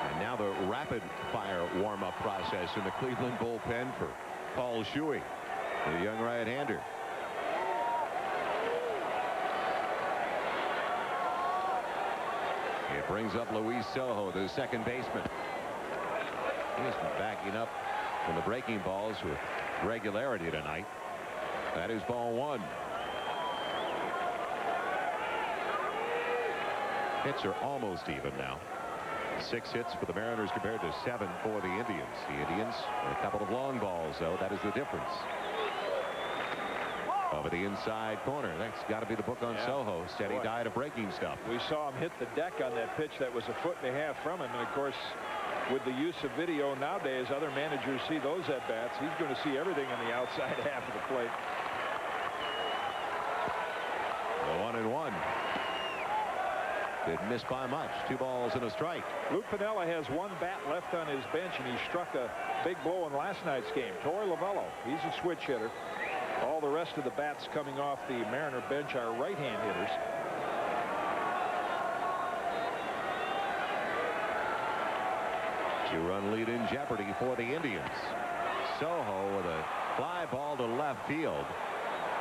And now the rapid fire warm-up process in the Cleveland bullpen for Paul Shuey, the young right-hander. It brings up Luis Sojo, the second baseman. He's been backing up from the breaking balls with regularity tonight. That is ball 1. Hits are almost even now. 6 hits for the Mariners compared to 7 for the Indians. The Indians, a couple of long balls, though. That is the difference. Over the inside corner. That's got to be the book on Sojo. Steady diet of breaking stuff. We saw him hit the deck on that pitch that was a 1.5 feet from him. And, of course, with the use of video nowadays, other managers see those at-bats. He's going to see everything in the outside half of the plate. The 1-1. Didn't miss by much. 2 balls and a strike. Lou Piniella has 1 bat left on his bench, and he struck a big blow in last night's game. Torey Lovello, he's a switch hitter. All the rest of the bats coming off the Mariner bench are right-hand hitters. Two-run lead in jeopardy for the Indians. Sojo with a fly ball to left field.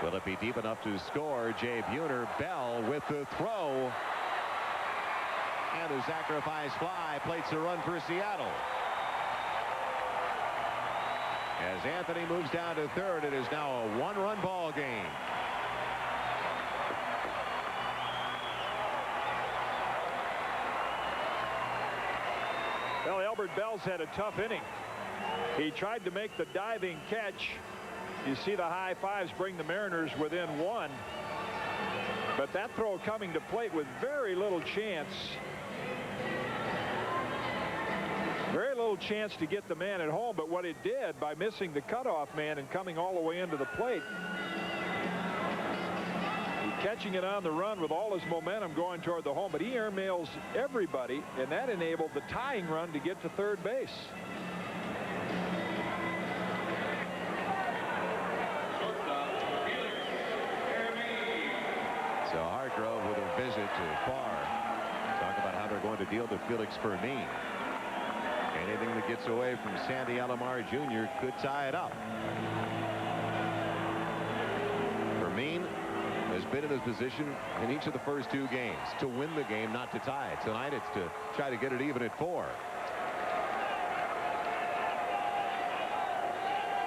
Will it be deep enough to score? Jay Buhner. Bell with the throw. And the sacrifice fly plates a run for Seattle. As Anthony moves down to third, it is now a 1-run ball game. Well, Albert Bell's had a tough inning. He tried to make the diving catch. You see the high fives bring the Mariners within 1. But that throw coming to plate with very little chance. Very little chance to get the man at home, but what it did by missing the cutoff man and coming all the way into the plate, catching it on the run with all his momentum going toward the home, but he airmails everybody, and that enabled the tying run to get to third base. So Hargrove with a visit to Farr. Talk about how they're going to deal to Felix Fermin. Anything that gets away from Sandy Alomar Jr. could tie it up. Fermin has been in this position in each of the first 2 games to win the game, not to tie it. Tonight it's to try to get it even at 4.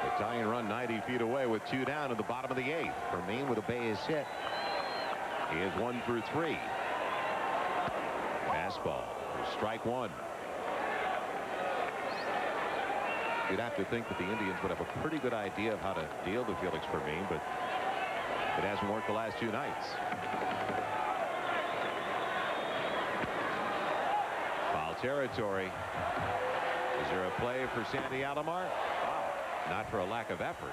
The tying run 90 feet away with 2 down in the bottom of the 8th. Fermin with a base hit. He is 1 for 3. Fastball. Strike 1. You'd have to think that the Indians would have a pretty good idea of how to deal with Felix Fermin, but it hasn't worked the last 2 nights. Foul territory. Is there a play for Sandy Alomar? Wow. Not for a lack of effort.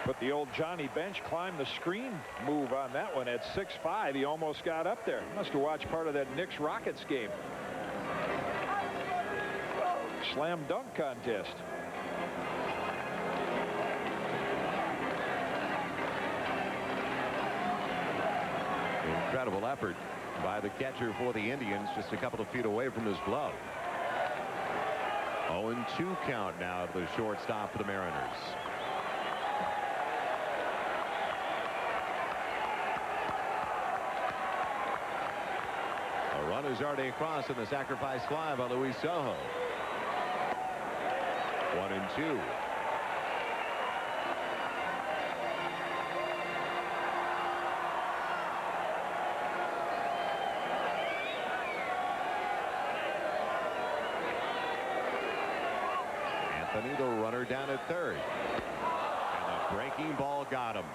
But the old Johnny Bench climbed the screen move on that one at 6'5". He almost got up there. Must have watched part of that Knicks Rockets game. Slam dunk contest. Incredible effort by the catcher for the Indians, just a couple of feet away from his glove. 0-2 count now to the shortstop for the Mariners. A run is already across in the sacrifice fly by Luis Sojo. 1-2. Anthony, the runner, down at third. And a breaking ball got him.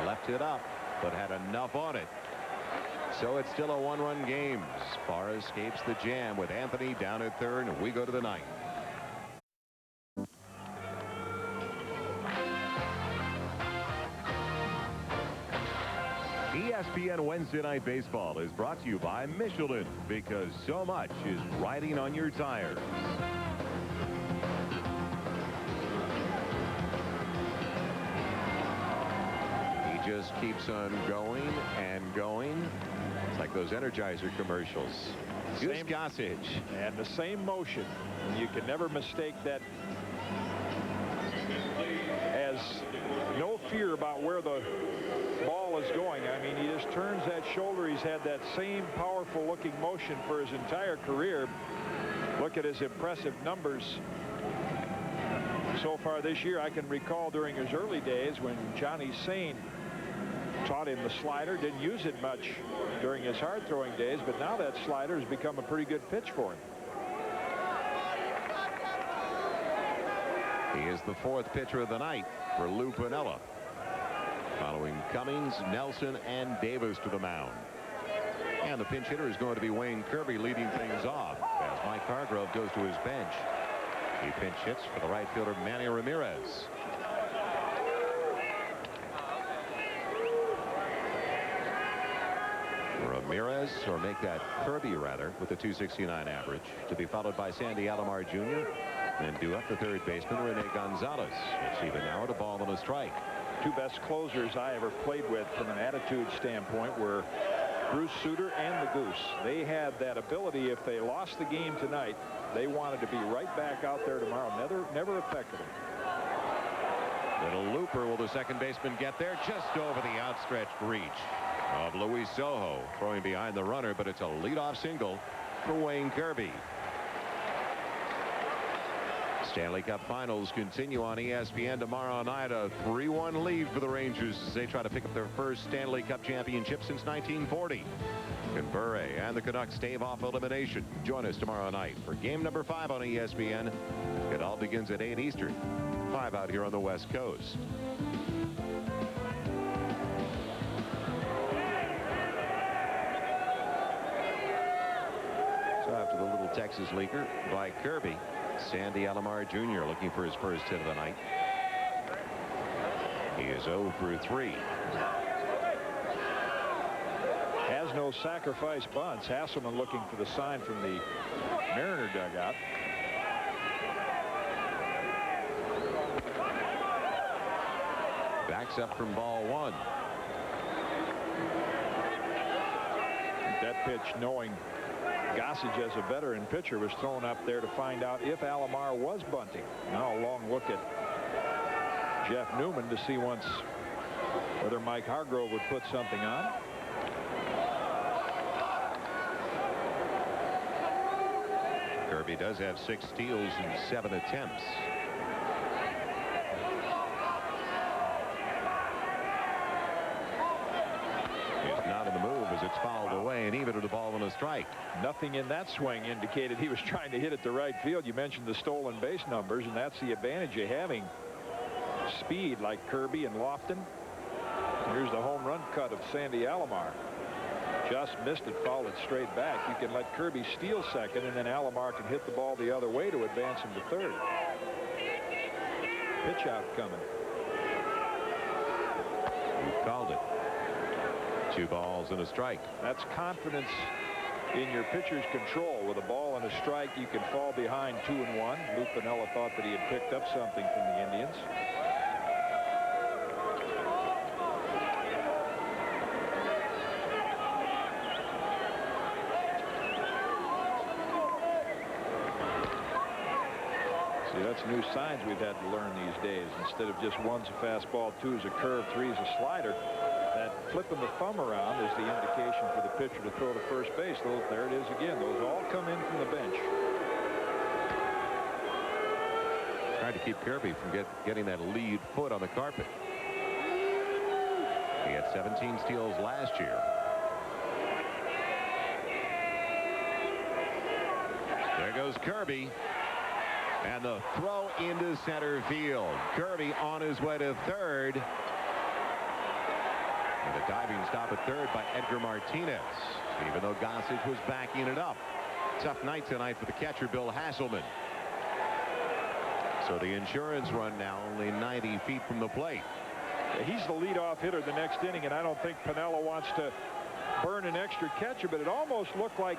Left it up, but had enough on it. So it's still a one-run game. Barr escapes the jam with Anthony down at third, and we go to the ninth. ESPN Wednesday Night Baseball is brought to you by Michelin, because so much is riding on your tires. He just keeps on going and going. It's like those Energizer commercials. Goose Gossage. And the same motion. You can never mistake that. Has no fear about where the ball is going. I mean, he just turns that shoulder. He's had that same powerful looking motion for his entire career. Look at his impressive numbers so far this year. I can recall during his early days when Johnny Sain taught him the slider, didn't use it much during his hard throwing days, but now that slider has become a pretty good pitch for him. He is the fourth pitcher of the night for Lou Piniella. Following Cummings, Nelson, and Davis to the mound. And the pinch hitter is going to be Wayne Kirby leading things off as Mike Hargrove goes to his bench. He pinch hits for the right fielder Manny Ramirez. Ramirez, or make that Kirby rather, with a .269 average, to be followed by Sandy Alomar Jr. and due up the third baseman Rene Gonzalez. It's even now at a ball and a strike. Two best closers I ever played with from an attitude standpoint were Bruce Sutter and the Goose. They had that ability. If they lost the game tonight, they wanted to be right back out there tomorrow. Never affected them. Little looper. Will the second baseman get there? Just over the outstretched reach of Luis Sojo, throwing behind the runner, but it's a leadoff single for Wayne Kirby. Stanley Cup Finals continue on ESPN tomorrow night. A 3-1 lead for the Rangers as they try to pick up their first Stanley Cup championship since 1940. Can Bure and the Canucks stave off elimination? Join us tomorrow night for game number 5 on ESPN. It all begins at 8 Eastern, 5 out here on the West Coast. So after the little Texas leaker by Kirby, Sandy Alomar Jr. looking for his first hit of the night. He is 0 for 3. Has no sacrifice bunts. Hasselman looking for the sign from the Mariner dugout. Backs up from ball 1. That pitch, knowing Gossage as a veteran pitcher, was thrown up there to find out if Alomar was bunting. Now a long look at Jeff Newman to see once whether Mike Hargrove would put something on. Kirby does have 6 steals and 7 attempts. He's not in the move as it's fouled away, and even with the ball on a strike. Nothing in that swing indicated he was trying to hit it to right field. You mentioned the stolen base numbers, and that's the advantage of having speed like Kirby and Lofton. Here's the home run cut of Sandy Alomar. Just missed it, fouled it straight back. You can let Kirby steal second, and then Alomar can hit the ball the other way to advance him to third. Pitch out coming. He called it. 2 balls and a strike. That's confidence in your pitcher's control. With a ball and a strike, you can fall behind 2-1. Lou Piniella thought that he had picked up something from the Indians. See, that's new signs we've had to learn these days. Instead of just one's a fastball, two's a curve, three's a slider, that flipping the thumb around is the indication for the pitcher to throw to first base. There it is again. Those all come in from the bench. Trying to keep Kirby from getting that lead foot on the carpet. He had 17 steals last year. There goes Kirby. And the throw into center field. Kirby on his way to third. And a diving stop at third by Edgar Martinez. Even though Gossage was backing it up. Tough night tonight for the catcher, Bill Hasselman. So the insurance run now only 90 feet from the plate. He's the leadoff hitter the next inning, and I don't think Piniella wants to burn an extra catcher, but it almost looked like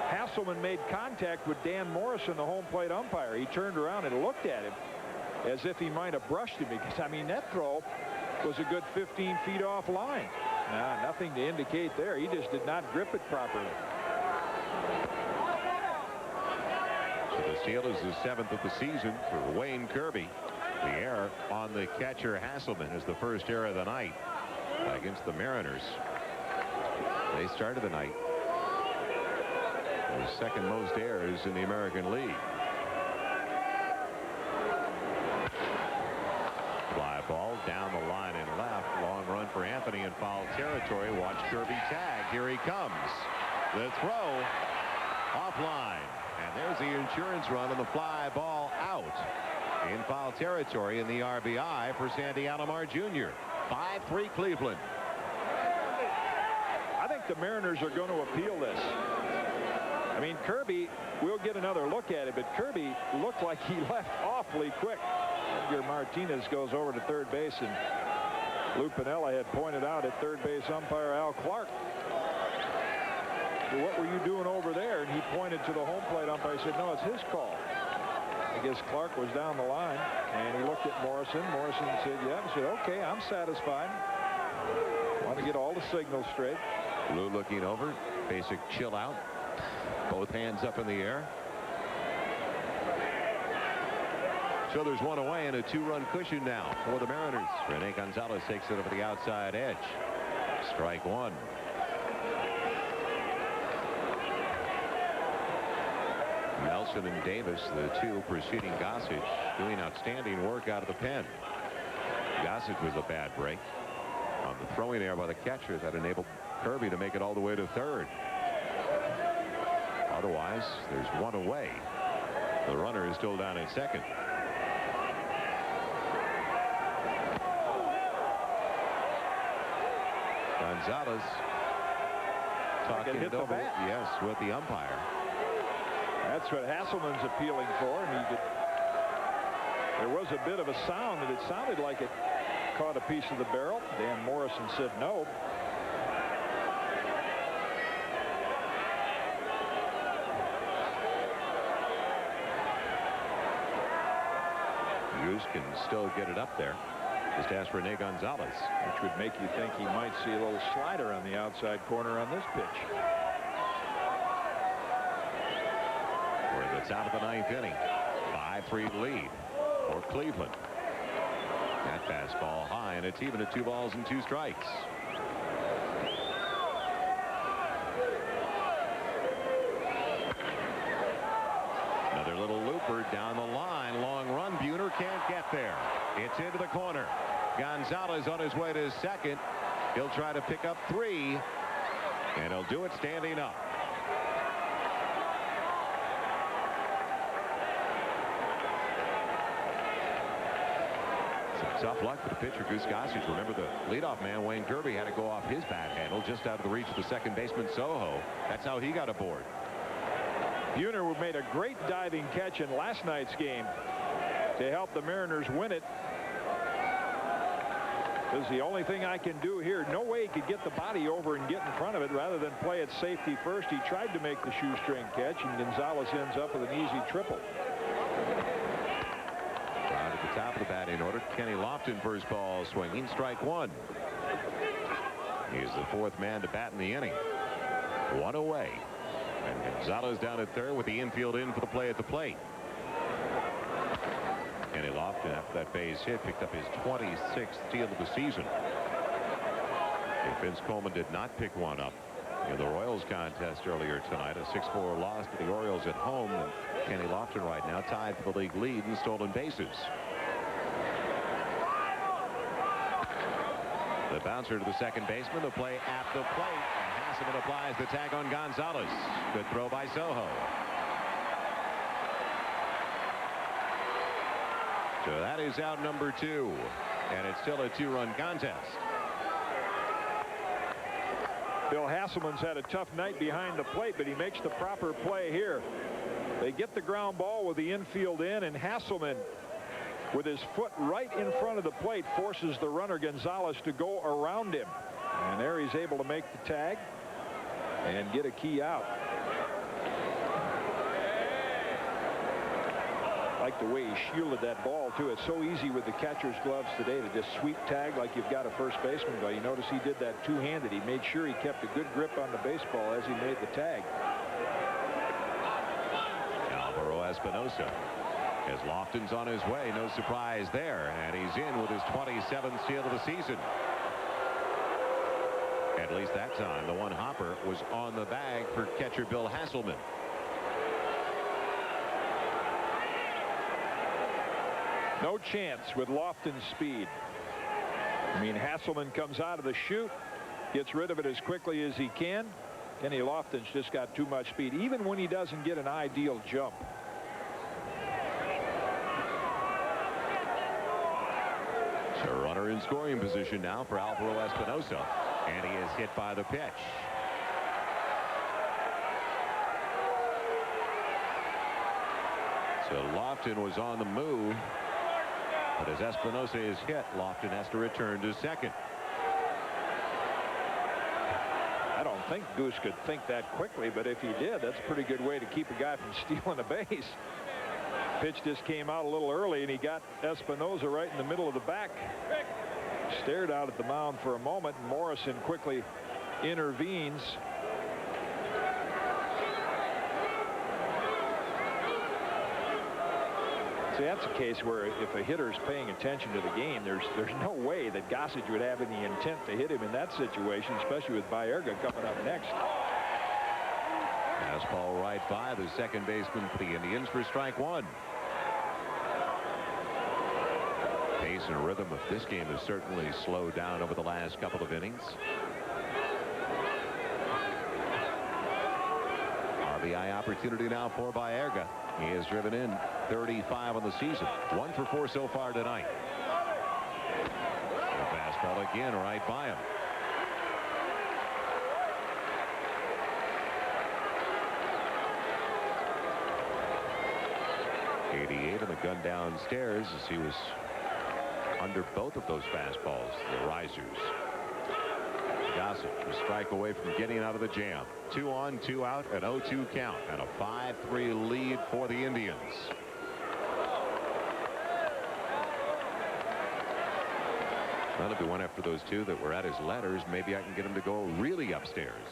Hasselman made contact with Dan Morrison, the home plate umpire. He turned around and looked at him as if he might have brushed him, because, I mean, that throw was a good 15 feet off line. Nah, nothing to indicate there. He just did not grip it properly. So the steal is the 7th of the season for Wayne Kirby. The error on the catcher Hasselman is the first error of the night against the Mariners. They started the night with second most errors in the American League. Fly ball down the line and left. Long run for Anthony in foul territory. Watch Kirby tag. Here he comes. The throw offline. And there's the insurance run on the fly ball out in foul territory in the RBI for Sandy Alomar Jr. 5-3 Cleveland. I think the Mariners are going to appeal this. I mean, Kirby, we'll get another look at it, but Kirby looked like he left awfully quick. Edgar Martinez goes over to third base, and Lou Piniella had pointed out at third base umpire Al Clark, well, what were you doing over there? And he pointed to the home plate umpire. He said, no, it's his call. I guess Clark was down the line, and he looked at Morrison. Morrison said, yeah. He said, okay, I'm satisfied. Want to get all the signals straight. Lou looking over. Basic chill out. Both hands up in the air. So there's one away and a 2-run cushion now for the Mariners. Rene Gonzalez takes it over the outside edge. Strike one. Nelson and Davis, the two preceding Gossage, doing outstanding work out of the pen. Gossage was a bad break on the throwing error by the catcher that enabled Kirby to make it all the way to third. Otherwise, there's one away. The runner is still down in second. Gonzalez talking it over, yes, with the umpire. That's what Hasselman's appealing for. And there was a bit of a sound that it sounded like it caught a piece of the barrel. Dan Morrison said no. Hughes can still get it up there. Just ask Rene Gonzalez. Which would make you think he might see a little slider on the outside corner on this pitch. We're at the top of the 9th inning. 5-3 lead for Cleveland. That fastball high, and it's even at 2 balls and 2 strikes. Another little looper down the line. Long run. Buhner can't get there. It's into the corner. Gonzalez on his way to second. He'll try to pick up 3, and he'll do it standing up. Tough luck for the pitcher, Goose Gossage. Remember, the leadoff man, Wayne Kirby, had to go off his bat handle just out of the reach of the second baseman, Soho. That's how he got aboard. Buhner made a great diving catch in last night's game to help the Mariners win it. This is the only thing I can do here. No way he could get the body over and get in front of it rather than play it safety first. He tried to make the shoestring catch, and Gonzalez ends up with an easy triple. At the top of the batting order, Kenny Lofton, first ball swinging, strike one. He's the 4th man to bat in the inning. 1 away. And Gonzalez down at third with the infield in for the play at the plate. Kenny Lofton, after that base hit, picked up his 26th steal of the season. And Vince Coleman did not pick one up in the Royals contest earlier tonight. A 6-4 loss to the Orioles at home. And Kenny Lofton right now tied for the league lead in stolen bases. The bouncer to the second baseman. The play at the plate. And Hasselman applies the tag on Gonzalez. Good throw by Soho. So that is out number 2. And it's still a 2-run contest. Bill Hasselman's had a tough night behind the plate, but he makes the proper play here. They get the ground ball with the infield in, and Hasselman, with his foot right in front of the plate, forces the runner Gonzalez to go around him. And there he's able to make the tag and get a key out. I like the way he shielded that ball, too. It's so easy with the catcher's gloves today to just sweep tag like you've got a first baseman go. You notice he did that two-handed. He made sure he kept a good grip on the baseball as he made the tag. Alvaro Espinosa, as Lofton's on his way, no surprise there, and he's in with his 27th steal of the season. At least that time, the one hopper was on the bag for catcher Bill Hasselman. No chance with Lofton's speed. I mean, Hasselman comes out of the chute, gets rid of it as quickly as he can. Kenny Lofton's just got too much speed, even when he doesn't get an ideal jump. So runner in scoring position now for Alvaro Espinosa, and he is hit by the pitch. So Lofton was on the move, but as Espinosa is hit, Lofton has to return to second. I don't think Goose could think that quickly, but if he did, that's a pretty good way to keep a guy from stealing a base. Pitch just came out a little early, and he got Espinosa right in the middle of the back. Stared out at the mound for a moment, and Morrison quickly intervenes. See, that's a case where if a hitter's paying attention to the game, there's no way that Gossage would have any intent to hit him in that situation, especially with Baerga coming up next. Fastball right by the second baseman for the Indians for strike one. Pace and rhythm of this game has certainly slowed down over the last couple of innings. RBI opportunity now for Baerga. He has driven in 35 on the season. 1 for 4 so far tonight. The fastball again right by him. .88 on the gun downstairs as he was under both of those fastballs, the risers. Gossage, a strike away from getting out of the jam. 2 on, 2 out, an 0-2 count, and a 5-3 lead for the Indians. Well, if he went after those two that were at his letters, maybe I can get him to go really upstairs.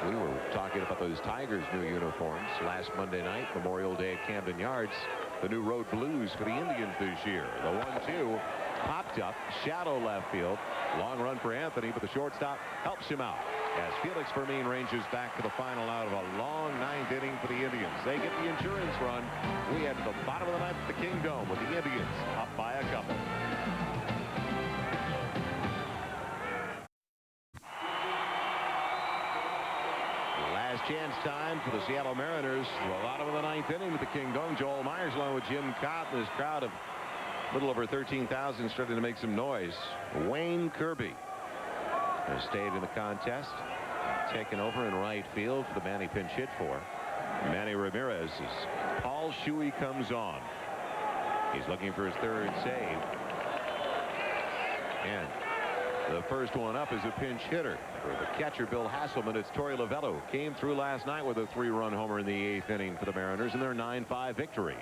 We were talking about those Tigers' new uniforms last Monday night, Memorial Day at Camden Yards. The new road blues for the Indians this year. The 1-2 popped up, shadow left field. Long run for Anthony, but the shortstop helps him out as Felix Fermin ranges back to the final out of a long 9th inning for the Indians. They get the insurance run. We head to the bottom of the ninth at the Kingdome with the Indians up by a couple. Last chance time for the Seattle Mariners. The bottom of the 9th inning at the Kingdome. Joel Myers along with Jim Cott and his crowd of a little over 13,000 starting to make some noise. Wayne Kirby has stayed in the contest, taken over in right field for the man he pinch hit for. Manny Ramirez as Paul Shuey comes on. He's looking for his 3rd save. And the first one up is a pinch hitter for the catcher Bill Hasselman. It's Torey Lovello. Came through last night with a 3-run homer in the 8th inning for the Mariners in their 9-5 victory.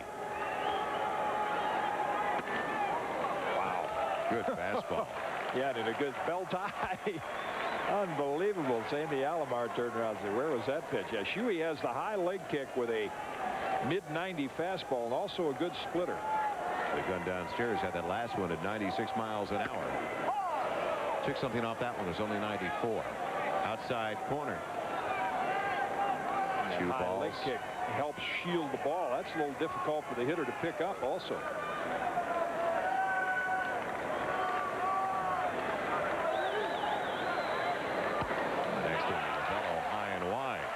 Wow. Good fastball. Yeah, did a good bell tie. Unbelievable. Sandy Alomar turned around and said, where was that pitch? Yeah, Shuey has the high leg kick with a mid-90 fastball and also a good splitter. The gun downstairs had that last one at 96 miles an hour. Took something off that one. It was only 94. Outside corner. Two High balls. leg kick helps shield the ball. That's a little difficult for the hitter to pick up also. Next one, Lavello, high and wide.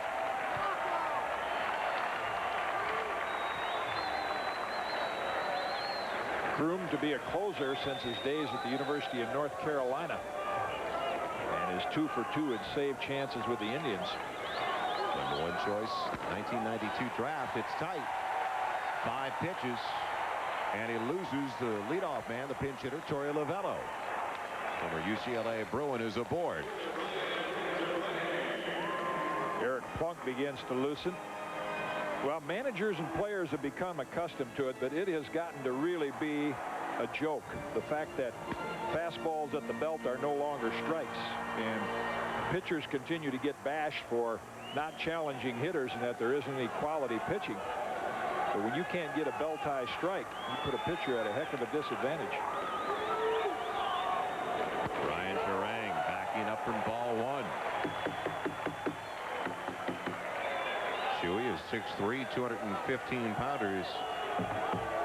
Groomed to be a closer since his days at the University of North Carolina. And is 2 for 2 in save chances with the Indians. Number 1 choice, 1992 draft. It's tight. 5 pitches. And he loses the leadoff man, the pinch hitter, Torey Lavello. Former UCLA Bruin is aboard. Eric Plunk begins to loosen. Well, managers and players have become accustomed to it, but it has gotten to really be a joke. The fact that fastballs at the belt are no longer strikes, and pitchers continue to get bashed for not challenging hitters and that there isn't any quality pitching. But when you can't get a belt-high strike, you put a pitcher at a heck of a disadvantage. Brian Turang backing up from ball 1. Shuey is 6'3", 215 pounders.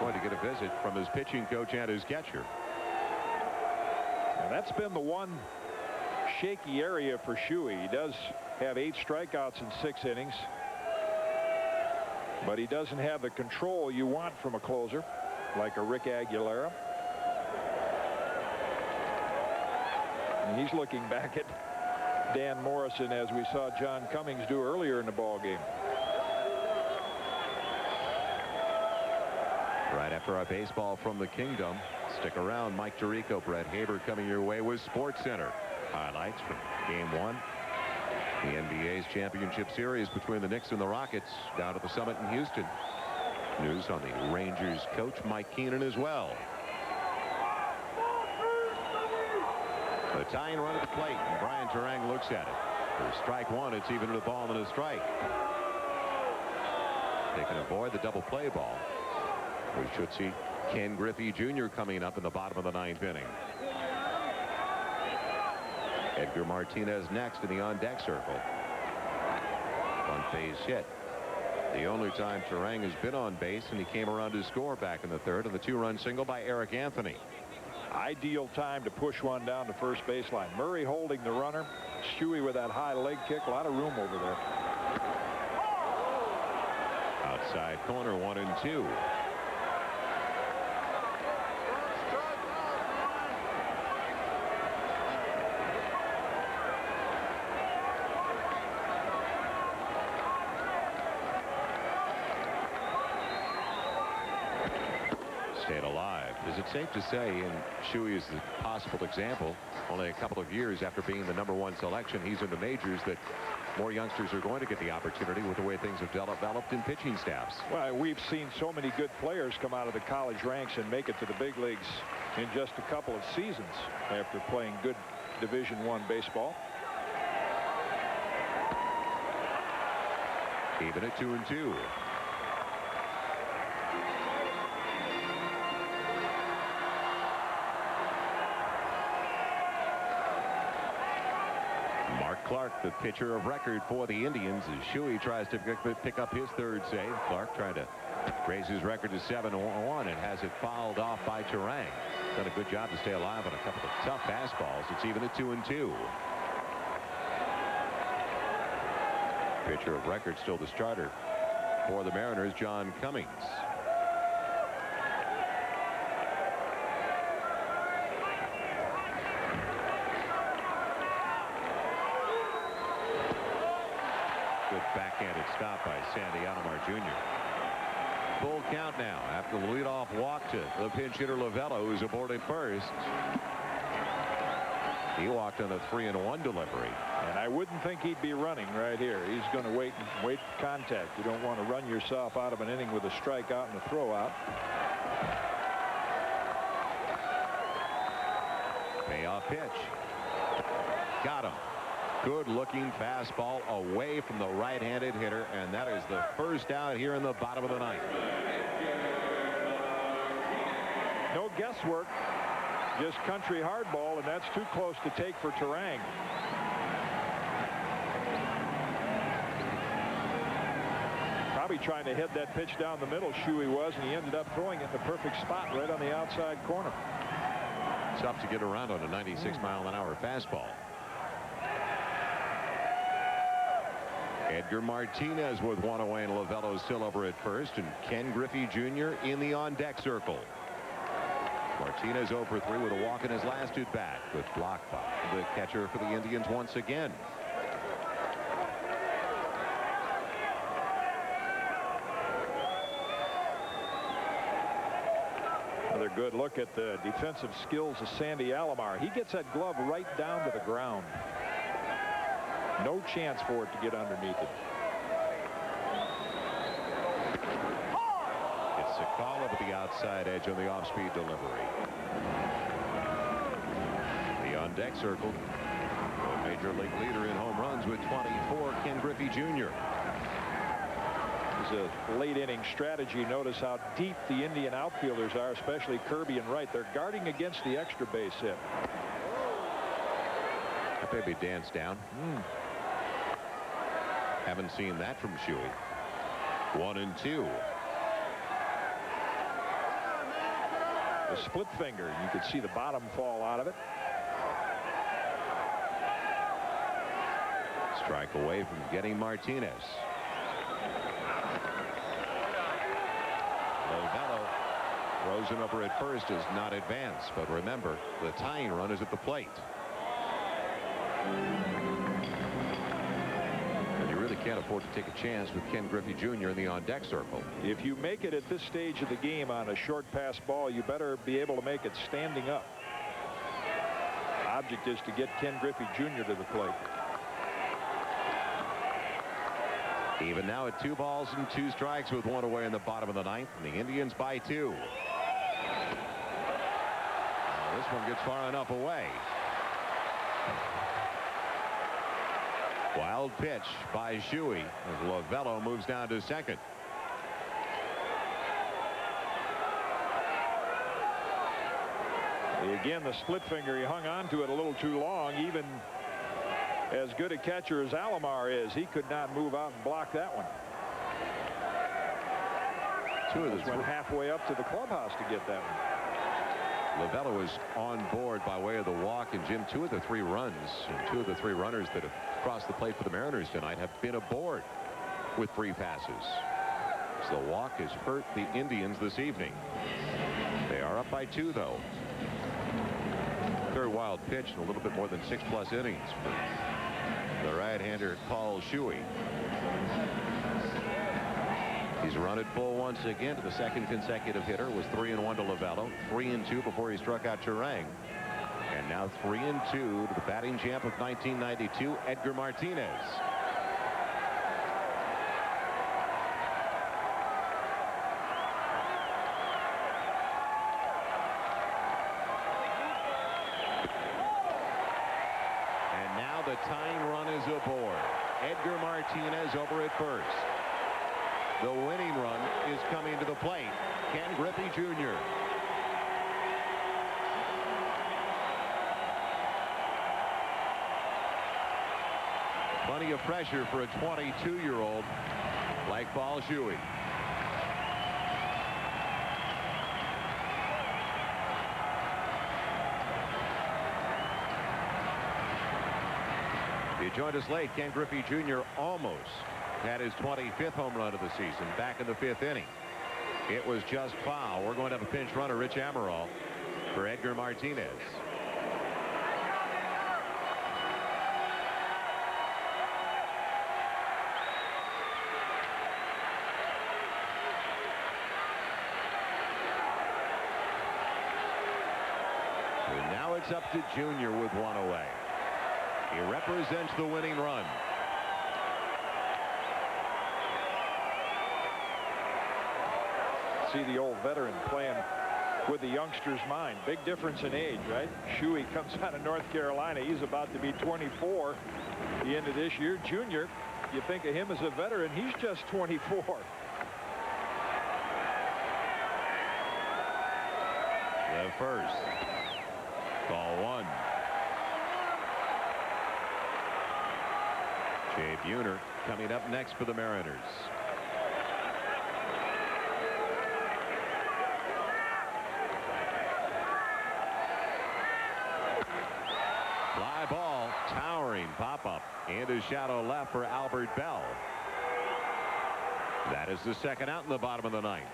Going to get a visit from his pitching coach and his catcher. And that's been the one shaky area for Shuey. He does have 8 strikeouts in 6 innings. But he doesn't have the control you want from a closer like a Rick Aguilera. And he's looking back at Dan Morrison as we saw John Cummings do earlier in the ball game. Right after our baseball from the Kingdom. Stick around. Mike Tirico, Brett Haber coming your way with Sports Center. Highlights from Game 1. The NBA's championship series between the Knicks and the Rockets down at the Summit in Houston. News on the Rangers coach Mike Keenan as well. The tying run at the plate, and Brian Turang looks at it. For strike 1, it's even a ball and a strike. They can avoid the double play ball. We should see Ken Griffey Jr. coming up in the bottom of the 9th inning. Edgar Martinez next in the on-deck circle. Bunt base hit. The only time Turang has been on base, and he came around to score back in the 3rd of the 2-run single by Eric Anthony. Ideal time to push one down to first baseline. Murray holding the runner. Shuey with that high leg kick. A lot of room over there. Outside corner, 1-2. Stayed alive. Is it safe to say, and Shuey is the possible example, only a couple of years after being the #1 selection, he's in the majors, that more youngsters are going to get the opportunity with the way things have developed in pitching staffs? Well, we've seen so many good players come out of the college ranks and make it to the big leagues in just a couple of seasons after playing good Division I baseball. Even at 2-2. Clark, the pitcher of record for the Indians, as Shuey tries to pick up his 3rd save. Clark trying to raise his record to 7-1 and has it fouled off by Turang. Done a good job to stay alive on a couple of tough fastballs. It's even at 2-2. Pitcher of record, still the starter for the Mariners, John Cummings. Backhanded stop by Sandy Alomar Jr. Full count now after the leadoff walk to the pinch hitter Lavello, who's aboard at first. He walked on a 3-1 delivery. And I wouldn't think he'd be running right here. He's going to wait for contact. You don't want to run yourself out of an inning with a strikeout and a throwout. Payoff pitch. Got him. Good-looking fastball away from the right-handed hitter, and that is the first out here in the bottom of the ninth. No guesswork, just country hardball, and that's too close to take for Turang. Probably trying to hit that pitch down the middle, Shuey was, and he ended up throwing it in the perfect spot right on the outside corner. Tough to get around on a 96-mile-an-hour fastball. Edgar Martinez with one away, and Lovello still over at first, and Ken Griffey Jr. in the on-deck circle. Martinez 0 for 3 with a walk in his last at-bat, with blocked by the catcher for the Indians once again. Another good look at the defensive skills of Sandy Alomar. He gets that glove right down to the ground. No chance for it to get underneath it. It's Sakala with the outside edge on the off-speed delivery. The on-deck circle. A major league leader in home runs with 24, Ken Griffey Jr. It's a late inning strategy. Notice how deep the Indian outfielders are, especially Kirby and Wright. They're guarding against the extra base hit. That baby danced down. Haven't seen that from Shuey. 1-2. The split finger. You could see the bottom fall out of it. Strike away from getting Martinez. Lovello throws it over at first, does not advance, but remember, the tying run is at the plate. And you really can't afford to take a chance with Ken Griffey Jr. in the on-deck circle. If you make it at this stage of the game on a short pass ball, you better be able to make it standing up. Object is to get Ken Griffey Jr. to the plate. Even now at 2 balls and 2 strikes with 1 away in the bottom of the ninth, and the Indians by 2. Now this one gets far enough away. Wild pitch by Shuey as Lovello moves down to second. Again, the split finger, he hung on to it a little too long. Even as good a catcher as Alomar is, he could not move out and block that one. Went halfway up to the clubhouse to get that one. Lovello is on board by way of the walk, and Jim, 2 of the 3 runs, and 2 of the 3 runners that have crossed the plate for the Mariners tonight have been aboard with free passes. So the walk has hurt the Indians this evening. They are up by 2, though. Very wild pitch and a little bit more than 6+ innings for the right-hander Paul Shuey. He's run it full once again to the second consecutive hitter. Was 3-1 to Lovello, 3-2 before he struck out Turang, and now 3-2 to the batting champ of 1992, Edgar Martinez. And now the tying run is aboard. Edgar Martinez over at first. The winning run is coming to the plate. Ken Griffey Jr. Plenty of pressure for a 22-year-old like Paul Shuey. If you joined us late, Ken Griffey Jr. almost had his 25th home run of the season back in the 5th inning. It was just foul. We're going to have a pinch runner, Rich Amaral, for Edgar Martinez. And now it's up to Junior with 1 away. He represents the winning run. See the old veteran playing with the youngster's mind. Big difference in age, right? Shuey comes out of North Carolina. He's about to be 24 the end of this year. Junior, you think of him as a veteran. He's just 24. The first. Ball one. Jay Buhner coming up next for the Mariners. Fly ball, towering pop-up into shallow left for Albert Bell. That is the second out in the bottom of the ninth.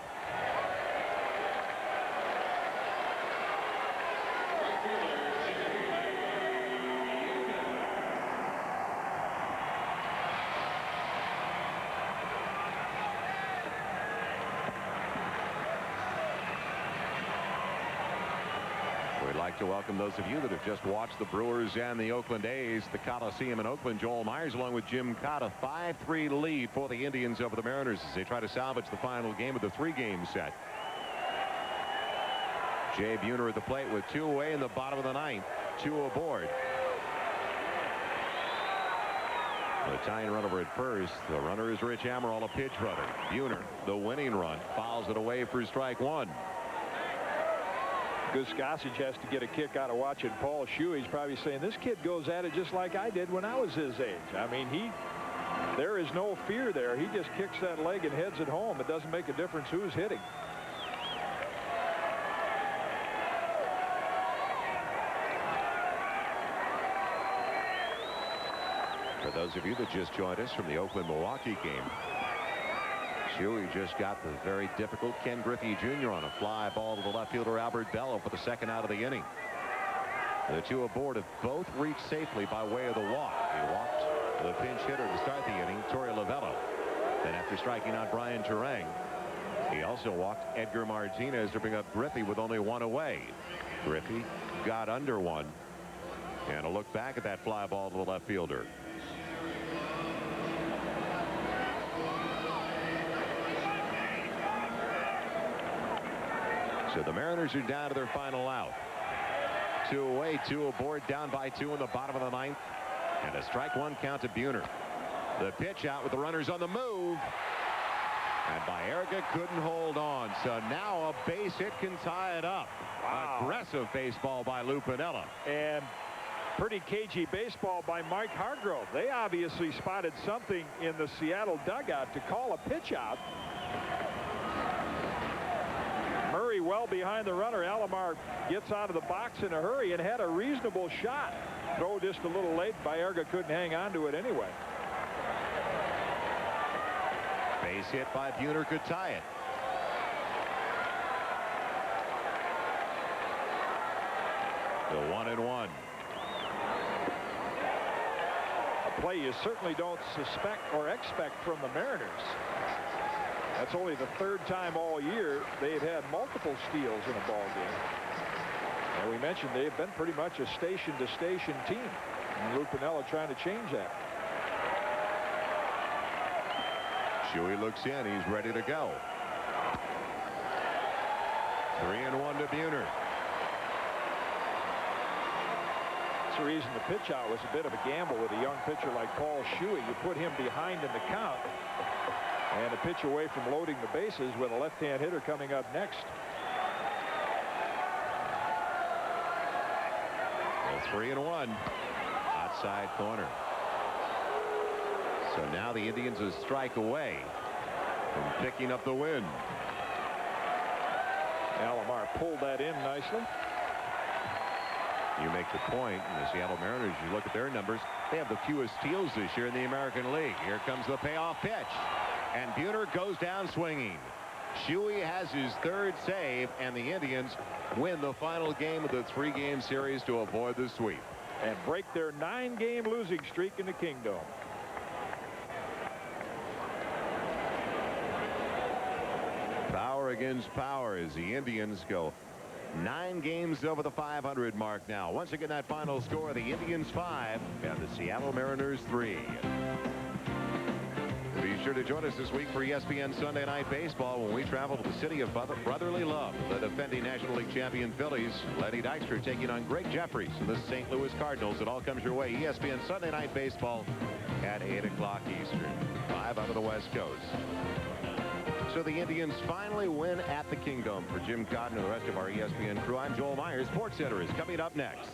We'd like to welcome those of you that have just watched the Brewers and the Oakland A's, the Coliseum in Oakland. Joel Myers along with Jim Cott, a 5-3 lead for the Indians over the Mariners as they try to salvage the final game of the 3-game set. Jay Buhner at the plate with 2 away in the bottom of the ninth. 2 aboard. The tying run over at first. The runner is Rich Amaral, a pitch runner. Buhner, the winning run, fouls it away for strike one. Gus Gossage has to get a kick out of watching Paul Shuey. He's probably saying, this kid goes at it just like I did when I was his age. I mean, there is no fear there. He just kicks that leg and heads it home. It doesn't make a difference who's hitting. For those of you that just joined us from the Oakland-Milwaukee game, Shuey just got the very difficult Ken Griffey Jr. on a fly ball to the left fielder Albert Bell for the second out of the inning. The 2 aboard have both reached safely by way of the walk. He walked the pinch hitter to start the inning, Torey Lovello. Then after striking out Brian Turang, he also walked Edgar Martinez to bring up Griffey with only 1 away. Griffey got under 1. And a look back at that fly ball to the left fielder. So the Mariners are down to their final out. 2 away, 2 aboard, down by 2 in the bottom of the ninth. And a strike 1 count to Buhner. The pitch out with the runners on the move. And Baerga couldn't hold on. So now a base hit can tie it up. Wow. Aggressive baseball by Lou Piniella. And pretty cagey baseball by Mike Hargrove. They obviously spotted something in the Seattle dugout to call a pitch out. Murray well behind the runner. Alomar gets out of the box in a hurry and had a reasonable shot. Throw just a little late. Baerga couldn't hang on to it anyway. Base hit by Buhner could tie it. The 1-1. A play you certainly don't suspect or expect from the Mariners. That's only the 3rd time all year they've had multiple steals in a ball game. And we mentioned they've been pretty much a station-to-station team. And Lou Piniella trying to change that. Shuey looks in. He's ready to go. 3-1 to Buhner. That's the reason the pitch out was a bit of a gamble with a young pitcher like Paul Shuey. You put him behind in the count. And a pitch away from loading the bases with a left-hand hitter coming up next. Well, 3-1. Outside corner. So now the Indians a strike away from picking up the win. Alomar pulled that in nicely. You make the point. In the Seattle Mariners, you look at their numbers, they have the fewest steals this year in the American League. Here comes the payoff pitch. And Buhner goes down swinging. Shuey has his 3rd save, and the Indians win the final game of the 3-game series to avoid the sweep. And break their 9-game losing streak in the Kingdom. Power against power as the Indians go 9 games over the 500 mark now. Once again, that final score, the Indians 5 and the Seattle Mariners 3. Be sure to join us this week for ESPN Sunday Night Baseball when we travel to the city of brotherly love. The defending National League champion Phillies, Lenny Dykstra taking on Greg Jeffries and the St. Louis Cardinals. It all comes your way. ESPN Sunday Night Baseball at 8 o'clock Eastern. 5 out of the West Coast. So the Indians finally win at the Kingdom. For Jim Cotton and the rest of our ESPN crew, I'm Joel Myers. Sports Center is coming up next.